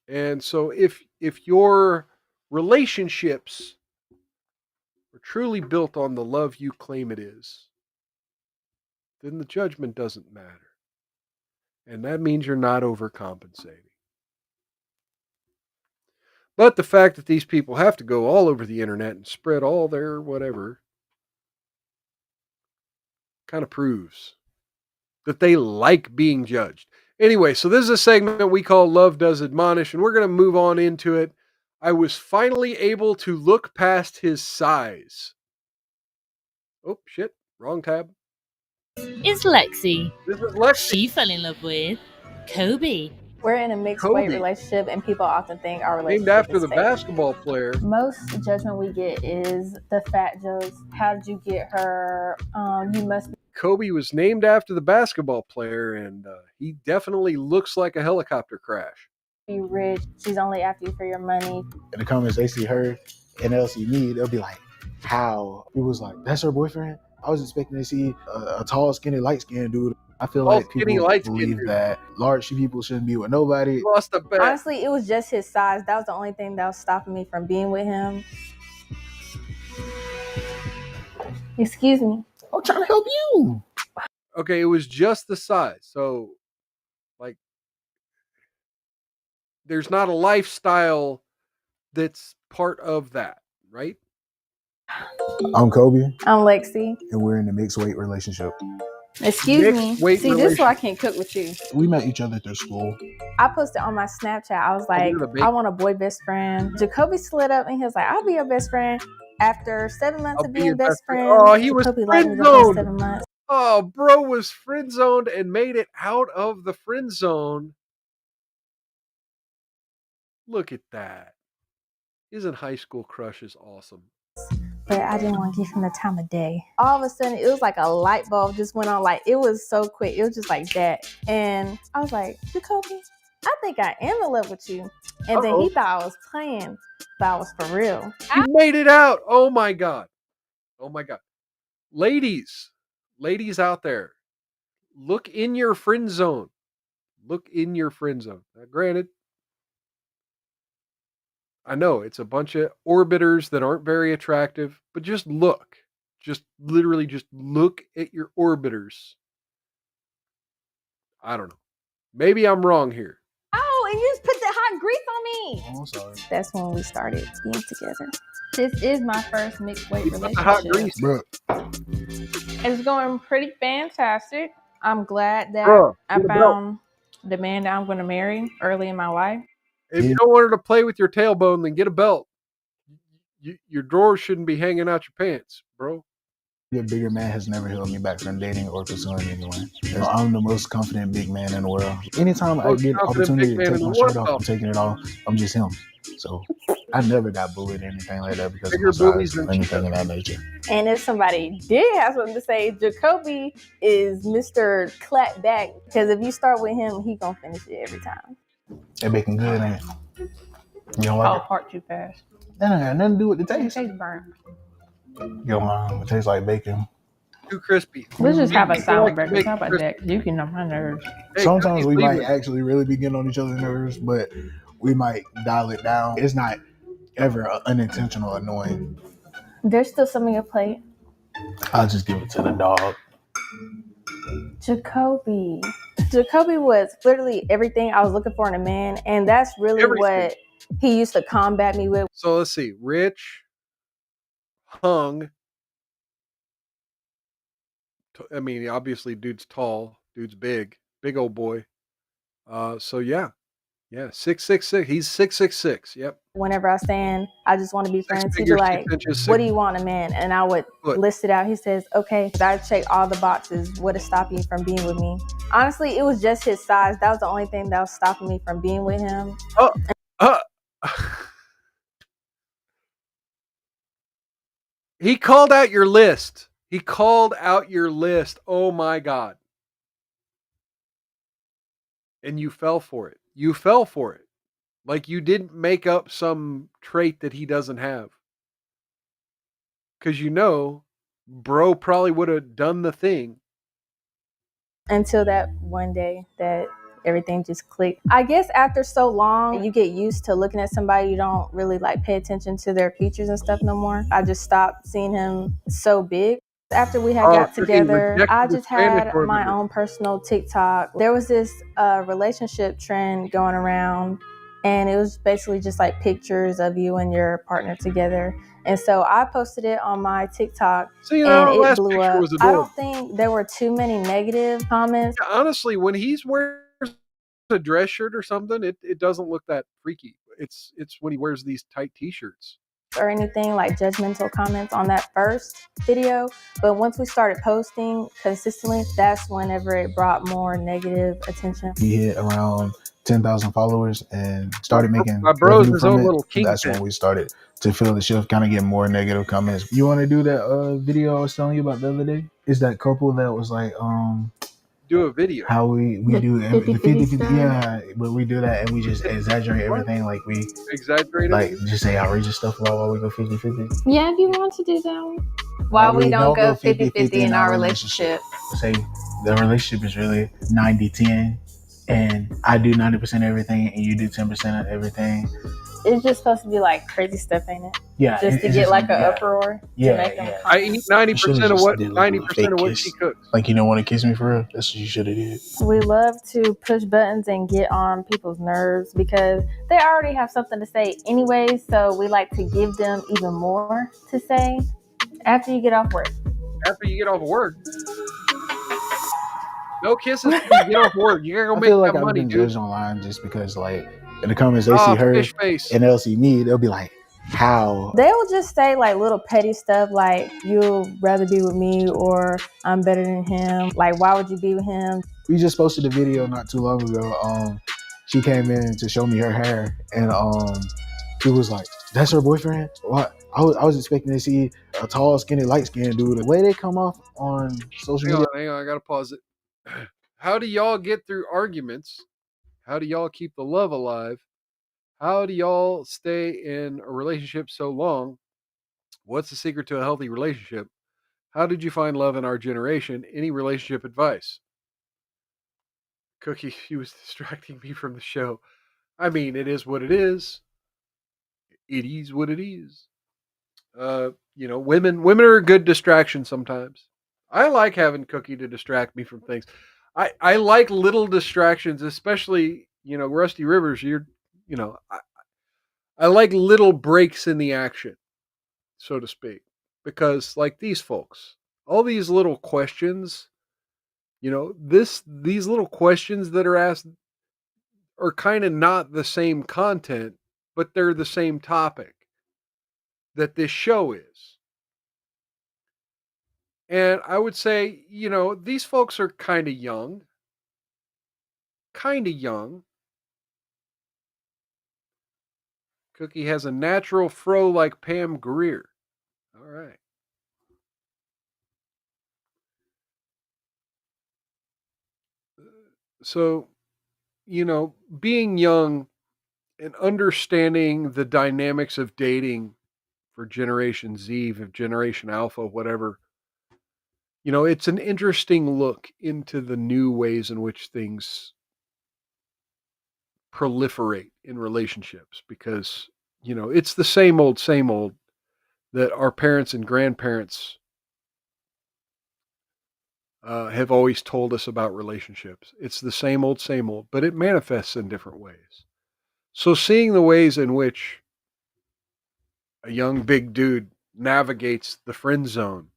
[SPEAKER 4] And so if your relationships are truly built on the love you claim it is, then the judgment doesn't matter. And that means you're not overcompensating. But the fact that these people have to go all over the internet and spread all their whatever kind of proves that they like being judged. Anyway, so this is a segment we call Love Does Admonish, and we're going to move on into it. I was finally able to look past his size. Oh, shit. Wrong tab.
[SPEAKER 19] It's Lexi.
[SPEAKER 4] This is Lexi.
[SPEAKER 19] She fell in love with Kobe.
[SPEAKER 20] We're in a mixed weight relationship, and people often think our relationship
[SPEAKER 4] named after
[SPEAKER 20] is
[SPEAKER 4] the
[SPEAKER 20] fake.
[SPEAKER 4] basketball player.
[SPEAKER 20] Most judgment we get is the fat jokes. How did you get her? You must be.
[SPEAKER 4] Kobe was named after the basketball player, and he definitely looks like a helicopter crash.
[SPEAKER 20] Be rich. She's only after you for your money.
[SPEAKER 21] In the comments, they see her and else you need. They'll be like, "How?" It was like, "That's her boyfriend." I was expecting to see a tall, skinny, light-skinned dude. I feel like people believe that large people shouldn't be with nobody.
[SPEAKER 4] Lost a bet.
[SPEAKER 20] Honestly, it was just his size. That was the only thing that was stopping me from being with him. Excuse me.
[SPEAKER 21] I'm trying to help you.
[SPEAKER 4] Okay, it was just the size. So, like, there's not a lifestyle that's part of that, right?
[SPEAKER 21] I'm Kobe.
[SPEAKER 20] I'm Lexi.
[SPEAKER 21] And we're in a mixed weight relationship.
[SPEAKER 20] Excuse me. See, this is why I can't cook with you.
[SPEAKER 21] We met each other through school.
[SPEAKER 20] I posted on my Snapchat. I was like, I want a boy best friend. Jacoby slid up and he was like, I'll be your best friend. After 7 months
[SPEAKER 4] I'll
[SPEAKER 20] of
[SPEAKER 4] be your
[SPEAKER 20] being best friends,
[SPEAKER 4] Oh, he was
[SPEAKER 20] Jacoby liked me
[SPEAKER 4] friend
[SPEAKER 20] the first
[SPEAKER 4] zoned.
[SPEAKER 20] 7 months.
[SPEAKER 4] Oh, bro was friend zoned and made it out of the friend zone. Look at that. Isn't high school crushes awesome?
[SPEAKER 20] But I didn't want to give him the time of day. All of a sudden, it was like a light bulb just went on. Like, it was so quick. It was just like that. And I was like, Jacoby, I think I am in love with you. And then he thought I was playing, but I was for real.
[SPEAKER 4] You made it out. Oh my God. Oh my God. Ladies out there, look in your friend zone. Look in your friend zone. Now, granted, I know it's a bunch of orbiters that aren't very attractive, but just look. Just literally just look at your orbiters. I don't know. Maybe I'm wrong here.
[SPEAKER 20] Oh, and you just put the hot grease on me.
[SPEAKER 21] Oh, I'm sorry.
[SPEAKER 20] That's when we started being together. This is my first mixed weight relationship.
[SPEAKER 4] Hot grease,
[SPEAKER 21] bro.
[SPEAKER 20] It's going pretty fantastic. I'm glad that I
[SPEAKER 4] get a belt.
[SPEAKER 20] found the man that I'm going to marry early in my life.
[SPEAKER 4] If you don't want her to play with your tailbone, then get a belt. Your drawers shouldn't be hanging out your pants, bro.
[SPEAKER 21] A bigger man has never held me back from dating or pursuing anyone. I'm the most confident big man in the world. Anytime I get an opportunity to take my shirt off, I'm taking it off. I'm just him. So I never got bullied or anything like that because of my size or anything of that nature.
[SPEAKER 20] And if somebody did have something to say, Jacoby is Mr. Clap Back. Because if you start with him, he gonna finish it every time.
[SPEAKER 21] That bacon good, ain't it? You don't like
[SPEAKER 20] Fall
[SPEAKER 21] it?
[SPEAKER 20] apart too fast.
[SPEAKER 21] That ain't got nothing to do with the taste.
[SPEAKER 20] It tastes burnt.
[SPEAKER 21] It tastes like bacon.
[SPEAKER 4] Too crispy.
[SPEAKER 20] Let's just have a silent breakfast. How about that? You can know my nerves.
[SPEAKER 21] Sometimes we might actually really be getting on each other's nerves, but we might dial it down. It's not ever unintentional annoying.
[SPEAKER 20] There's still some on your plate.
[SPEAKER 21] I'll just give it to the dog.
[SPEAKER 20] Jacoby was literally everything I was looking for in a man, and that's really what he used to combat me with.
[SPEAKER 4] So let's see. Rich, hung. I mean, obviously, dude's tall, dude's big old boy. So yeah, 6'6". He's 6'6". Yep.
[SPEAKER 20] Whenever I stand, I just want to be friends. He'd be like, "What do you want in a man?" And I would list it out. He says, "Okay, I check all the boxes. What is stopping you from being with me?" Honestly, it was just his size. That was the only thing that was stopping me from being with him.
[SPEAKER 4] He called out your list. Oh my God. And you fell for it. Like you didn't make up some trait that he doesn't have. Because bro probably would have done the thing.
[SPEAKER 20] Until that one day that everything just clicked. I guess after so long, you get used to looking at somebody, you don't really pay attention to their features and stuff no more. I just stopped seeing him so big. After we had got together, I just had my own personal TikTok. There was this relationship trend going around, and it was basically just pictures of you and your partner together. And so I posted it on my TikTok, and it blew up. I don't think there were too many negative comments.
[SPEAKER 4] Yeah, honestly, when he's wearing a dress shirt or something, it doesn't look that freaky. It's when he wears these tight t-shirts.
[SPEAKER 20] Or anything judgmental comments on that first video. But once we started posting consistently, that's whenever it brought more negative attention.
[SPEAKER 21] We hit around 10,000 followers and started making
[SPEAKER 4] my bro's his own
[SPEAKER 21] from it.
[SPEAKER 4] little king.
[SPEAKER 21] That's when we started to feel the shift, kind of get more negative comments. You want to do that video I was telling you about the other day? It's that couple that was
[SPEAKER 4] do a video.
[SPEAKER 21] How we do the 50-50, yeah, but we do that and we just exaggerate everything. We exaggerate just say outrageous stuff while we go 50-50.
[SPEAKER 20] Yeah, if you want to do that one. While we don't go 50-50 in our relationship.
[SPEAKER 21] Say the relationship is really 90-10 and I do 90% of everything and you do 10% of everything.
[SPEAKER 20] It's just supposed to be crazy stuff, ain't it?
[SPEAKER 21] Yeah.
[SPEAKER 20] Just to get an uproar.
[SPEAKER 21] Yeah.
[SPEAKER 4] I eat 90% of what she cooks.
[SPEAKER 21] You don't want to kiss me for real? That's what you should have did.
[SPEAKER 20] We love to push buttons and get on people's nerves because they already have something to say anyway. So we like to give them even more to say after you get off work.
[SPEAKER 4] No kisses when you get off work. You gotta go make that money,
[SPEAKER 21] I've been
[SPEAKER 4] dude.
[SPEAKER 21] judged online just because in the comments they see her and they'll see me, they'll be like, how
[SPEAKER 20] they'll just say like little petty stuff like you'll rather be with me or I'm better than him. Like, why would you be with him?
[SPEAKER 21] we just posted a video not too long ago. She came in to show me her hair, and she was like, "That's her boyfriend?" What? I was expecting to see a tall, skinny, light-skinned dude. The way they come off on social media.
[SPEAKER 4] Hang on, I gotta pause it. How do y'all get through arguments? How do y'all keep the love alive? How do y'all stay in a relationship so long? What's the secret to a healthy relationship? How did you find love in our generation? Any relationship advice? Cookie, she was distracting me from the show. I mean, it is what it is. It is what it is. Women are a good distraction sometimes. I like having Cookie to distract me from things. I like little distractions, especially, Rusty Rivers, I like little breaks in the action, so to speak, because like these folks, all these little questions, these little questions that are asked are kind of not the same content, but they're the same topic that this show is. And I would say, these folks are kind of young. Cookie has a natural fro like Pam Grier. All right. So, being young and understanding the dynamics of dating for Generation Z, of Generation Alpha, whatever, it's an interesting look into the new ways in which things proliferate in relationships, because, it's the same old that our parents and grandparents have always told us about relationships. It's the same old, but it manifests in different ways. So seeing the ways in which a young big dude navigates the friend zone,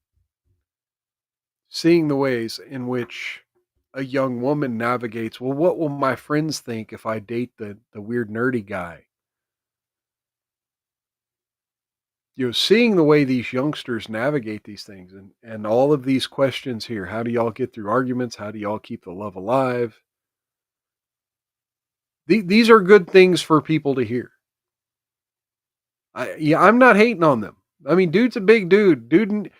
[SPEAKER 4] seeing the ways in which a young woman navigates, well, what will my friends think if I date the weird nerdy guy? Seeing the way these youngsters navigate these things, and all of these questions here. How do y'all get through arguments? How do y'all keep the love alive? These are good things for people to hear. I'm not hating on them. I mean, dude's a big dude. Dude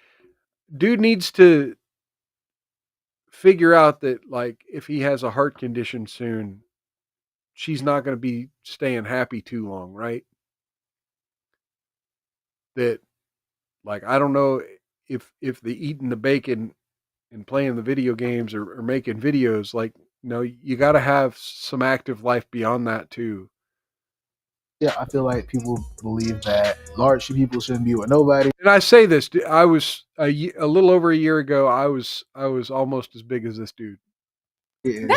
[SPEAKER 4] needs to figure out that, like, if he has a heart condition soon, she's not going to be staying happy too long, right? That, like, I don't know if the eating the bacon and playing the video games or making videos, like, you got to have some active life beyond that too.
[SPEAKER 21] Yeah, I feel like people believe that large people shouldn't be with nobody.
[SPEAKER 4] And I say this, I was a little over a year ago, I was almost as big as this dude.
[SPEAKER 21] Yeah,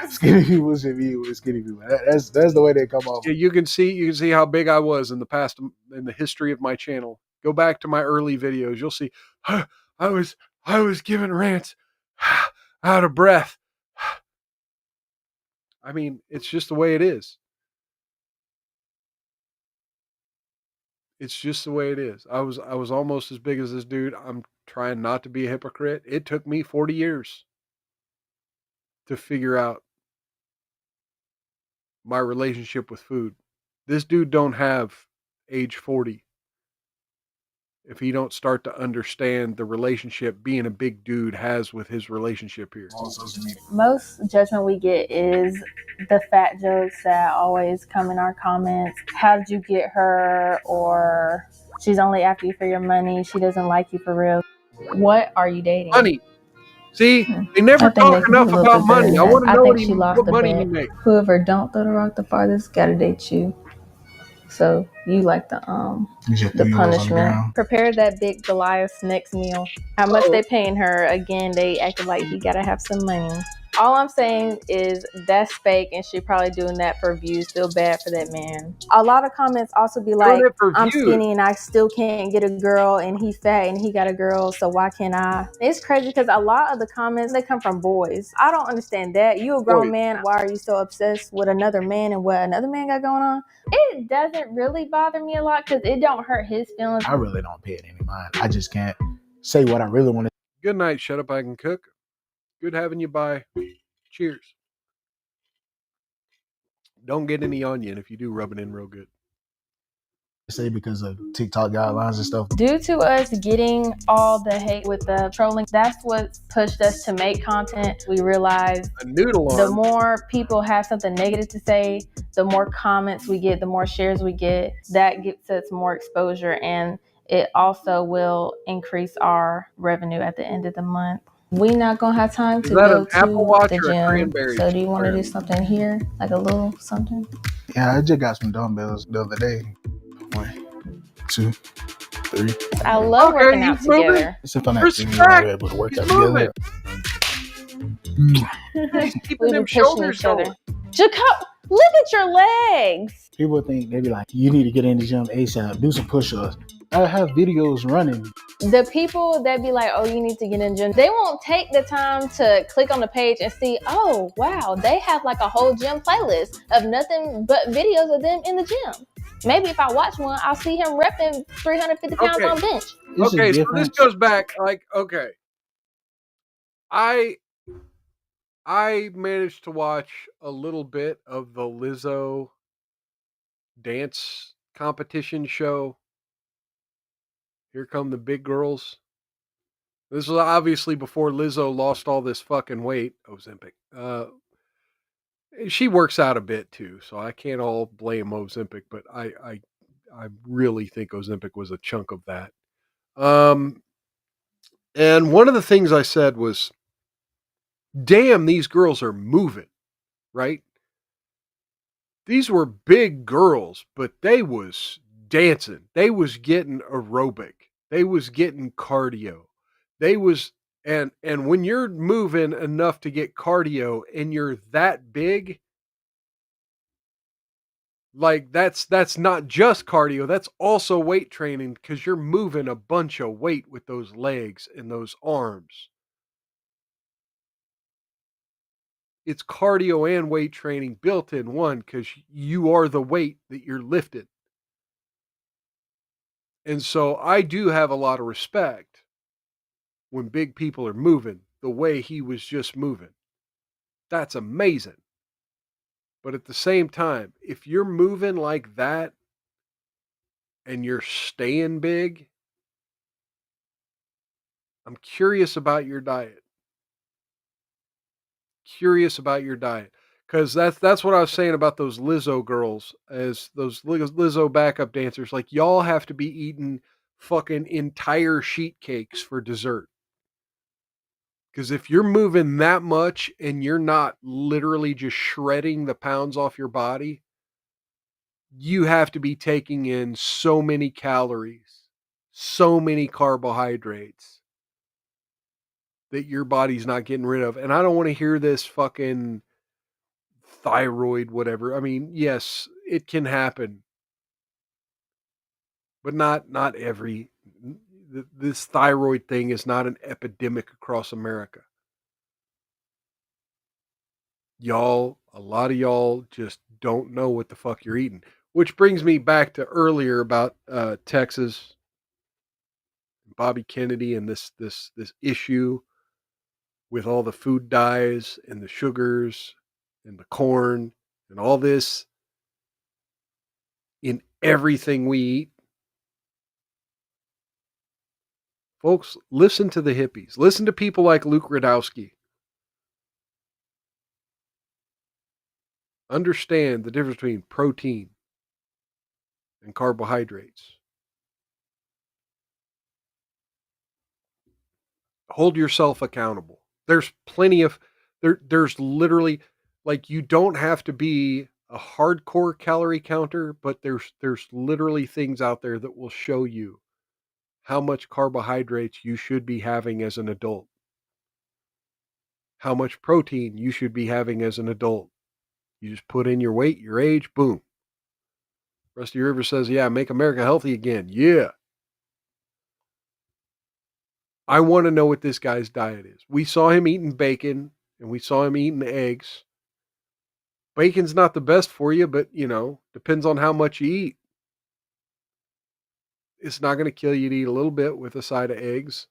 [SPEAKER 21] skinny people should be with skinny people. That's the way they come off.
[SPEAKER 4] Yeah, you can see how big I was in the past, in the history of my channel. Go back to my early videos. You'll see I was giving rants out of breath. I mean, it's just the way it is. It's just the way it is. I was almost as big as this dude. I'm trying not to be a hypocrite. It took me 40 years to figure out my relationship with food. This dude don't have age 40 if he don't start to understand the relationship being a big dude has with his relationship here.
[SPEAKER 20] Most judgment we get is the fat jokes that always come in our comments. How did you get her? Or she's only after you for your money. She doesn't like you for real. What are you dating?
[SPEAKER 4] Money. See, they never talk enough about money. I want to know what money he makes.
[SPEAKER 20] Whoever don't throw the rock the farthest gotta date you. So you like the punishment. Prepare that big Goliath's next meal. How much they paying her? Again, they acting like he gotta have some money. All I'm saying is that's fake, and she probably doing that for views. Feel bad for that man. A lot of comments also be like, I'm skinny and I still can't get a girl, and he fat and he got a girl, so why can't I? It's crazy because a lot of the comments, they come from boys. I don't understand that. You a grown man, why are you so obsessed with another man and what another man got going on? It doesn't really bother me a lot because it don't hurt his feelings.
[SPEAKER 21] I really don't pay it any mind. I just can't say what I really want to.
[SPEAKER 4] Good night, shut up, I can cook. Good having you by. Cheers. Don't get any onion. If you do, rub it in real good.
[SPEAKER 21] Say because of TikTok guidelines and stuff.
[SPEAKER 20] Due to us getting all the hate with the trolling, that's what pushed us to make content. We realized the more people have something negative to say, the more comments we get, the more shares we get. That gets us more exposure, and it also will increase our revenue at the end of the month. We're not gonna have time to go to the gym. So do you want to do something here, like a little something?
[SPEAKER 21] Yeah, I just got some dumbbells the other day. 1, 2, 3.
[SPEAKER 20] I love working out together.
[SPEAKER 21] It's a fun activity when we're able to work out together.
[SPEAKER 20] Keeping them shoulders going. Jacob, look at your legs.
[SPEAKER 21] People think, they be like, you need to get in the gym ASAP, do some push-ups. I have videos running.
[SPEAKER 20] The people that be like, oh, you need to get in the gym, they won't take the time to click on the page and see, oh, wow, they have like a whole gym playlist of nothing but videos of them in the gym. Maybe if I watch one, I'll see him repping 350 pounds on bench.
[SPEAKER 4] Okay, so this goes back, like, okay. I managed to watch a little bit of the Lizzo dance competition show. Here Come the Big Girls. This was obviously before Lizzo lost all this fucking weight. Ozempic. She works out a bit too, so I can't all blame Ozempic, but I really think Ozempic was a chunk of that. And one of the things I said was, damn, these girls are moving, right? These were big girls, but they was dancing. They was getting aerobic. They was getting cardio. They was, and when you're moving enough to get cardio and you're that big, like that's not just cardio, that's also weight training because you're moving a bunch of weight with those legs and those arms. It's cardio and weight training built in one because you are the weight that you're lifting. And so I do have a lot of respect when big people are moving the way he was just moving. That's amazing. But at the same time, if you're moving like that and you're staying big, I'm curious about your diet. Because that's what I was saying about those Lizzo girls, as those Lizzo backup dancers. Like, y'all have to be eating fucking entire sheet cakes for dessert. Because if you're moving that much and you're not literally just shredding the pounds off your body, you have to be taking in so many calories, so many carbohydrates that your body's not getting rid of. And I don't want to hear this fucking thyroid, whatever. I mean, yes, it can happen, but not every. This thyroid thing is not an epidemic across America. A lot of y'all just don't know what the fuck you're eating. Which brings me back to earlier about Texas, Bobby Kennedy, and this issue with all the food dyes and the sugars and the corn and all this in everything we eat. Folks, listen to the hippies. Listen to people like Luke Radowski. Understand the difference between protein and carbohydrates. Hold yourself accountable. There's plenty of, there's literally, like, you don't have to be a hardcore calorie counter, but there's literally things out there that will show you how much carbohydrates you should be having as an adult. how much protein you should be having as an adult. You just put in your weight, your age, boom. Rusty Rivers says, yeah, make America healthy again. Yeah. I want to know what this guy's diet is. We saw him eating bacon and we saw him eating eggs. Bacon's not the best for you, but, depends on how much you eat. It's not going to kill you to eat a little bit with a side of eggs.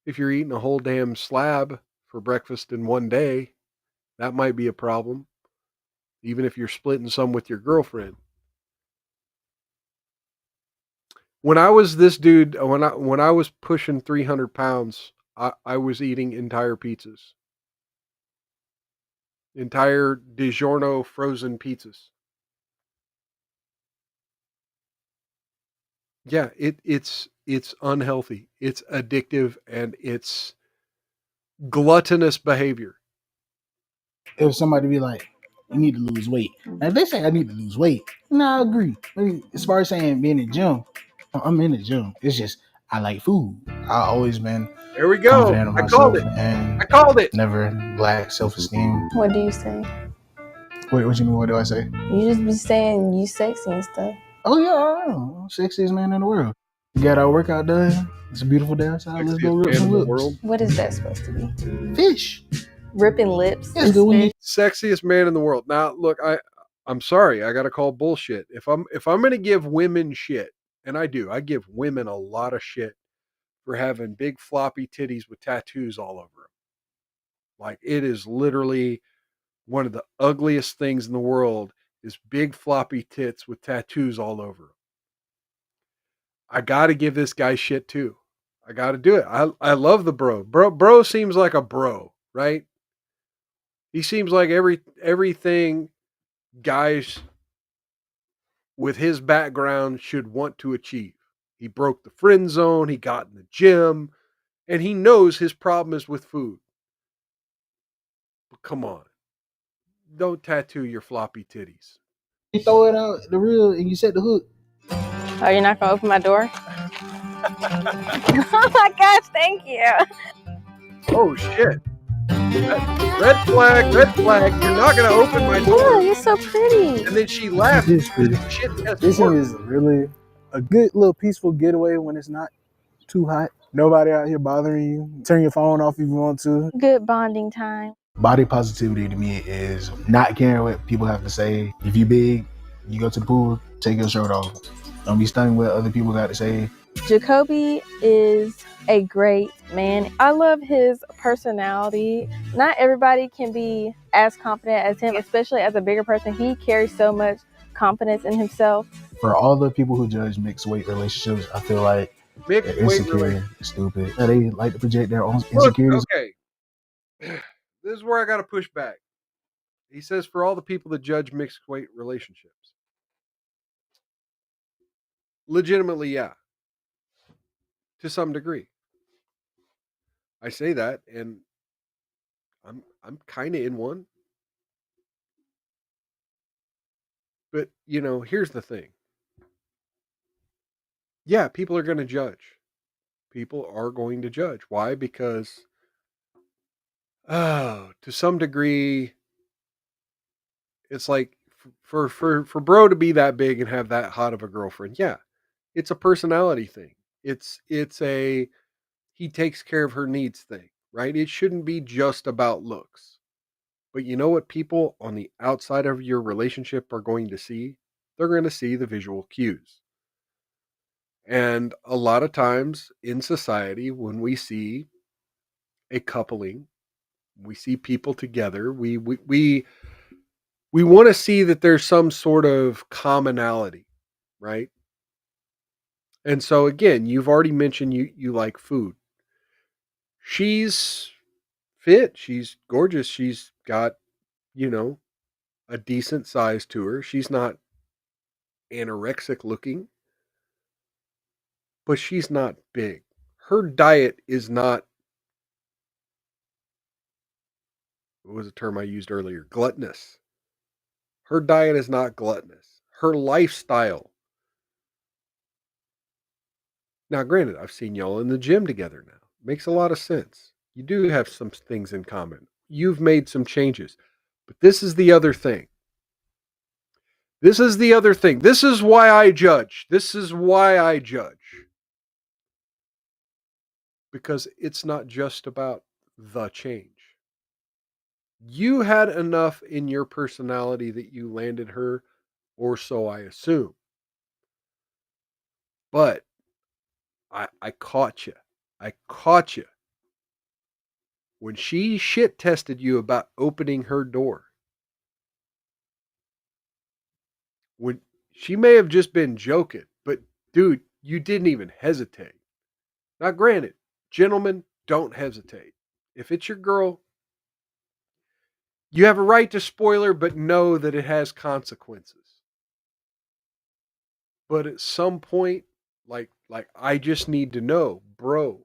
[SPEAKER 4] If you're eating a whole damn slab for breakfast in one day, that might be a problem. Even if you're splitting some with your girlfriend. When I was this dude, when I was pushing 300 pounds, I was eating entire pizzas. Entire DiGiorno frozen pizzas. Yeah, it's unhealthy. It's addictive and it's gluttonous behavior.
[SPEAKER 21] If somebody be like, you need to lose weight. Now, if they say I need to lose weight, I agree. As far as saying being in the gym, I'm in the gym. It's just I like food. I always been
[SPEAKER 4] there we go.
[SPEAKER 21] Confident of myself
[SPEAKER 4] I called it.
[SPEAKER 21] Never lack self-esteem.
[SPEAKER 20] What do you say?
[SPEAKER 21] Wait, what you mean? What do I say?
[SPEAKER 20] You just be saying you sexy and stuff.
[SPEAKER 21] Oh yeah, I know. I'm sexiest man in the world. We got our workout done. It's a beautiful day outside. Let's go rip some lips.
[SPEAKER 20] What is that supposed to be?
[SPEAKER 21] Fish.
[SPEAKER 20] Ripping lips.
[SPEAKER 4] Sexiest man in the world. Now, look, I'm sorry, I got to call bullshit. If I'm going to give women shit, and I do, I give women a lot of shit for having big floppy titties with tattoos all over them. Like, it is literally one of the ugliest things in the world is big floppy tits with tattoos all over them. I got to give this guy shit too. I got to do it. I love the bro. Bro seems like a bro, right? He seems like everything guys with his background should want to achieve. He broke the friend zone. He got in the gym, and he knows his problem is with food. But come on. Don't tattoo your floppy titties.
[SPEAKER 21] You throw it out the reel and you set the hook.
[SPEAKER 20] Oh, you're not going to open my door? Oh my gosh, thank you.
[SPEAKER 4] Oh, shit. Red flag, red flag. You're not going to open my door.
[SPEAKER 20] Oh, you're so pretty.
[SPEAKER 4] And then she laughed.
[SPEAKER 21] This is really a good little peaceful getaway when it's not too hot. Nobody out here bothering you. Turn your phone off if you want to.
[SPEAKER 20] Good bonding time.
[SPEAKER 21] Body positivity to me is not caring what people have to say. If you big, you go to the pool, take your shirt off. Don't be stunned what other people got to say.
[SPEAKER 20] Jacoby is a great man. I love his personality. Not everybody can be as confident as him, especially as a bigger person. He carries so much confidence in himself.
[SPEAKER 21] For all the people who judge mixed weight relationships, I feel like they're insecure, stupid. They like to project their own insecurities.
[SPEAKER 4] Okay. This is where I got to push back. He says for all the people that judge mixed weight relationships. Legitimately, yeah. To some degree. I say that, and I'm kind of in one. But, here's the thing. Yeah, people are going to judge. People are going to judge. Why? Because, to some degree, it's like for bro to be that big and have that hot of a girlfriend. Yeah, it's a personality thing. It's a he takes care of her needs thing, right? It shouldn't be just about looks. But you know what people on the outside of your relationship are going to see? They're going to see the visual cues. And a lot of times in society, when we see a coupling, we see people together, we want to see that there's some sort of commonality, right? And so again, you've already mentioned you like food. She's fit, she's gorgeous, she's got, a decent size to her. She's not anorexic looking, but she's not big. Her diet is not, what was the term I used earlier? Gluttonous. Her diet is not gluttonous. Her lifestyle. Now, granted, I've seen y'all in the gym together now. Makes a lot of sense. You do have some things in common. You've made some changes. But this is the other thing. This is the other thing. This is why I judge. This is why I judge. Because it's not just about the change. You had enough in your personality that you landed her, or so I assume. But I caught you. I caught you. When she shit tested you about opening her door. When she may have just been joking, but dude, you didn't even hesitate. Now, granted, gentlemen, don't hesitate. If it's your girl, you have a right to spoil her, but know that it has consequences. But at some point, like I just need to know, bro,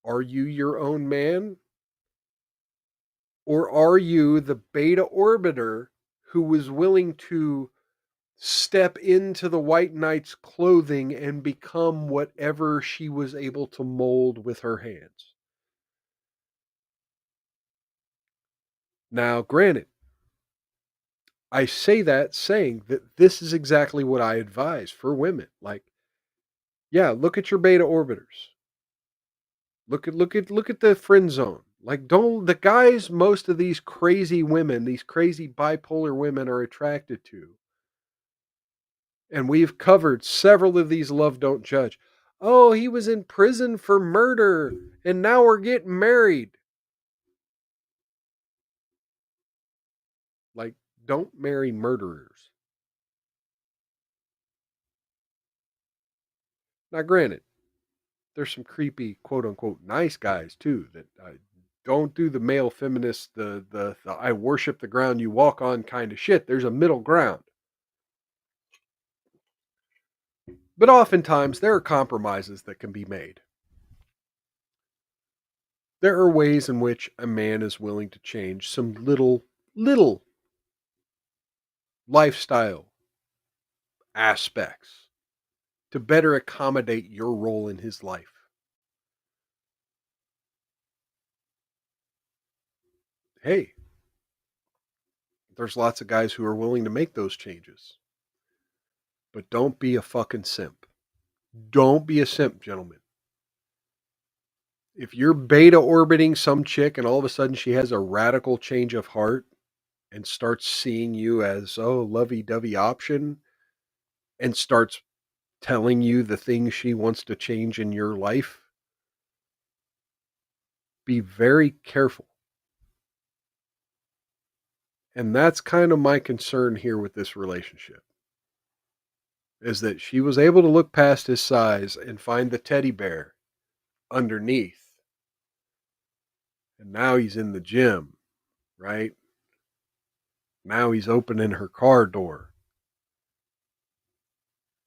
[SPEAKER 4] are you your own man? Or are you the beta orbiter who was willing to step into the White Knight's clothing and become whatever she was able to mold with her hands? Now, granted, I say that saying that this is exactly what I advise for women. Like, yeah, look at your beta orbiters. Look at the friend zone. Like, don't the guys most of these crazy women, these crazy bipolar women are attracted to. And we've covered several of these love don't judge. Oh, he was in prison for murder and now we're getting married. Like, don't marry murderers. Now, granted, there's some creepy, quote unquote, nice guys too that don't do the male feminist, the I worship the ground you walk on kind of shit. There's a middle ground. But oftentimes there are compromises that can be made. There are ways in which a man is willing to change some little lifestyle aspects to better accommodate your role in his life. Hey, there's lots of guys who are willing to make those changes. But don't be a fucking simp. Don't be a simp, gentlemen. If you're beta orbiting some chick and all of a sudden she has a radical change of heart and starts seeing you as, oh, lovey-dovey option and starts telling you the things she wants to change in your life, be very careful. And that's kind of my concern here with this relationship. Is that she was able to look past his size and find the teddy bear underneath. And now he's in the gym, right? Now he's opening her car door,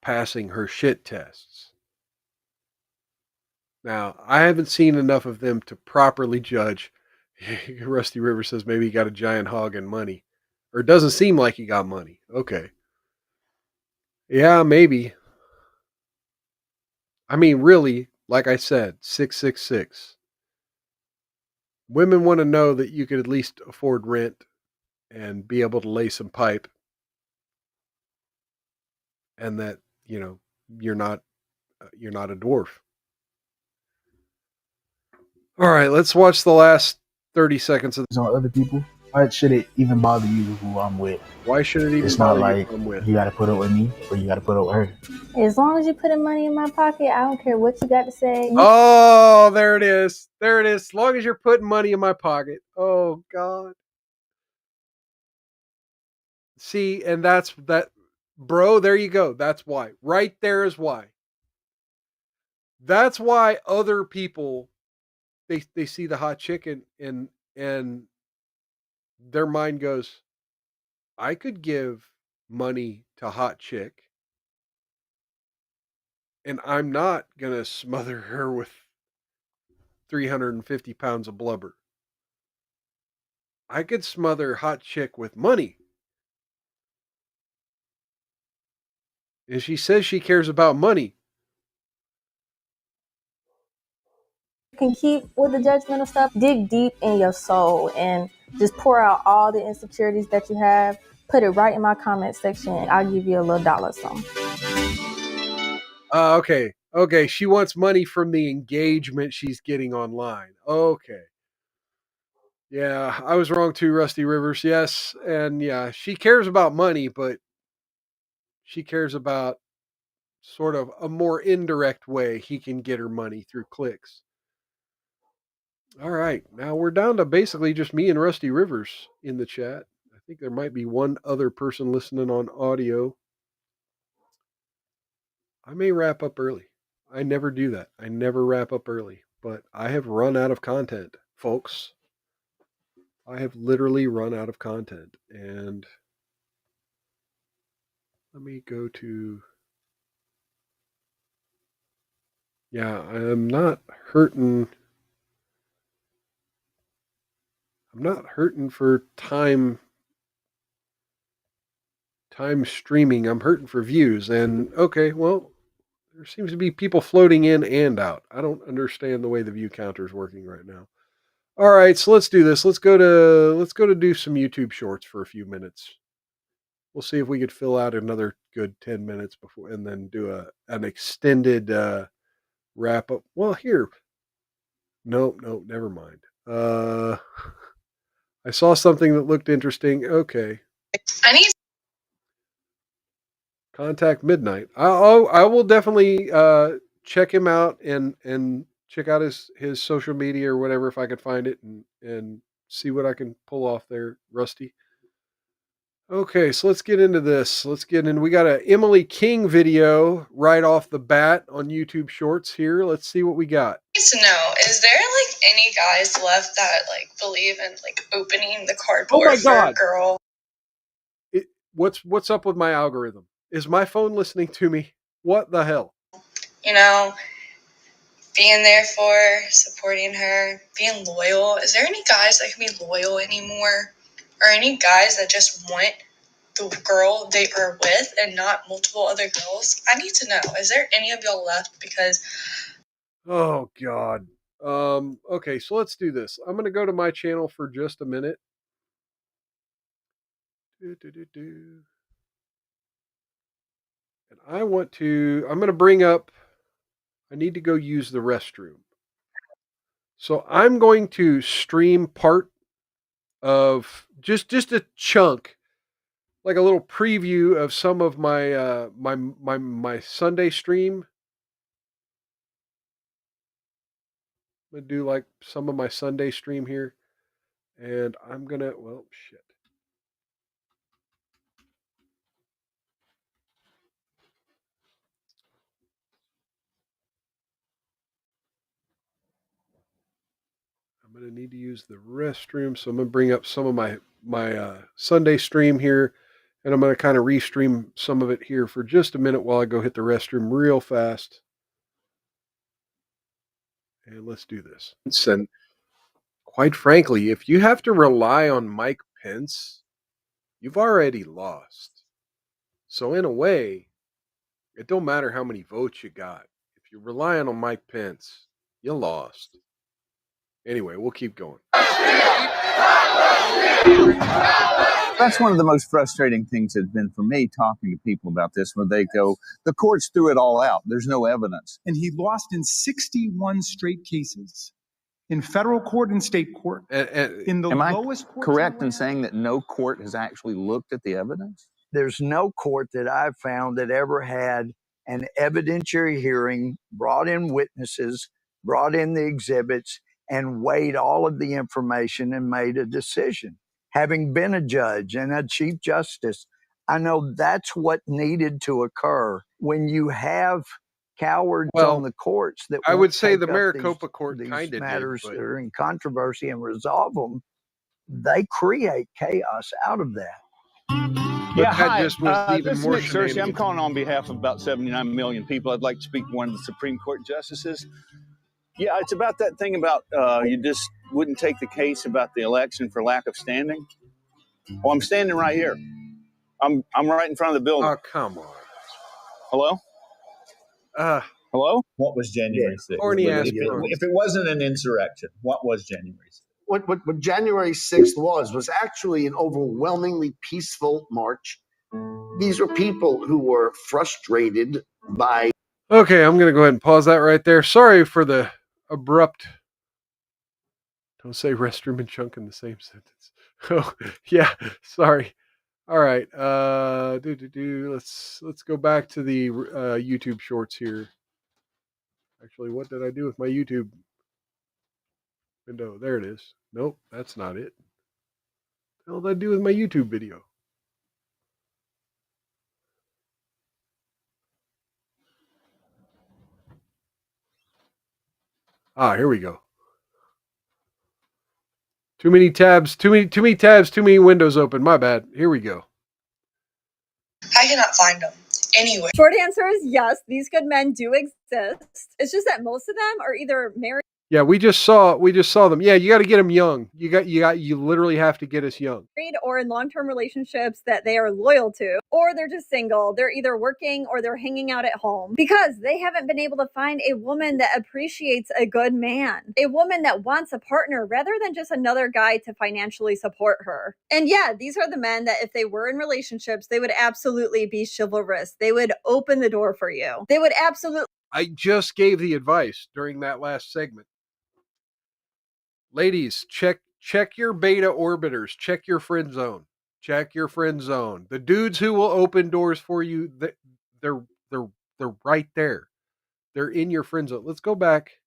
[SPEAKER 4] passing her shit tests. Now, I haven't seen enough of them to properly judge. Rusty River says maybe he got a giant hog and money. Or it doesn't seem like he got money. Okay. Yeah, maybe. I mean, really, like I said, 666. Women want to know that you could at least afford rent and be able to lay some pipe. And that, you know, you're not a dwarf. All right, let's watch the last 30 seconds of
[SPEAKER 21] this on other people. Why should it even bother you who I'm with?
[SPEAKER 4] Why should it even
[SPEAKER 21] it's
[SPEAKER 4] bother
[SPEAKER 21] not like
[SPEAKER 4] you who I'm with?
[SPEAKER 21] You got to put up with me or you got to put up with her.
[SPEAKER 20] As long as you putting money in my pocket, I don't care what you got to say.
[SPEAKER 4] Oh, there it is. There it is. As long as you're putting money in my pocket. Oh, God. See, and that's that. Bro, there you go. That's why. Right there is why. That's why other people, they see the hot chicken and their mind goes, I could give money to hot chick and I'm not going to smother her with 350 pounds of blubber. I could smother hot chick with money. And she says she cares about money.
[SPEAKER 20] can keep with the judgmental stuff. Dig deep in your soul and just pour out all the insecurities that you have. Put it right in my comment section. I'll give you a little dollar sum.
[SPEAKER 4] Okay. She wants money from the engagement she's getting online. Okay. Yeah, I was wrong too, Rusty Rivers. Yes, and yeah, she cares about money, but she cares about sort of a more indirect way he can get her money through clicks. All right, now we're down to basically just me and Rusty Rivers in the chat. I think there might be one other person listening on audio. I may wrap up early. I never do that. I never wrap up early, but I have run out of content, folks. I have literally run out of content. And let me go to... Yeah, I'm not hurting for time streaming. I'm hurting for views. And okay, well, there seems to be people floating in and out. I don't understand the way the view counter is working right now. All right, so let's do this. Let's go to do some YouTube shorts for a few minutes. We'll see if we could fill out another good 10 minutes before, and then do an extended wrap up. Well, here. Nope, never mind. I saw something that looked interesting. Okay.
[SPEAKER 2] I need
[SPEAKER 4] Contact Midnight. I will definitely check him out and check out his social media or whatever if I could find it and see what I can pull off there, Rusty. Okay, so let's get into this. We got a Emily King video right off the bat on YouTube Shorts here. Let's see what we got.
[SPEAKER 2] to know, is there like any guys left that like believe in like opening the cardboard for a girl?
[SPEAKER 4] What's up with my algorithm? Is my phone listening to me? What the hell?
[SPEAKER 2] You know, being there for her, supporting her, being loyal. Is there any guys that can be loyal anymore? Or any guys that just want the girl they are with and not multiple other girls? I need to know. Is there any of y'all left? Because
[SPEAKER 4] oh God. Okay, so let's do this. I'm gonna go to my channel for just a minute. And I'm gonna bring up, I need to go use the restroom. So I'm going to stream part of just a chunk, like a little preview of some of my my Sunday stream. I'm gonna do like some of my Sunday stream here, and I'm gonna, well, shit. I'm gonna need to use the restroom, so I'm gonna bring up some of my Sunday stream here, and I'm gonna kind of restream some of it here for just a minute while I go hit the restroom real fast. And let's do this. And quite frankly, if you have to rely on Mike Pence, you've already lost. So in a way, it don't matter how many votes you got. If you're relying on Mike Pence, you lost. Anyway, we'll keep going.
[SPEAKER 22] That's one of the most frustrating things has been for me talking to people about this, where they go, the courts threw it all out. There's no evidence.
[SPEAKER 23] And he lost in 61 straight cases in federal court and state court. In the lowest court.
[SPEAKER 22] Correct in saying that no court has actually looked at the evidence?
[SPEAKER 24] There's no court that I've found that ever had an evidentiary hearing, brought in witnesses, brought in the exhibits, and weighed all of the information and made a decision. Having been a judge and a chief justice, I know that's what needed to occur. When you have cowards on the courts that
[SPEAKER 4] I would say the
[SPEAKER 24] take up
[SPEAKER 4] Maricopa court
[SPEAKER 24] these
[SPEAKER 4] kind of
[SPEAKER 24] matters
[SPEAKER 4] did,
[SPEAKER 24] that are in controversy and resolve them, they create chaos out of that.
[SPEAKER 22] Yeah, hi.
[SPEAKER 4] Just was even
[SPEAKER 22] This is
[SPEAKER 4] more
[SPEAKER 22] Nick Searcy. I'm
[SPEAKER 4] shenanigans.
[SPEAKER 22] calling on behalf of about 79 million people. I'd like to speak to one of the Supreme Court justices. Yeah, it's about that thing about you just wouldn't take the case about the election for lack of standing. Well, I'm standing right here. I'm right in front of the building.
[SPEAKER 4] Oh, come on.
[SPEAKER 22] Hello? Hello?
[SPEAKER 5] What was January 6th?
[SPEAKER 4] Horny ass
[SPEAKER 5] If it wasn't an insurrection, what was January 6th?
[SPEAKER 6] What January 6th was actually an overwhelmingly peaceful march. These are people who were frustrated by.
[SPEAKER 4] Okay, I'm going to go ahead and pause that right there. Sorry for the abrupt. Don't say restroom and chunk in the same sentence. Oh, yeah, sorry. All right. Let's go back to the YouTube shorts here. Actually, what did I do with my YouTube window? There it is. Nope, that's not it. What the hell did I do with my YouTube video? Ah, here we go. Too many tabs, too many tabs, too many windows open. My bad. Here we go.
[SPEAKER 2] I cannot find them anywhere.
[SPEAKER 7] Short answer is yes, these good men do exist. It's just that most of them are either married.
[SPEAKER 4] Yeah, we just saw them. Yeah, you got to get them young. You literally have to get us young.
[SPEAKER 7] Or in long-term relationships that they are loyal to, or they're just single. They're either working or they're hanging out at home because they haven't been able to find a woman that appreciates a good man, a woman that wants a partner rather than just another guy to financially support her. And yeah, these are the men that if they were in relationships, they would absolutely be chivalrous. They would open the door for you. They would absolutely.
[SPEAKER 4] I just gave the advice during that last segment. Ladies, check your beta orbiters. Check your friend zone. Check your friend zone. The dudes who will open doors for you, they're right there. They're in your friend zone. Let's go back.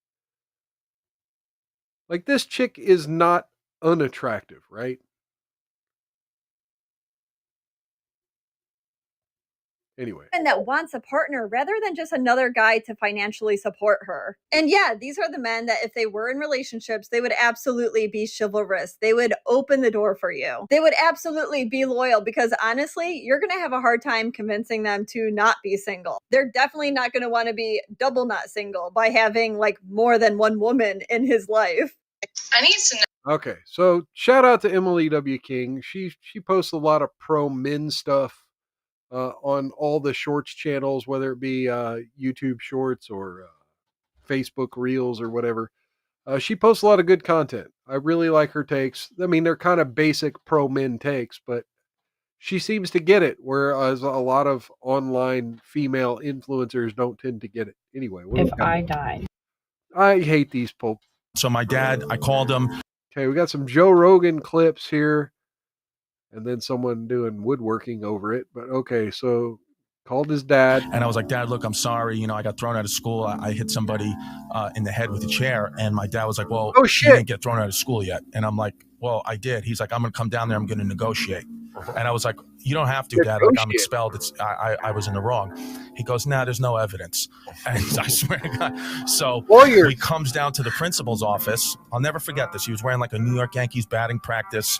[SPEAKER 4] Like, this chick is not unattractive, right? Anyway.
[SPEAKER 7] And that wants a partner rather than just another guy to financially support her. And yeah, these are the men that if they were in relationships, they would absolutely be chivalrous. They would open the door for you. They would absolutely be loyal because honestly, you're going to have a hard time convincing them to not be single. They're definitely not going to want to be double not single by having like more than one woman in his life.
[SPEAKER 2] I need to know.
[SPEAKER 4] Okay, so shout out to Emily W. King. She posts a lot of pro men stuff on all the shorts channels, whether it be YouTube shorts or Facebook reels or whatever. She posts a lot of good content. I really like her takes. I mean, they're kind of basic pro men takes, but she seems to get it, whereas a lot of online female influencers don't tend to get it. Anyway,
[SPEAKER 8] if I died.
[SPEAKER 4] I hate these pope.
[SPEAKER 25] So my dad, I called him.
[SPEAKER 4] Okay, we got some Joe Rogan clips here. And then someone doing woodworking over it. But okay, so called his dad.
[SPEAKER 25] And I was like, Dad, look, I'm sorry. You know, I got thrown out of school. I hit somebody in the head with a chair. And my dad was like, well,
[SPEAKER 4] oh, shit.
[SPEAKER 25] You didn't get thrown out of school yet. And I'm like, well, I did. He's like, I'm going to come down there. I'm going to negotiate. And I was like, you don't have to, Dad. Like, I'm expelled. I was in the wrong. He goes, nah, there's no evidence. And I swear to God. So he comes down to the principal's office. I'll never forget this. He was wearing like a New York Yankees batting practice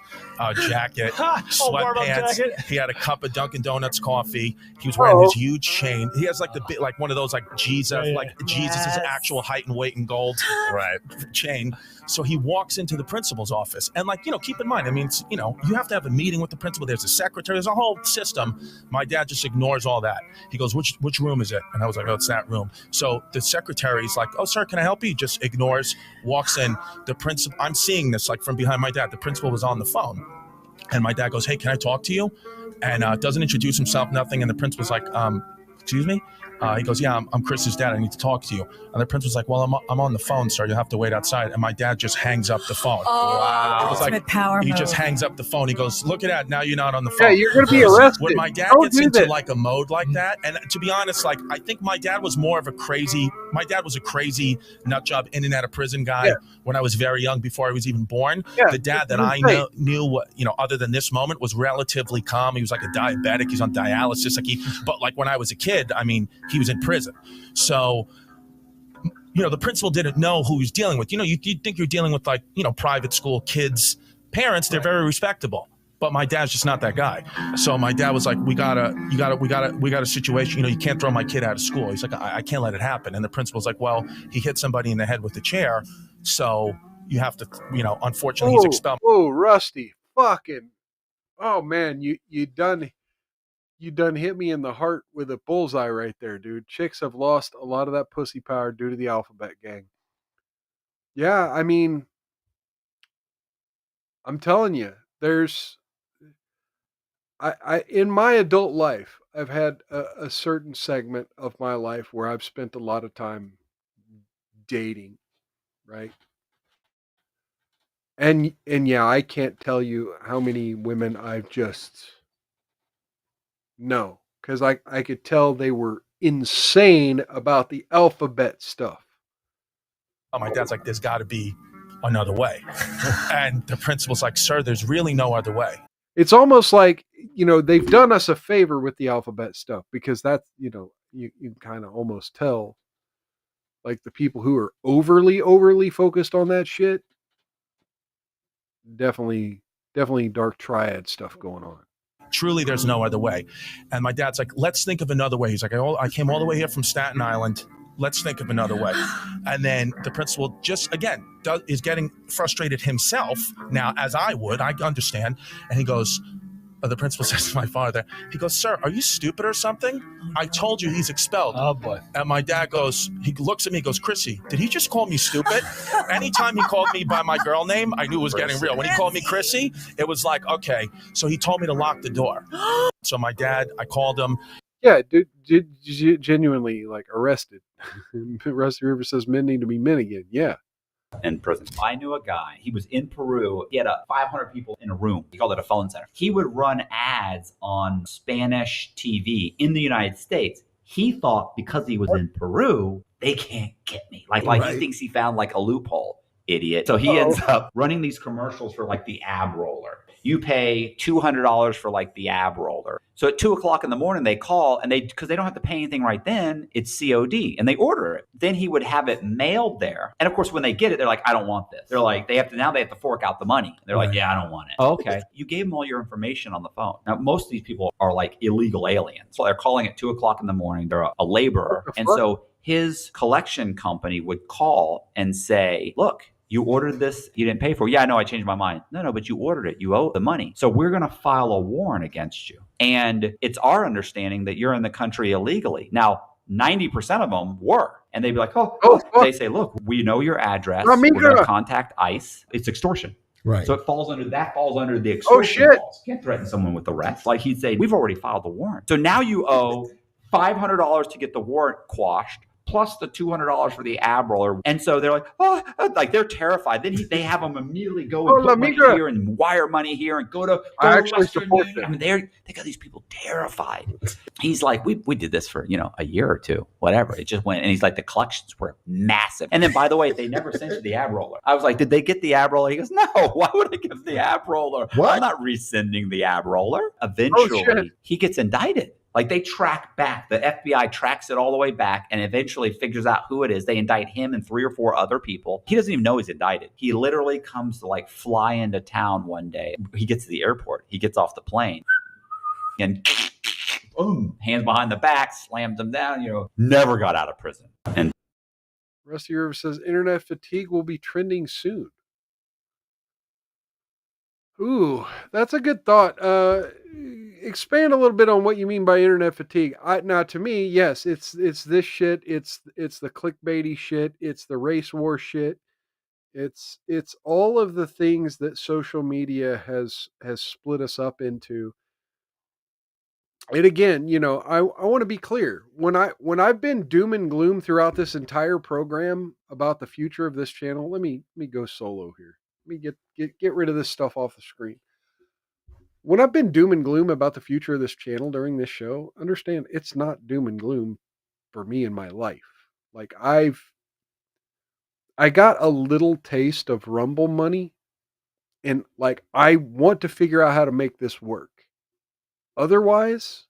[SPEAKER 25] jacket, sweatpants. He had a cup of Dunkin' Donuts coffee. He was wearing his huge chain. He has like the bit, like one of those like Jesus, Jesus's actual height and weight in gold chain. So he walks into the principal's office. And like, you know, keep in mind, I mean, it's, you know, you have to have a meeting with the principal. There's a secretary. There's a whole system. My dad just ignores all that. He goes, which room is it? And I was like, oh, it's that room. So the secretary's like, oh, sir, can I help you? He just ignores, walks in. The principal, I'm seeing this like from behind my dad. The principal was on the phone. And my dad goes, hey, can I talk to you? And doesn't introduce himself, nothing. And the principal's like, excuse me? He goes, yeah, I'm Chris's dad. I need to talk to you. And the principal's like, well, I'm on the phone, sir. You'll have to wait outside. And my dad just hangs up the phone.
[SPEAKER 8] Oh, wow.
[SPEAKER 25] It was like,
[SPEAKER 8] power
[SPEAKER 25] he
[SPEAKER 8] mode.
[SPEAKER 25] just hangs up the phone. He goes, look at that. Now you're not on the phone.
[SPEAKER 4] Yeah, you're going to be arrested.
[SPEAKER 25] When my dad gets into like a mode like that, and to be honest, like, I think my dad was more of a crazy nut job in and out of prison guy when I was very young, before I was even born. The dad that I knew, you know, other than this moment, was relatively calm. He was like a diabetic. He's on dialysis. But like when I was a kid, I mean, he was in prison. So, you know, the principal didn't know who he was dealing with. You know, you think you're dealing with like, you know, private school kids, parents, they're very respectable. But my dad's just not that guy. So my dad was like, we got a situation, you know, you can't throw my kid out of school. He's like, I can't let it happen. And the principal's like, well, he hit somebody in the head with a chair. So you have to, you know, unfortunately he's expelled.
[SPEAKER 4] Oh, Rusty, fucking, oh man, you done you done hit me in the heart with a bullseye right there, dude. Chicks have lost a lot of that pussy power due to the alphabet gang. Yeah, I mean, I'm telling you, there's, I in my adult life, I've had a certain segment of my life where I've spent a lot of time dating, right? And yeah, I can't tell you how many women I've just no, because I could tell they were insane about the alphabet stuff.
[SPEAKER 25] My dad's like, there's got to be another way. And the principal's like, sir, there's really no other way.
[SPEAKER 4] It's almost like, they've done us a favor with the alphabet stuff, because that's, you kind of almost tell, like, the people who are overly focused on that shit, definitely dark triad stuff going on.
[SPEAKER 25] Truly, there's no other way. And my dad's like, let's think of another way. He's like, I came all the way here from Staten Island. Let's think of another way. And then the principal just, again, is getting frustrated himself now, as I would. I understand. And he goes, the principal says to my father, he goes, sir, are you stupid or something? I told you he's expelled.
[SPEAKER 21] Oh, boy.
[SPEAKER 25] And my dad goes, he looks at me, goes, Chrissy, did he just call me stupid? Anytime he called me by my girl name, I knew it was getting real. When he called me Chrissy, it was like, okay. So he told me to lock the door. So my dad, I called him.
[SPEAKER 4] Yeah, genuinely, like, arrested. Rusty River says men need to be men again. Yeah.
[SPEAKER 8] In prison. I knew a guy. He was in Peru. He had 500 people in a room. He called it a phone center. He would run ads on Spanish TV in the United States. He thought because he was in Peru, they can't get me. Like he thinks he found like a loophole. Idiot. So he ends up running these commercials for like the ab roller. You pay $200 for like the ab roller. So at 2:00 in the morning, they call and because they don't have to pay anything right then, it's COD and they order it. Then he would have it mailed there. And of course, when they get it, they're like, I don't want this. They're like, they have to fork out the money. They're like, yeah, I don't want it. Oh, okay. You gave them all your information on the phone. Now, most of these people are like illegal aliens. So they're calling at 2:00 in the morning. They're a laborer. And so his collection company would call and say, look, you ordered this, you didn't pay for it. Yeah, I know, I changed my mind. No, but you ordered it. You owe the money. So we're going to file a warrant against you. And it's our understanding that you're in the country illegally. Now, 90% of them were. And they'd be like, they say, look, we know your address. We're going to contact ICE. It's extortion.
[SPEAKER 21] Right.
[SPEAKER 8] So it falls under the extortion laws. You can't threaten someone with arrest. Like he'd say, we've already filed the warrant. So now you owe $500 to get the warrant quashed, plus the $200 for the ab roller. And so they're like, they're terrified. Then they have them immediately go and put money here and wire money here and go to Western Union. I mean, they got these people terrified. He's like, we did this for, a year or two, whatever. It just went. And he's like, the collections were massive. And then, by the way, they never sent you the ab roller. I was like, did they get the ab roller? He goes, no, why would I give the ab roller? What? I'm not resending the ab roller. Eventually, he gets indicted. Like they track back, the FBI tracks it all the way back and eventually figures out who it is. They indict him and 3 or 4 other people. He doesn't even know he's indicted. He literally comes to like fly into town one day. He gets to the airport. He gets off the plane and boom, hands behind the back, slams them down, never got out of prison. And
[SPEAKER 4] Rusty River says internet fatigue will be trending soon. Ooh, that's a good thought. Expand a little bit on what you mean by internet fatigue. Now, to me, yes, it's this shit. It's the clickbaity shit. It's the race war shit. It's all of the things that social media has split us up into. And again, I want to be clear. When I've been doom and gloom throughout this entire program about the future of this channel, let me go solo here. Let me get rid of this stuff off the screen. When I've been doom and gloom about the future of this channel during this show, understand it's not doom and gloom for me in my life. Like I got a little taste of Rumble money and like I want to figure out how to make this work. Otherwise,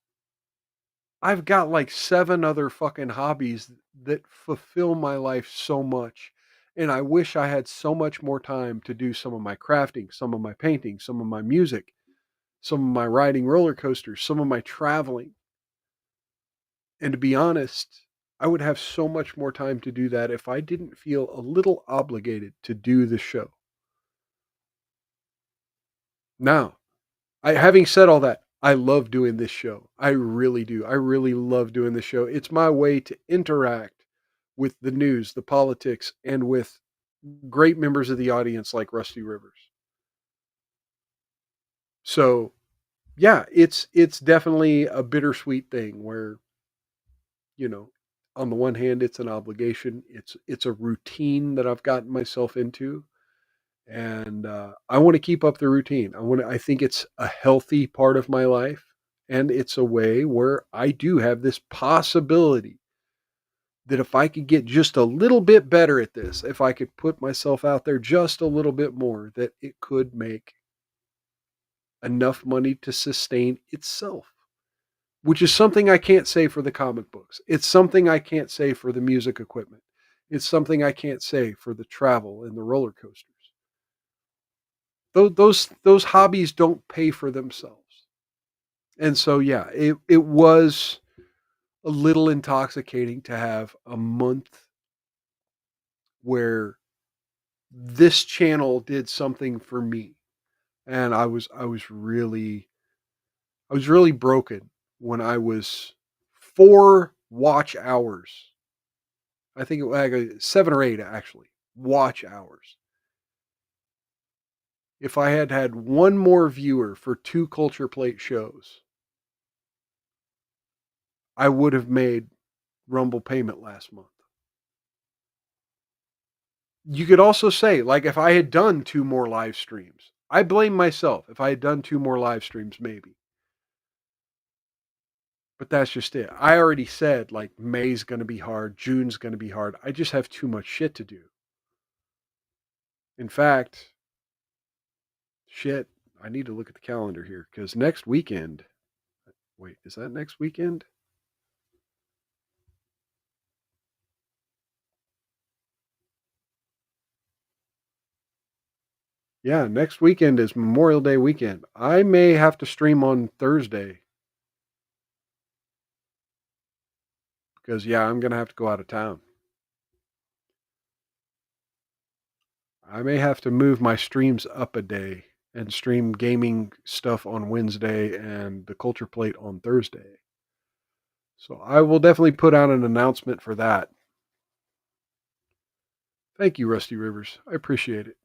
[SPEAKER 4] I've got like 7 other fucking hobbies that fulfill my life so much. And I wish I had so much more time to do some of my crafting, some of my painting, some of my music, some of my riding roller coasters, some of my traveling. And to be honest, I would have so much more time to do that if I didn't feel a little obligated to do the show. Now, having said all that, I love doing this show. I really do. I really love doing this show. It's my way to interact with the news, the politics, and with great members of the audience like Rusty Rivers. So, yeah, it's definitely a bittersweet thing where, you know, on the one hand, it's an obligation. It's a routine that I've gotten myself into, and I want to keep up the routine. I think it's a healthy part of my life, and it's a way where I do have this possibility that if I could get just a little bit better at this, if I could put myself out there just a little bit more, that it could make enough money to sustain itself, which is something I can't say for the comic books. It's something I can't say for the music equipment. It's something I can't say for the travel and the roller coasters. Those hobbies don't pay for themselves. And so, yeah, it was a little intoxicating to have a month where this channel did something for me. And I was really broken when I was 4 watch hours. I think it was like 7 or 8 actually watch hours. If I had had one more viewer for 2 Culture Plate shows, I would have made Rumble payment last month. You could also say, like, if I had done 2 more live streams, I blame myself. If I had done 2 more live streams, maybe. But that's just it. I already said, like, May's going to be hard. June's going to be hard. I just have too much shit to do. In fact, I need to look at the calendar here because next weekend. Wait, is that next weekend? Yeah, next weekend is Memorial Day weekend. I may have to stream on Thursday. Because, yeah, I'm going to have to go out of town. I may have to move my streams up a day and stream gaming stuff on Wednesday and the Culture Plate on Thursday. So I will definitely put out an announcement for that. Thank you, Rusty Rivers. I appreciate it.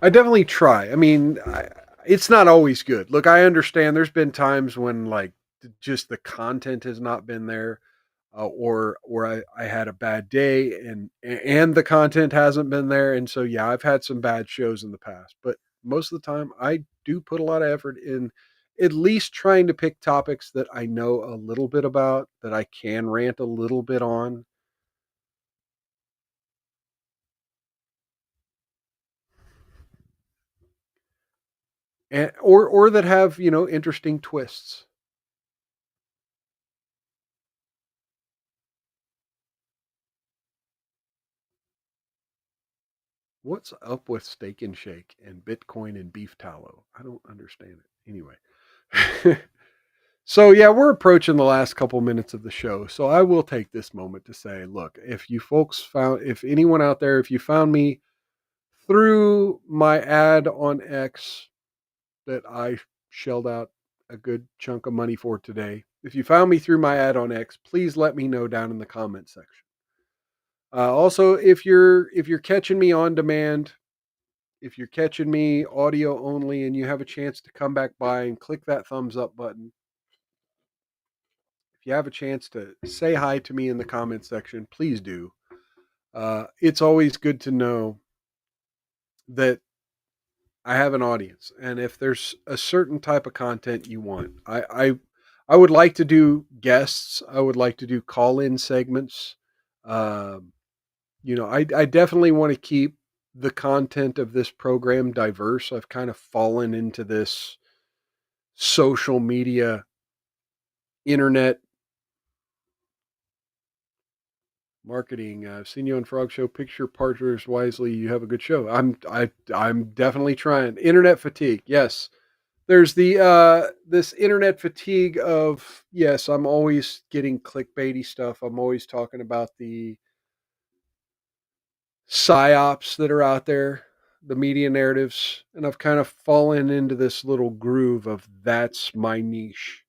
[SPEAKER 4] I definitely try. I mean, it's not always good. Look, I understand there's been times when, like, just the content has not been there. Or I had a bad day and the content hasn't been there. And so, yeah, I've had some bad shows in the past, but most of the time I do put a lot of effort in at least trying to pick topics that I know a little bit about, that I can rant a little bit on. And, or that have, interesting twists. What's up with Steak and Shake and Bitcoin and beef tallow? I don't understand it. Anyway. So, yeah, we're approaching the last couple minutes of the show. So I will take this moment to say, look, if anyone out there, if you found me through my ad on X that I shelled out a good chunk of money for today, if you found me through my ad on X, please let me know down in the comment section. Also, if you're catching me on demand, if you're catching me audio only and you have a chance to come back by and click that thumbs up button, if you have a chance to say hi to me in the comment section, please do. It's always good to know that I have an audience, and if there's a certain type of content you want, I would like to do guests. I would like to do call-in segments. I definitely want to keep the content of this program diverse. I've kind of fallen into this social media, internet marketing. I've seen you on Frog Show. Picture partners wisely. You have a good show. I'm definitely trying. Internet fatigue. Yes. There's the this internet fatigue of, yes, I'm always getting clickbaity stuff. I'm always talking about the psyops that are out there, the media narratives, and I've kind of fallen into this little groove of that's my niche.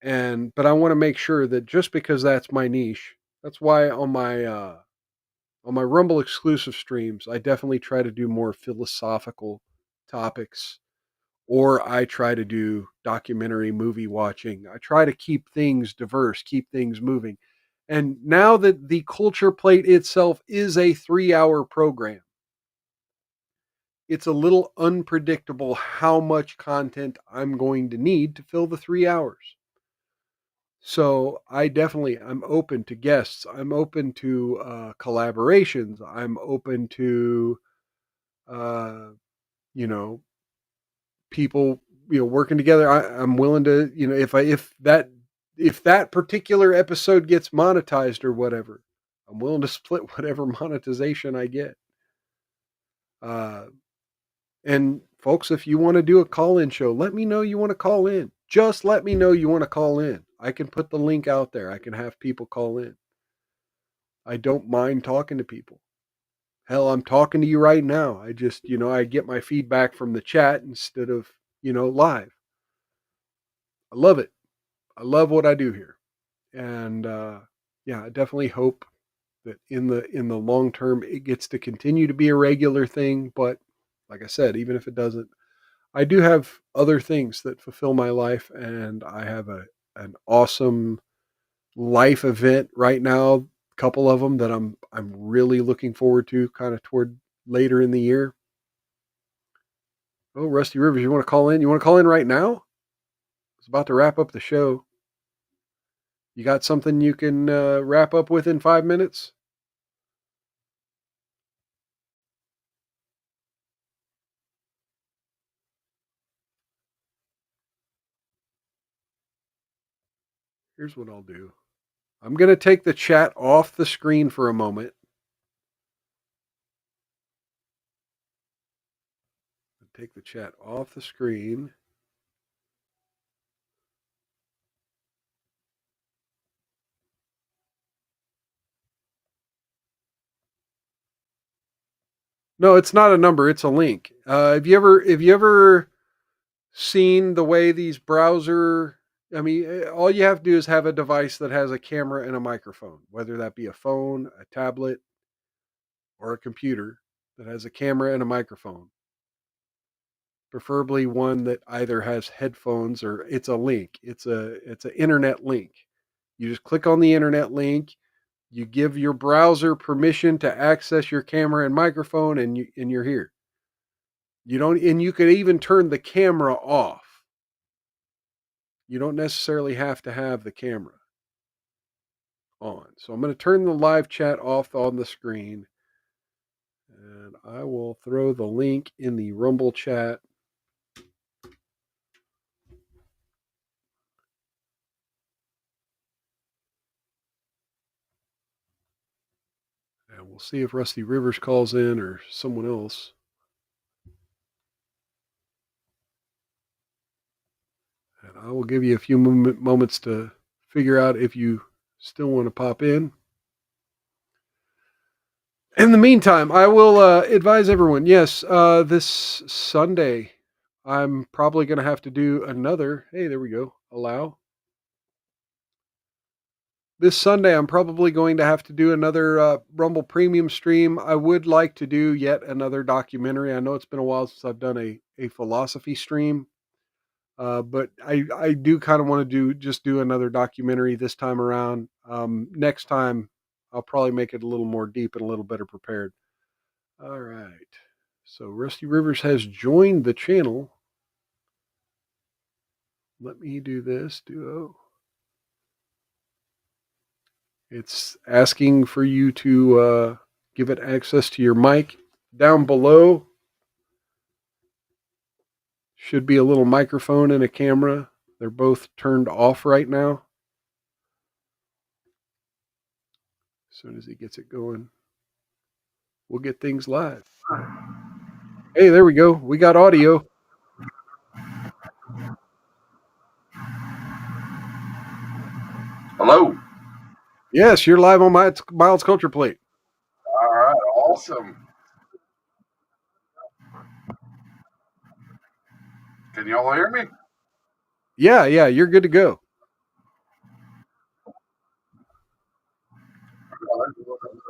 [SPEAKER 4] But I want to make sure that just because that's my niche, that's why on my Rumble exclusive streams, I definitely try to do more philosophical topics, or I try to do documentary movie watching. I try to keep things diverse, keep things moving. And now that the Culture Plate itself is a 3-hour program, it's a little unpredictable how much content I'm going to need to fill the 3 hours. So I'm open to guests. I'm open to collaborations. I'm open to, you know, people, working together. I'm willing to, if that particular episode gets monetized or whatever, I'm willing to split whatever monetization I get. And folks, if you want to do a call-in show, let me know you want to call in. Just let me know you want to call in. I can put the link out there. I can have people call in. I don't mind talking to people. Hell, I'm talking to you right now. I just, I get my feedback from the chat instead of, live. I love it. I love what I do here. And I definitely hope that in the long term it gets to continue to be a regular thing. But like I said, even if it doesn't, I do have other things that fulfill my life, and I have an awesome life event right now. A couple of them that I'm really looking forward to, kind of toward later in the year. Oh, Rusty Rivers, you want to call in? You want to call in right now? I was about to wrap up the show. You got something you can wrap up with in 5 minutes? Here's what I'll do. I'm going to take the chat off the screen for a moment. Take the chat off the screen. No, it's not a number. It's a link. Have you ever seen the way these browser? I mean, all you have to do is have a device that has a camera and a microphone, whether that be a phone, a tablet, or a computer that has a camera and a microphone. Preferably one that either has headphones or it's a link. It's an internet link. You just click on the internet link. You give your browser permission to access your camera and microphone, and you're here. You could even turn the camera off. You don't necessarily have to have the camera on. So I'm going to turn the live chat off on the screen, and I will throw the link in the Rumble chat. And we'll see if Rusty Rivers calls in or someone else. And I will give you a few moments to figure out if you still want to pop in. In the meantime, I will advise everyone, yes, this Sunday, I'm probably going to have to do another, hey, there we go, allow. This Sunday, I'm probably going to have to do another Rumble Premium stream. I would like to do yet another documentary. I know it's been a while since I've done a philosophy stream. But I do kind of want to do another documentary this time around. Next time, I'll probably make it a little more deep and a little better prepared. All right. So Rusty Rivers has joined the channel. Let me do this duo. It's asking for you to give it access to your mic. Down below should be a little microphone and a camera. They're both turned off right now. As soon as he gets it going, we'll get things live. Hey, there we go. We got audio.
[SPEAKER 9] Hello.
[SPEAKER 4] Yes, you're live on Miles Culture Plate.
[SPEAKER 9] All right, awesome. Can y'all hear me?
[SPEAKER 4] Yeah, you're good to go.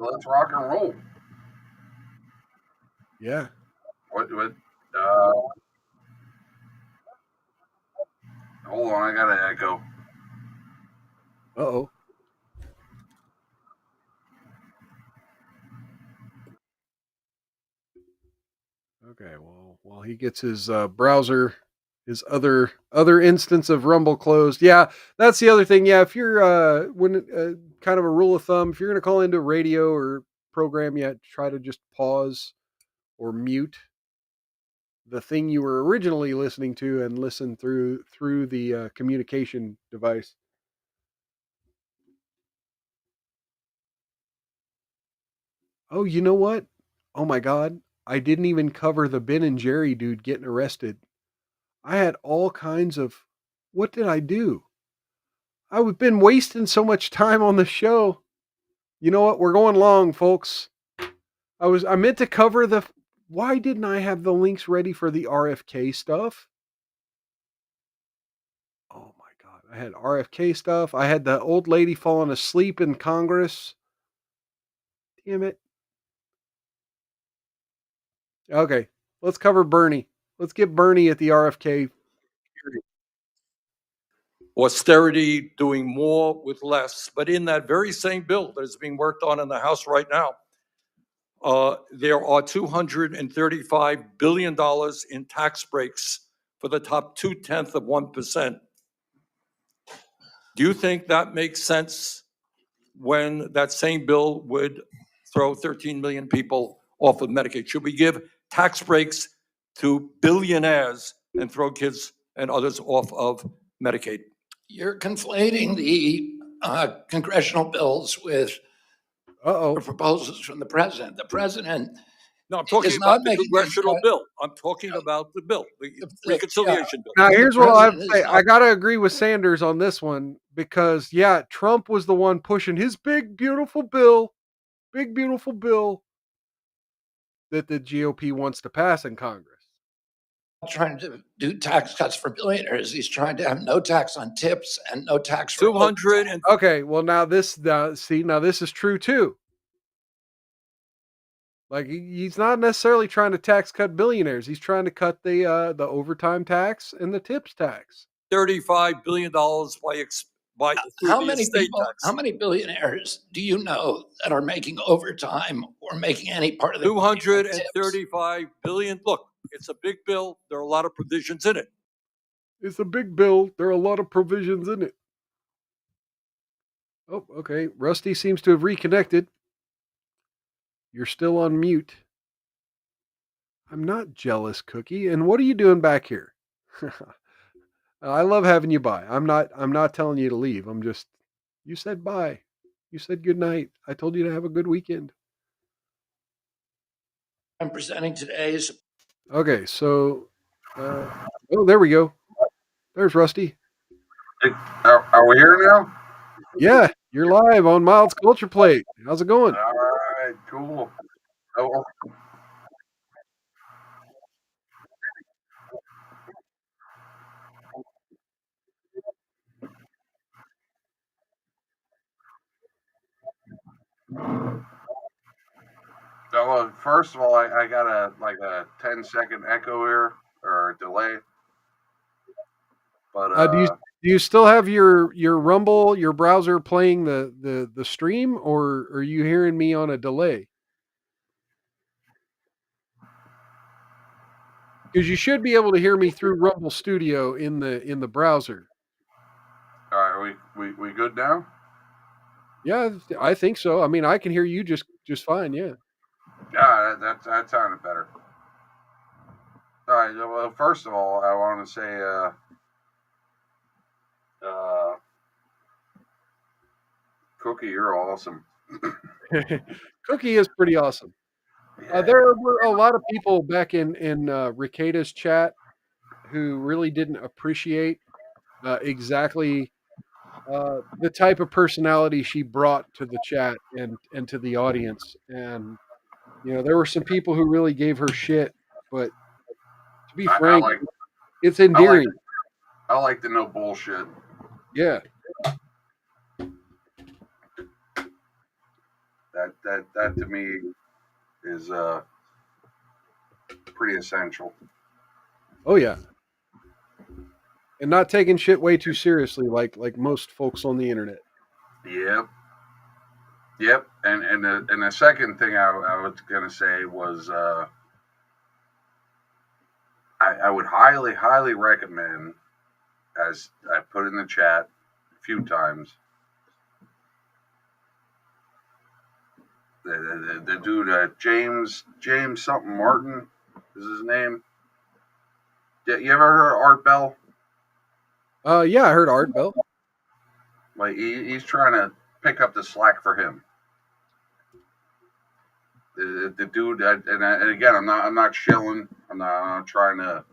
[SPEAKER 9] Let's rock and roll.
[SPEAKER 4] Yeah.
[SPEAKER 9] What? Hold on, I got an echo.
[SPEAKER 4] Uh-oh. Okay, well, while he gets his browser, his other instance of Rumble closed. Yeah, that's the other thing. Yeah, if you're when kind of a rule of thumb, if you're going to call into radio or program, try to just pause or mute the thing you were originally listening to and listen through the communication device. Oh, you know what? Oh my God. I didn't even cover the Ben and Jerry dude getting arrested. I had all kinds of, what did I do? I've been wasting so much time on the show. You know what? We're going long, folks. I meant to cover why didn't I have the links ready for the RFK stuff? Oh my God. I had RFK stuff. I had the old lady falling asleep in Congress. Damn it. Okay. Let's cover Bernie. Let's get Bernie at the RFK.
[SPEAKER 10] Austerity, doing more with less. But in that very same bill that is being worked on in the House right now, there are $235 billion in tax breaks for the top 0.2%. Do you think that makes sense when that same bill would throw 13 million people off of Medicaid? Should we give tax breaks to billionaires and throw kids and others off of Medicaid?
[SPEAKER 11] You're conflating the congressional bills with the proposals from the president. The president
[SPEAKER 10] No, I'm talking
[SPEAKER 11] is
[SPEAKER 10] about
[SPEAKER 11] not
[SPEAKER 10] the
[SPEAKER 11] making
[SPEAKER 10] congressional bill. I'm talking about the bill, the reconciliation bill.
[SPEAKER 4] Now, here's what I have to say.
[SPEAKER 11] not-
[SPEAKER 4] I got to agree with Sanders on this one because, Trump was the one pushing his big, beautiful bill that the GOP wants to pass in Congress.
[SPEAKER 11] Trying to do tax cuts for billionaires. He's trying to have no tax on tips and no tax for
[SPEAKER 10] 200 and
[SPEAKER 4] Okay, well now this is true too. Like he's not necessarily trying to tax cut billionaires. He's trying to cut the overtime tax and the tips tax.
[SPEAKER 10] $35 billion by
[SPEAKER 11] how many people, how many billionaires do you know that are making overtime or making any part of the
[SPEAKER 10] $235 billion. Look, it's a big bill. There are a lot of provisions in it.
[SPEAKER 4] It's a big bill. There are a lot of provisions in it. Oh, okay. Rusty seems to have reconnected. You're still on mute. I'm not jealous, Cookie. And what are you doing back here? I love having you by. I'm not telling you to leave. You said bye. You said good night. I told you to have a good weekend.
[SPEAKER 11] I'm presenting today is
[SPEAKER 4] okay. So, there we go. There's Rusty.
[SPEAKER 9] Are we here now?
[SPEAKER 4] Yeah, you're live on Mild's Culture Plate. How's it going?
[SPEAKER 9] All right, cool. Oh. So, first of all, I got a 10-second echo here or delay. But
[SPEAKER 4] do you still have your Rumble, your browser playing the stream, or are you hearing me on a delay? Because you should be able to hear me through Rumble Studio in the browser.
[SPEAKER 9] All right, we good now?
[SPEAKER 4] Yeah, I think so. I mean, I can hear you just fine. Yeah.
[SPEAKER 9] Yeah, that sounded better. All right. Well, first of all, I want to say, Cookie, you're awesome.
[SPEAKER 4] Cookie is pretty awesome. There were a lot of people back in Ricada's chat who really didn't appreciate exactly the type of personality she brought to the chat and to the audience. And there were some people who really gave her shit. But to be frank, It's endearing.
[SPEAKER 9] I like the no bullshit.
[SPEAKER 4] Yeah.
[SPEAKER 9] That to me is pretty essential.
[SPEAKER 4] Oh yeah. And not taking shit way too seriously, like most folks on the internet.
[SPEAKER 9] Yep. And the second thing I was gonna say was I would highly recommend, as I put in the chat a few times, the dude James something Martin is his name. You ever heard of Art Bell?
[SPEAKER 4] Yeah, I heard Art Bell.
[SPEAKER 9] Like he's trying to pick up the slack for him. The dude, and again, I'm not shilling. I'm not trying to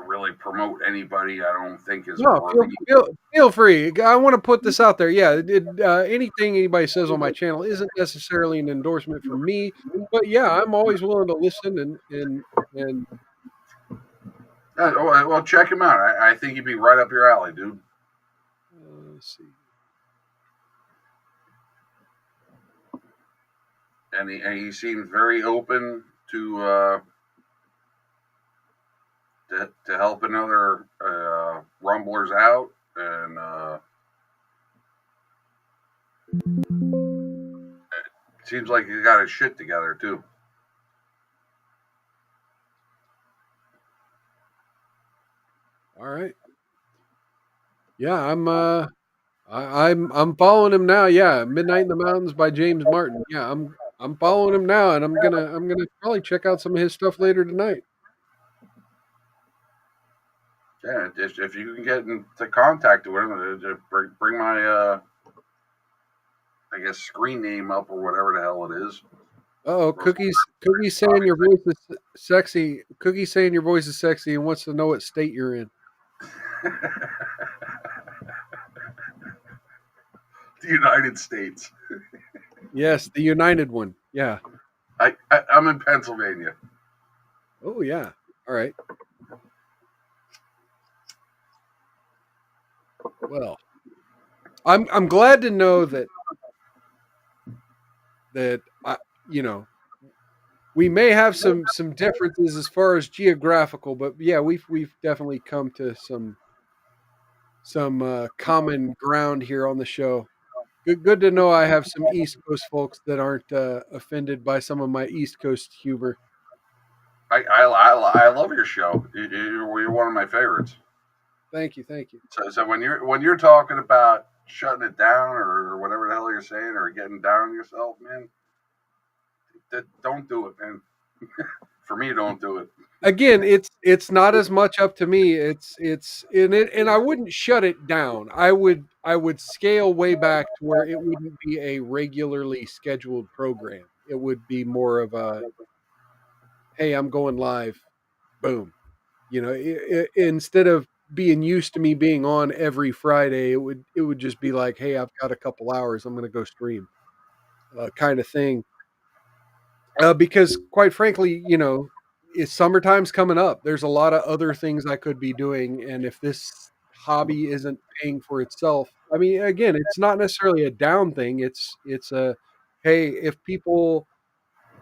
[SPEAKER 9] really promote anybody. I don't think is worthy.
[SPEAKER 4] Feel free. I want to put this out there. Yeah, anything anybody says on my channel isn't necessarily an endorsement for me, but yeah, I'm always willing to listen and.
[SPEAKER 9] Well, check him out. I think he'd be right up your alley, dude.
[SPEAKER 4] Let's see.
[SPEAKER 9] And he seems very open to helping other rumblers out, and it seems like he's got his shit together too.
[SPEAKER 4] All right. Yeah, I'm following him now. Yeah, Midnight in the Mountains by James Martin. Yeah, I'm following him now, and I'm gonna probably check out some of his stuff later tonight.
[SPEAKER 9] Yeah, if you can get into contact with him, bring my I guess screen name up or whatever the hell it is.
[SPEAKER 4] Oh, Cookie saying your voice is sexy. Cookie saying your voice is sexy and wants to know what state you're in.
[SPEAKER 9] The United States.
[SPEAKER 4] Yes, the United one. Yeah.
[SPEAKER 9] I'm in Pennsylvania.
[SPEAKER 4] Oh yeah. All right. Well, I'm glad to know that we may have some differences as far as geographical, but yeah, we've definitely come to some common ground here on the show. Good to know I have some East Coast folks that aren't offended by some of my East Coast humor.
[SPEAKER 9] I love your show. You're one of my favorites.
[SPEAKER 4] Thank you.
[SPEAKER 9] So when you're talking about shutting it down or whatever the hell you're saying, or getting down on yourself, man, don't do it, man. For me, don't do it.
[SPEAKER 4] Again, it's not as much up to me. It's in it, and I wouldn't shut it down. I would scale way back to where it wouldn't be a regularly scheduled program. It would be more of a, hey, I'm going live, boom. Instead of being used to me being on every Friday, it would just be like, hey, I've got a couple hours, I'm going to go stream, kind of thing. Because quite frankly, it's summertime's coming up. There's a lot of other things I could be doing, and if this hobby isn't paying for itself, I mean, again, it's not necessarily a down thing. It's a, hey, if people.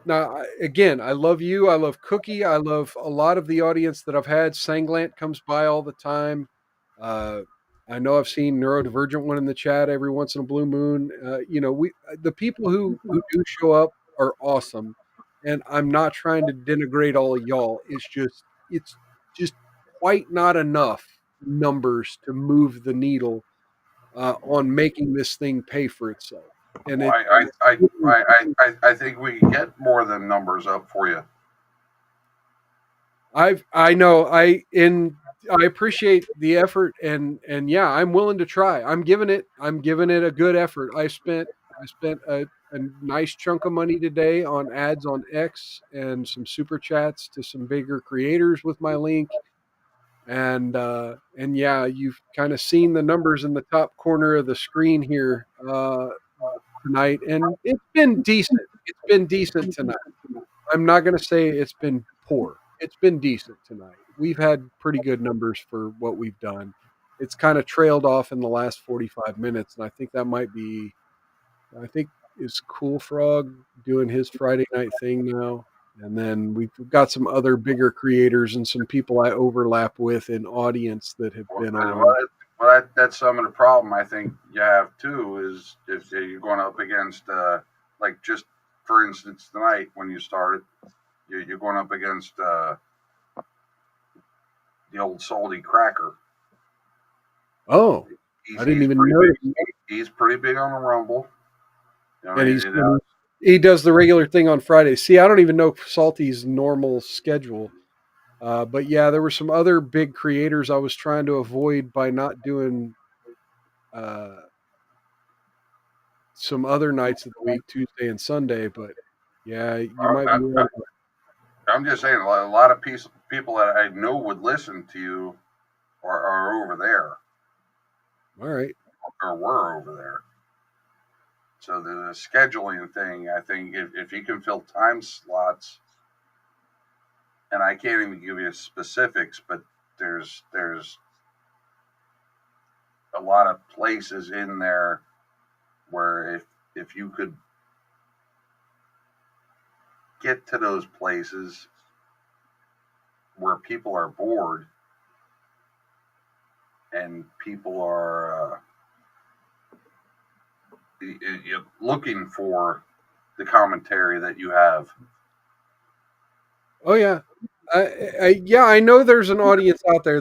[SPEAKER 4] Now, again, I love you. I love Cookie. I love a lot of the audience that I've had. Sanglant comes by all the time. I know I've seen Neurodivergent one in the chat every once in a blue moon. The people who do show up are awesome, and I'm not trying to denigrate all of y'all. It's just quite not enough numbers to move the needle on making this thing pay for itself. And
[SPEAKER 9] I think we can get more than numbers up for you.
[SPEAKER 4] I know I appreciate the effort, and yeah, I'm willing to try. I'm giving it a good effort. I spent a nice chunk of money today on ads on X and some super chats to some bigger creators with my link. And yeah, you've kind of seen the numbers in the top corner of the screen here tonight, and it's been decent. It's been decent tonight. I'm not going to say it's been poor. It's been decent tonight. We've had pretty good numbers for what we've done. It's kind of trailed off in the last 45 minutes, and I think that might be. I think is Cool Frog doing his Friday night thing now. And then we've got some other bigger creators and some people I overlap with in audience that have been on.
[SPEAKER 9] Well, that's some of the problem I think you have too, is if you're going up against, like just for instance, tonight when you started, you're going up against the old salty cracker.
[SPEAKER 4] Oh, I didn't even know.
[SPEAKER 9] He's pretty big on the Rumble.
[SPEAKER 4] And he does the regular thing on Fridays. See, I don't even know Salty's normal schedule. But yeah, there were some other big creators I was trying to avoid by not doing some other nights of the week, Tuesday and Sunday. But yeah, you might be right.
[SPEAKER 9] I'm just saying, a lot of people that I know would listen to you are over there.
[SPEAKER 4] All right.
[SPEAKER 9] Or were over there. So the scheduling thing, I think if you can fill time slots, and I can't even give you specifics, but there's a lot of places in there where if you could get to those places where people are bored and people are looking for the commentary that you have.
[SPEAKER 4] Oh yeah, I know there's an audience out there.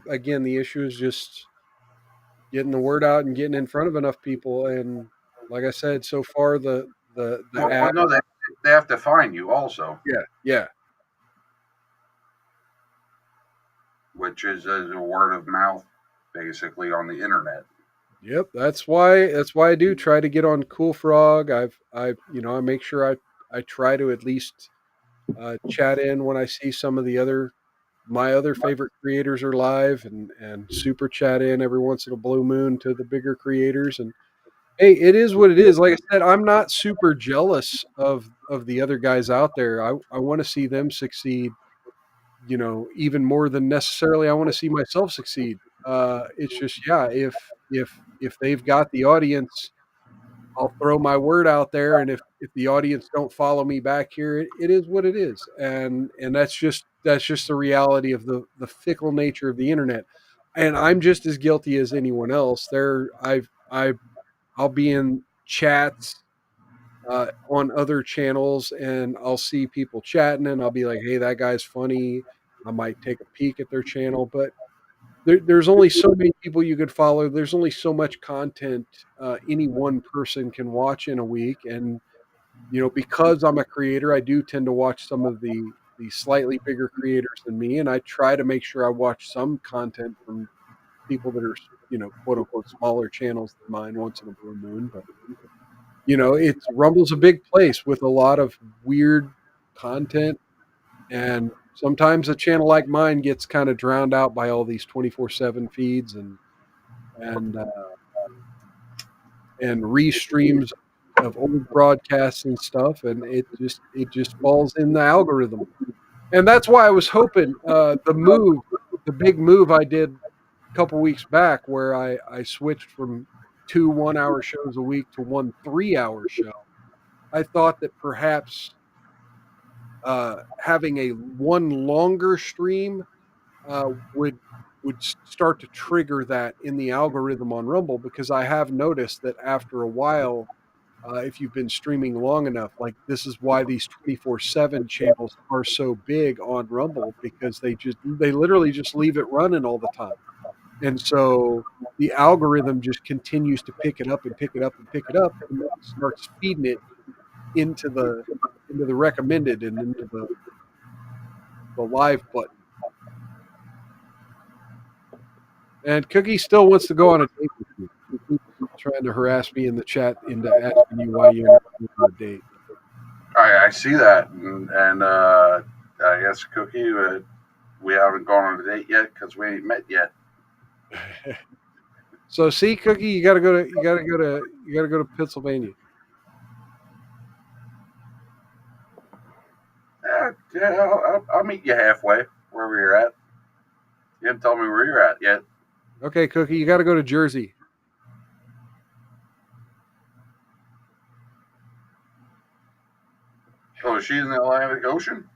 [SPEAKER 4] Again, the issue is just getting the word out and getting in front of enough people. And like I said, so far the app.
[SPEAKER 9] No, they have to find you also.
[SPEAKER 4] Yeah.
[SPEAKER 9] Which is a word of mouth, basically, on the internet.
[SPEAKER 4] Yep, that's why I do try to get on Cool Frog. I make sure I try to at least chat in when I see some of my other favorite creators are live, and super chat in every once in a blue moon to the bigger creators. And hey, it is what it is. Like I said, I'm not super jealous of the other guys out there. I want to see them succeed, even more than necessarily I want to see myself succeed. It's just, yeah, if they've got the audience, I'll throw my word out there, and if the audience don't follow me back here, it is what it is, and that's just the reality of the fickle nature of the internet. And I'm just as guilty as anyone else. I'll be in chats on other channels, and I'll see people chatting, and I'll be like, "Hey, that guy's funny." I might take a peek at their channel, but there's only so many people you could follow. There's only so much content any one person can watch in a week, and because I'm a creator, I do tend to watch some of the slightly bigger creators than me, and I try to make sure I watch some content from people that are quote unquote smaller channels than mine once in a blue moon. But Rumble's a big place with a lot of weird content, and sometimes a channel like mine gets kind of drowned out by all these 24/7 feeds and restreams of old broadcasts and stuff, and it just falls in the algorithm. And that's why I was hoping the big move I did a couple weeks back, where I switched from 2 1-hour shows a week to 1 3-hour show. I thought that perhaps having a one longer stream would start to trigger that in the algorithm on Rumble, because I have noticed that after a while, if you've been streaming long enough, like this is why these 24/7 channels are so big on Rumble, because they literally just leave it running all the time. And so the algorithm just continues to pick it up and pick it up and pick it up, and then it starts feeding it into the recommended and into the live button. And Cookie still wants to go on a date with you. He keeps trying to harass me in the chat into asking you why you're on a date.
[SPEAKER 9] I see that, and I guess Cookie, we haven't gone on a date yet because we ain't met yet.
[SPEAKER 4] So see, Cookie, you gotta go to Pennsylvania.
[SPEAKER 9] Yeah, I'll meet you halfway, wherever you're at. You haven't told me where you're at yet.
[SPEAKER 4] Okay, Cookie, you got to go to Jersey.
[SPEAKER 9] Oh, is she in the Atlantic Ocean?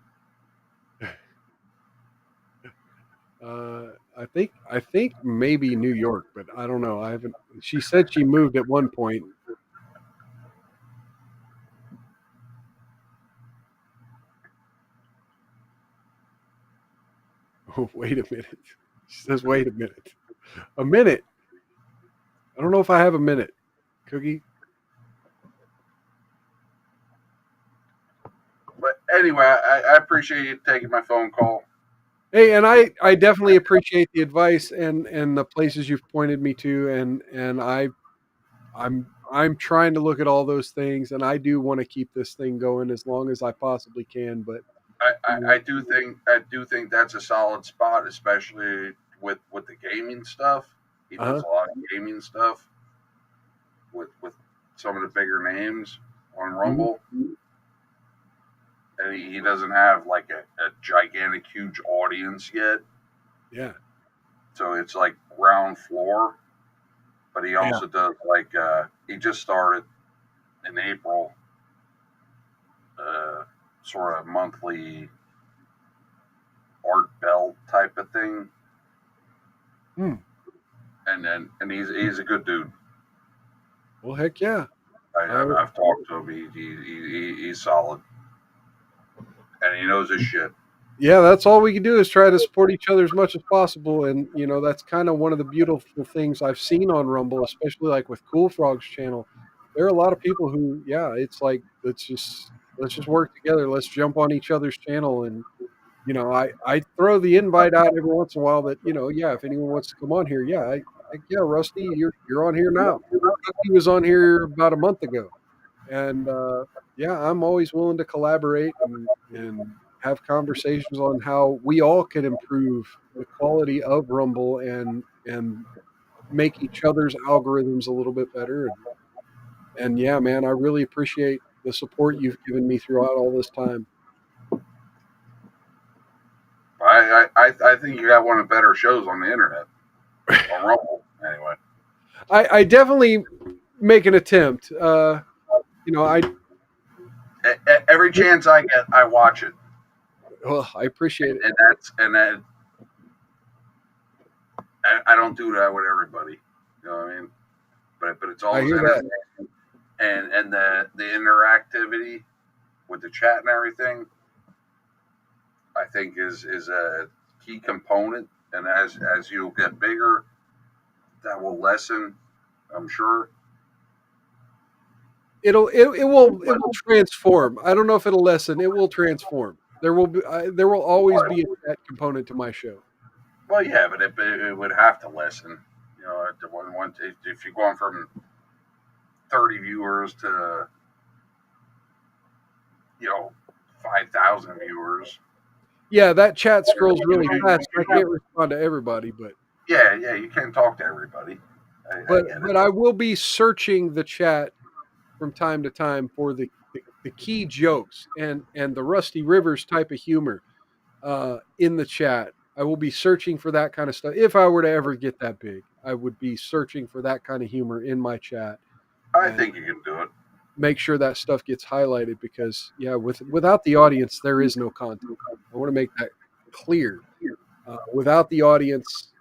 [SPEAKER 4] I think maybe New York, but I don't know. I haven't. She said she moved at one point. Oh, wait a minute. She says, "Wait a minute, a minute." I don't know if I have a minute, Cookie.
[SPEAKER 9] But anyway, I appreciate you taking my phone call.
[SPEAKER 4] Hey, and I definitely appreciate the advice and the places you've pointed me to, and I'm trying to look at all those things, and I do want to keep this thing going as long as I possibly can. But
[SPEAKER 9] I do think that's a solid spot, especially with the gaming stuff. He does a lot of gaming stuff with some of the bigger names on Rumble. Mm-hmm. And he doesn't have like a gigantic, huge audience yet.
[SPEAKER 4] Yeah.
[SPEAKER 9] So it's like ground floor. But he also does like he just started in April, sort of monthly art belt type of thing. And he's a good dude.
[SPEAKER 4] Well, heck yeah.
[SPEAKER 9] I've talked to him. He's solid, and he knows his shit.
[SPEAKER 4] Yeah, that's all we can do is try to support each other as much as possible, and that's kind of one of the beautiful things I've seen on Rumble, especially like with Cool Frog's channel. There are a lot of people who, it's like let's just work together. Let's jump on each other's channel, and I throw the invite out every once in a while that if anyone wants to come on here, Rusty, you're on here now. He was on here about a month ago, and I'm always willing to collaborate and have conversations on how we all can improve the quality of Rumble and make each other's algorithms a little bit better. And yeah, man, I really appreciate the support you've given me throughout all this time.
[SPEAKER 9] I think you got one of the better shows on the internet on Rumble. Anyway,
[SPEAKER 4] I definitely make an attempt.
[SPEAKER 9] Every chance I get, I watch it.
[SPEAKER 4] Well, I appreciate it,
[SPEAKER 9] and I don't do that with everybody. You know what I mean? But it's always entertaining, and the interactivity with the chat and everything, I think is a key component. And as you get bigger, that will lessen, I'm sure.
[SPEAKER 4] It will transform. I don't know if it'll lessen. It will transform. There will always be a chat component to my show.
[SPEAKER 9] Well, yeah, but it would have to lessen. If you're going from 30 viewers to 5,000 viewers.
[SPEAKER 4] Yeah, that chat scrolls really fast. I can't respond to everybody, but
[SPEAKER 9] yeah, you can't talk to everybody.
[SPEAKER 4] But I will be searching the chat from time to time for the key jokes and the Rusty Rivers type of humor in the chat. I will be searching for that kind of stuff. If I were to ever get that big, I would be searching for that kind of humor in my chat.
[SPEAKER 9] I think you can do it.
[SPEAKER 4] Make sure that stuff gets highlighted because, without the audience, there is no content. I want to make that clear. Without the audience,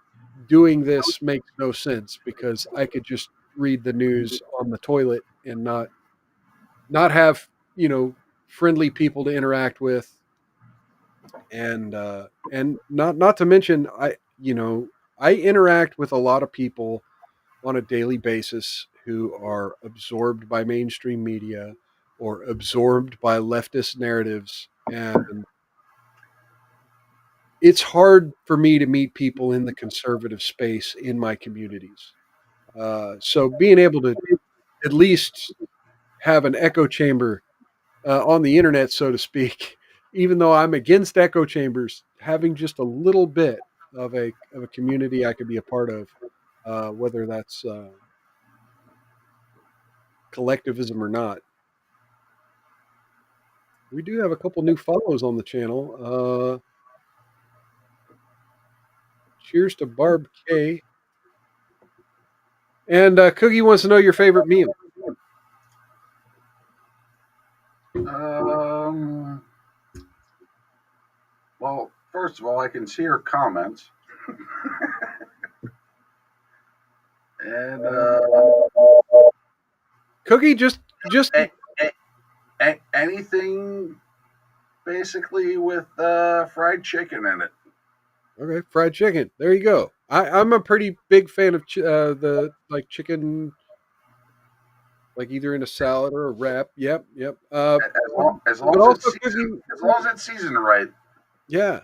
[SPEAKER 4] doing this makes no sense because I could just read the news on the toilet and not have friendly people to interact with, and not to mention I interact with a lot of people on a daily basis who are absorbed by mainstream media or absorbed by leftist narratives, and it's hard for me to meet people in the conservative space in my communities. So being able to at least have an echo chamber on the internet, so to speak, even though I'm against echo chambers, having just a little bit of a community I could be a part of, whether that's collectivism or not, We do have a couple new follows on the channel. Cheers to Barb K. And Cookie wants to know your favorite meal.
[SPEAKER 9] Well, first of all, I can see her comments. And
[SPEAKER 4] Cookie, just
[SPEAKER 9] anything basically with fried chicken in it.
[SPEAKER 4] Okay, fried chicken. There you go. I'm a pretty big fan of the chicken, like either in a salad or a wrap. Yep.
[SPEAKER 9] As long as it's seasoned right.
[SPEAKER 4] Yeah.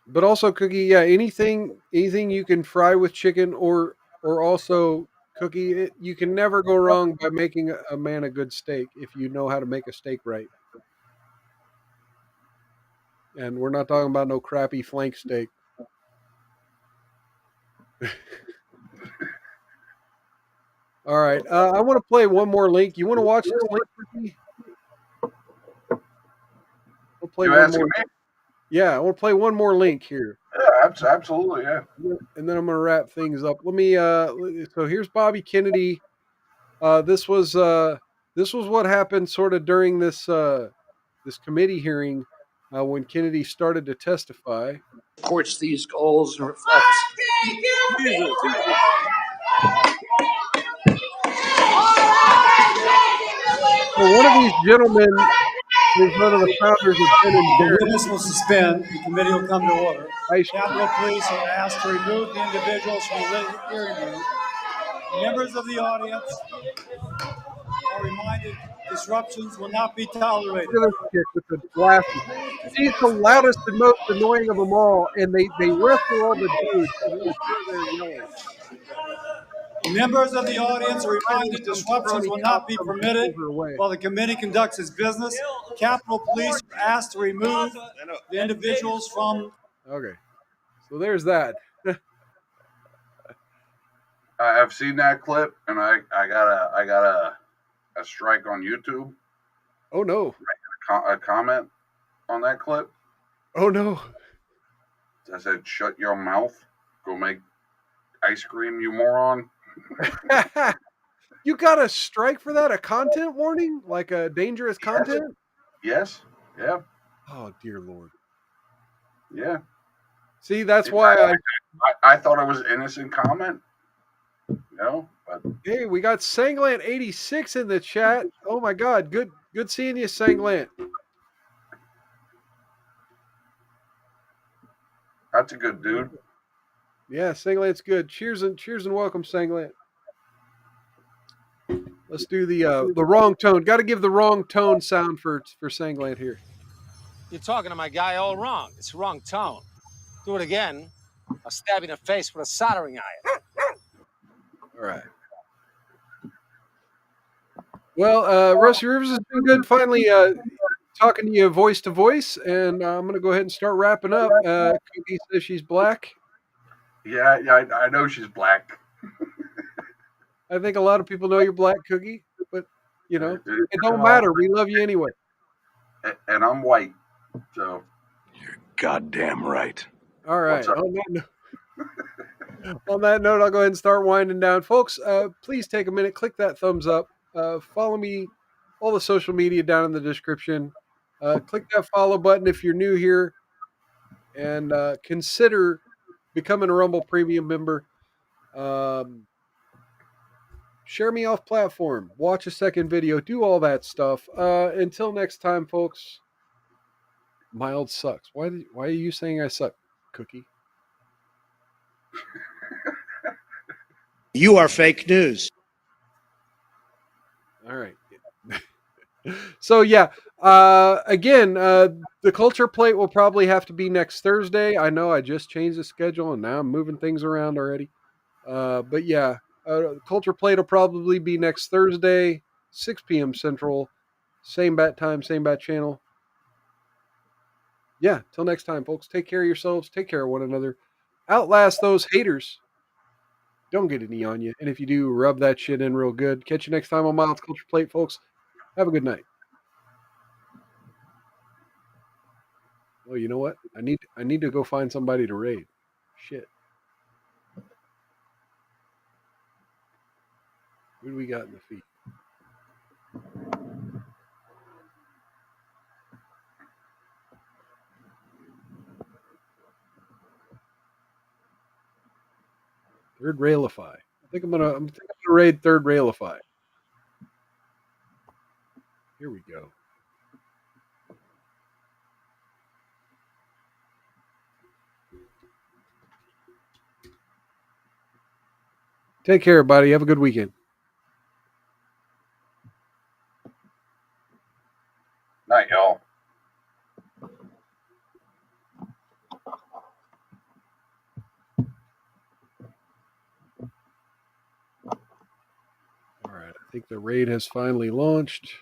[SPEAKER 4] But also, Cookie, yeah, anything you can fry with chicken or also, Cookie, you can never go wrong by making a man a good steak if you know how to make a steak right. And we're not talking about no crappy flank steak. All right. I want to play one more link. You want to watch this link, Cookie? We'll play one more. Yeah, I want to play one more link here.
[SPEAKER 9] Yeah, absolutely, yeah.
[SPEAKER 4] And then I'm going to wrap things up. Let me. So here's Bobby Kennedy. This was what happened sort of during this committee hearing when Kennedy started to testify.
[SPEAKER 11] Supports these goals and reflects.
[SPEAKER 4] So one of these gentlemen is one of the founders of Ben and
[SPEAKER 1] The witness will suspend. The committee will come to order.
[SPEAKER 4] Ice
[SPEAKER 1] Capitol Police are asked to remove the individuals from the hearing room. Members of the audience are reminded disruptions will not be tolerated.
[SPEAKER 4] Look at this chick with the glasses. She's the loudest and most annoying of them all, and they wrestle all the dudes. And I'm sure they're yelling.
[SPEAKER 1] Members of the audience are reminded disruptions will not be permitted while the committee conducts its business. Capitol Police are asked to remove the individuals from.
[SPEAKER 4] Okay, so there's that.
[SPEAKER 9] I've seen that clip, and I got a strike on YouTube.
[SPEAKER 4] Oh no!
[SPEAKER 9] A comment on that clip.
[SPEAKER 4] Oh no!
[SPEAKER 9] I said, "Shut your mouth. Go make ice cream, you moron."
[SPEAKER 4] You got a strike for that? A content warning? Like a dangerous content?
[SPEAKER 9] Yes. Yeah.
[SPEAKER 4] Oh dear Lord.
[SPEAKER 9] Yeah.
[SPEAKER 4] See, that's why
[SPEAKER 9] I thought it was an innocent comment. No, but
[SPEAKER 4] hey, we got Sanglant 86 in the chat. Oh my God, good seeing you, Sanglant.
[SPEAKER 9] That's a good dude.
[SPEAKER 4] Yeah, Sanglant's good. Cheers and welcome, Sanglant. Let's do the wrong tone. Got to give the wrong tone sound for Sanglant here.
[SPEAKER 12] You're talking to my guy all wrong. It's the wrong tone. Do it again. I'll stab you in the face with a soldering iron.
[SPEAKER 4] All right. Well, Rusty Rivers has been good. Finally, talking to you voice to voice, and I'm going to go ahead and start wrapping up. Cookie says she's black.
[SPEAKER 9] Yeah, I know she's black.
[SPEAKER 4] I think a lot of people know you're black, Cookie, but you know it don't matter. We love you anyway.
[SPEAKER 9] And I'm white, so
[SPEAKER 13] you're goddamn right.
[SPEAKER 4] All right. On that note, I'll go ahead and start winding down, folks. Please take a minute, click that thumbs up, follow me, all the social media down in the description. Click that follow button if you're new here, and consider becoming a Rumble Premium member. Share me off platform, watch a second video, do all that stuff. Until next time, folks. Mild sucks. Why are you saying I suck, Cookie?
[SPEAKER 14] You are fake news.
[SPEAKER 4] All right. So yeah, again, the culture plate will probably have to be next Thursday. I know I just changed the schedule and now I'm moving things around already. But yeah, culture plate will probably be next Thursday, 6 p.m. Central, same bat time, same bat channel. Yeah, till next time, folks. Take care of yourselves. Take care of one another. Outlast those haters. Don't get any on you. And if you do, rub that shit in real good. Catch you next time on Miles Culture Plate, folks. Have a good night. Oh, you know what? I need to go find somebody to raid. Shit. Who do we got in the feed? Third Railify. I think I'm gonna raid Third Railify. Here we go. Take care, everybody. Have a good weekend.
[SPEAKER 9] Night, y'all.
[SPEAKER 4] All right. I think the raid has finally launched.